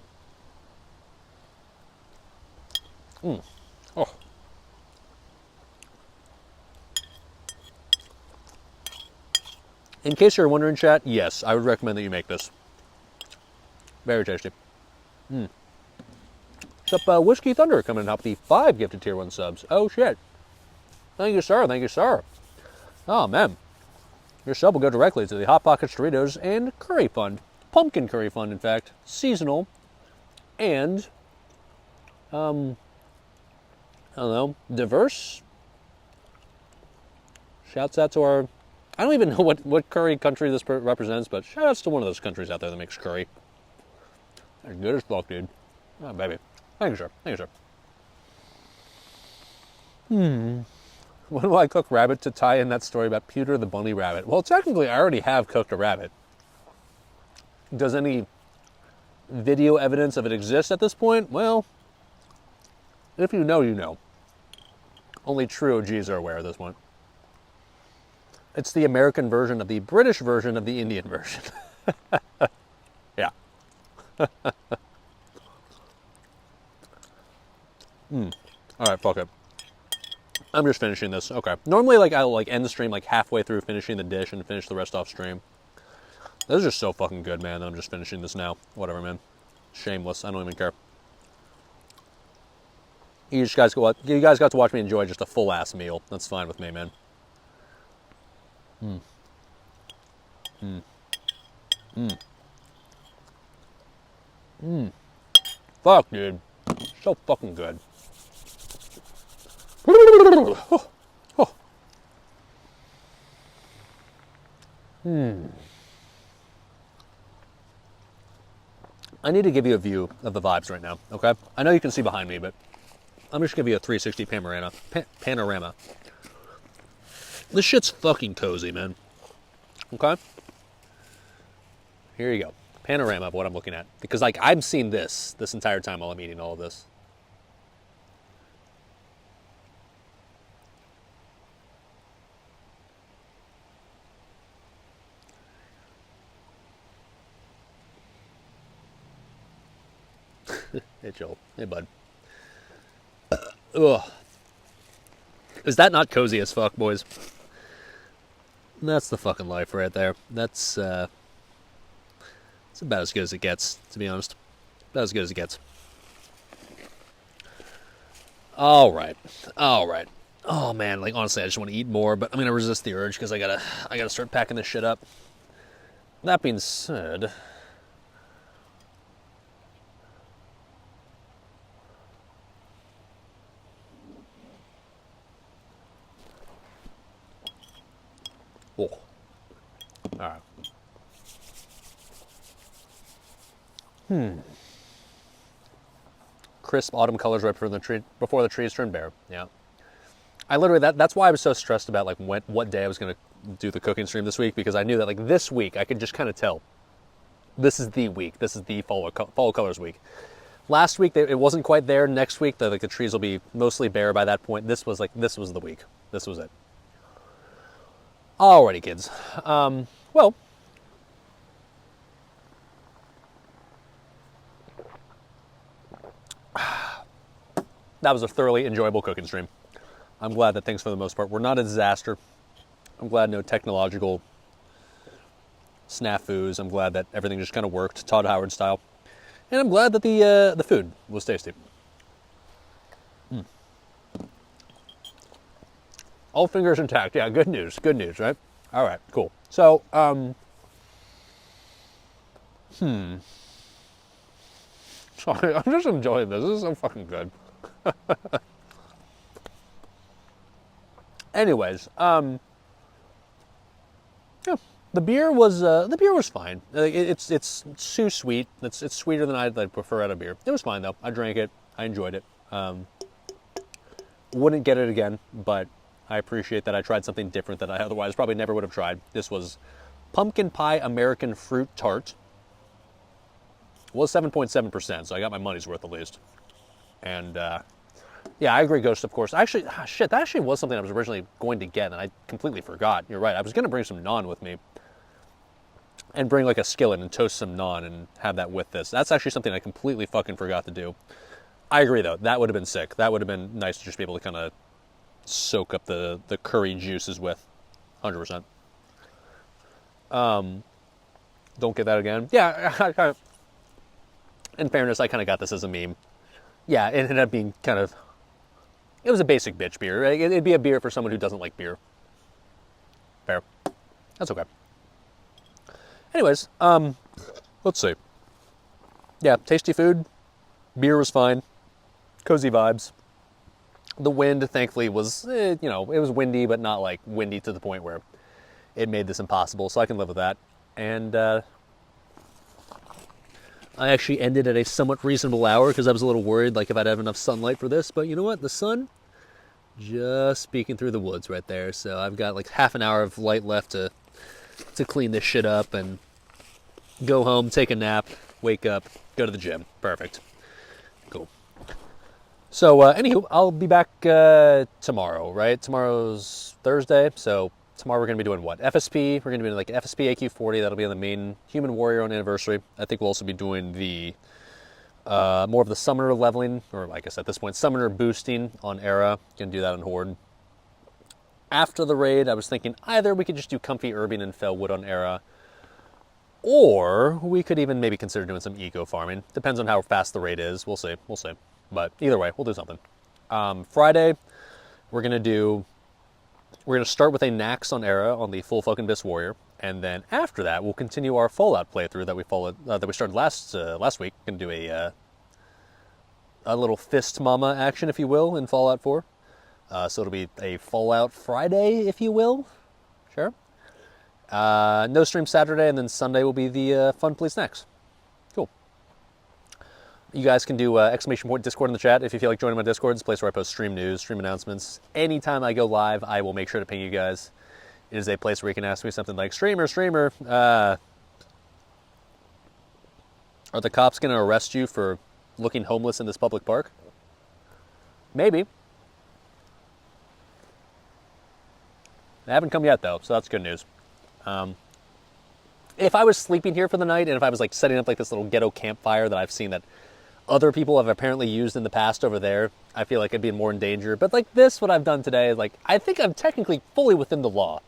Oh. In case you're wondering, chat, yes, I would recommend that you make this. Very tasty. What's up, Whiskey Thunder coming in up the 5 gifted tier 1 subs. Oh, shit. Thank you, sir. Oh, man. Your sub will go directly to the Hot Pockets Doritos and Curry Fund. Pumpkin Curry Fund, in fact. Seasonal. And, I don't know, diverse? Shouts out to our... I don't even know what curry country this represents, but shout outs to one of those countries out there that makes curry. They're good as fuck, dude. Oh, baby. Thank you, sir. When will I cook rabbit to tie in that story about Pewter the bunny rabbit? Well, technically, I already have cooked a rabbit. Does any video evidence of it exist at this point? Well, if you know, you know. Only true OGs are aware of this one. It's the American version of the British version of the Indian version. Yeah. All right, fuck it. I'm just finishing this. Okay. Normally, I'll end the stream halfway through finishing the dish and finish the rest off stream. This is just so fucking good, man. I'm just finishing this now. Whatever, man. Shameless. I don't even care. You guys got to watch me enjoy just a full ass meal. That's fine with me, man. Fuck, dude. So fucking good. I need to give you a view of the vibes right now, okay? I know you can see behind me, but I'm just gonna give you a 360 panorama. This shit's fucking cozy, man. Okay? Here you go. Panorama of what I'm looking at. Because, I'm seeing this entire time while I'm eating all of this. Hey, Joel. Hey, bud. Ugh. Is that not cozy as fuck, boys? That's the fucking life right there. It's about as good as it gets, to be honest. About as good as it gets. All right. Oh man, honestly, I just want to eat more, but I'm gonna resist the urge because I gotta start packing this shit up. That being said, oh, all right. Crisp autumn colors right before the trees turn bare. Yeah. I literally, that's why I was so stressed about what day I was going to do the cooking stream this week, because I knew that this week I could just kind of tell this is the week. This is the fall colors week. Last week it wasn't quite there. Next week the trees will be mostly bare by that point. This was the week. This was it. Alrighty, kids. Well, that was a thoroughly enjoyable cooking stream. I'm glad that things, for the most part, were not a disaster. I'm glad no technological snafus. I'm glad that everything just kind of worked, Todd Howard style. And I'm glad that the food was tasty. All fingers intact. Yeah, good news, right? All right, cool. So, sorry, I'm just enjoying this. This is so fucking good. Anyways, yeah, the beer was fine. It's too sweet. It's sweeter than I'd prefer out of beer. It was fine though. I drank it. I enjoyed it. Wouldn't get it again, but I appreciate that I tried something different that I otherwise probably never would have tried. This was pumpkin pie American fruit tart. It was 7.7%, so I got my money's worth at least. And yeah, I agree, Ghost, of course. Actually, shit, that actually was something I was originally going to get, and I completely forgot. You're right. I was going to bring some naan with me and bring like a skillet and toast some naan and have that with this. That's actually something I completely fucking forgot to do. I agree, though. That would have been sick. That would have been nice to just be able to kind of soak up the curry juices with. 100%. Don't get that again. Yeah, in fairness, I kind of got this as a meme. Yeah, it ended up being kind of... It was a basic bitch beer. It'd be a beer for someone who doesn't like beer. Fair. That's okay. Anyways, let's see. Yeah, tasty food. Beer was fine. Cozy vibes. The wind, thankfully, was, it was windy, but not like windy to the point where it made this impossible, so I can live with that. And I actually ended at a somewhat reasonable hour because I was a little worried like if I'd have enough sunlight for this, but you know what? The sun just peeking through the woods right there. So I've got like half an hour of light left to clean this shit up and go home, take a nap, wake up, go to the gym. Perfect. Cool. So anywho, I'll be back tomorrow, right? Tomorrow's Thursday, so tomorrow we're going to be doing what? FSP. We're going to be doing like FSP AQ40. That'll be on the main Human Warrior on anniversary. I think we'll also be doing the more of the summoner leveling, or I guess at this point, summoner boosting on Era. Going to do that on Horde. After the raid, I was thinking either we could just do Comfy Urbane and Fellwood on Era, or we could even maybe consider doing some eco farming. Depends on how fast the raid is. We'll see. But either way, we'll do something. Friday, we're going to start with a Nax on Era on the full fucking Abyss Warrior, and then after that, we'll continue our Fallout playthrough that we started last week. Going to do a little fist mama action, if you will, in Fallout 4. So it'll be a Fallout Friday, if you will. Sure. No stream Saturday, and then Sunday will be the Fun Please Snacks. Cool. You guys can do exclamation point Discord in the chat if you feel like joining my Discord. It's a place where I post stream news, stream announcements. Anytime I go live, I will make sure to ping you guys. It is a place where you can ask me something like, streamer, are the cops going to arrest you for looking homeless in this public park? Maybe. They haven't come yet, though, so that's good news. If I was sleeping here for the night, and if I was like setting up like this little ghetto campfire that I've seen that other people have apparently used in the past over there, I feel like I'd be more in danger. But like this, what I've done today, like I think I'm technically fully within the law.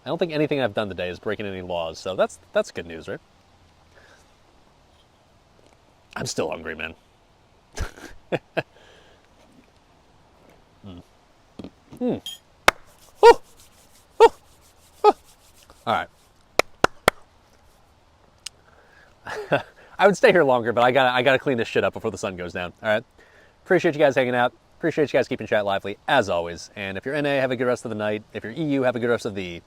I don't think anything I've done today is breaking any laws, so that's good news, right? I'm still hungry, man. Oh! All right. I would stay here longer, but I gotta clean this shit up before the sun goes down. All right. Appreciate you guys hanging out. Appreciate you guys keeping chat lively as always. And if you're NA, have a good rest of the night. If you're EU, have a good rest of the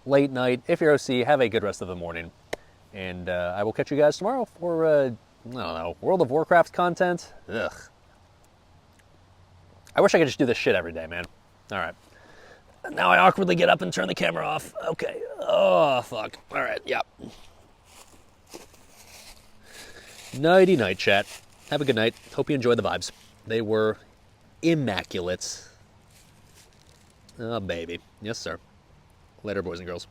late night. If you're OC, have a good rest of the morning. And I will catch you guys tomorrow for I don't know, World of Warcraft content. Ugh. I wish I could just do this shit every day, man. All right. Now I awkwardly get up and turn the camera off. Okay. Oh, fuck. All right. Yep. Nighty night, chat. Have a good night. Hope you enjoyed the vibes. They were immaculate. Oh, baby. Yes, sir. Later, boys and girls.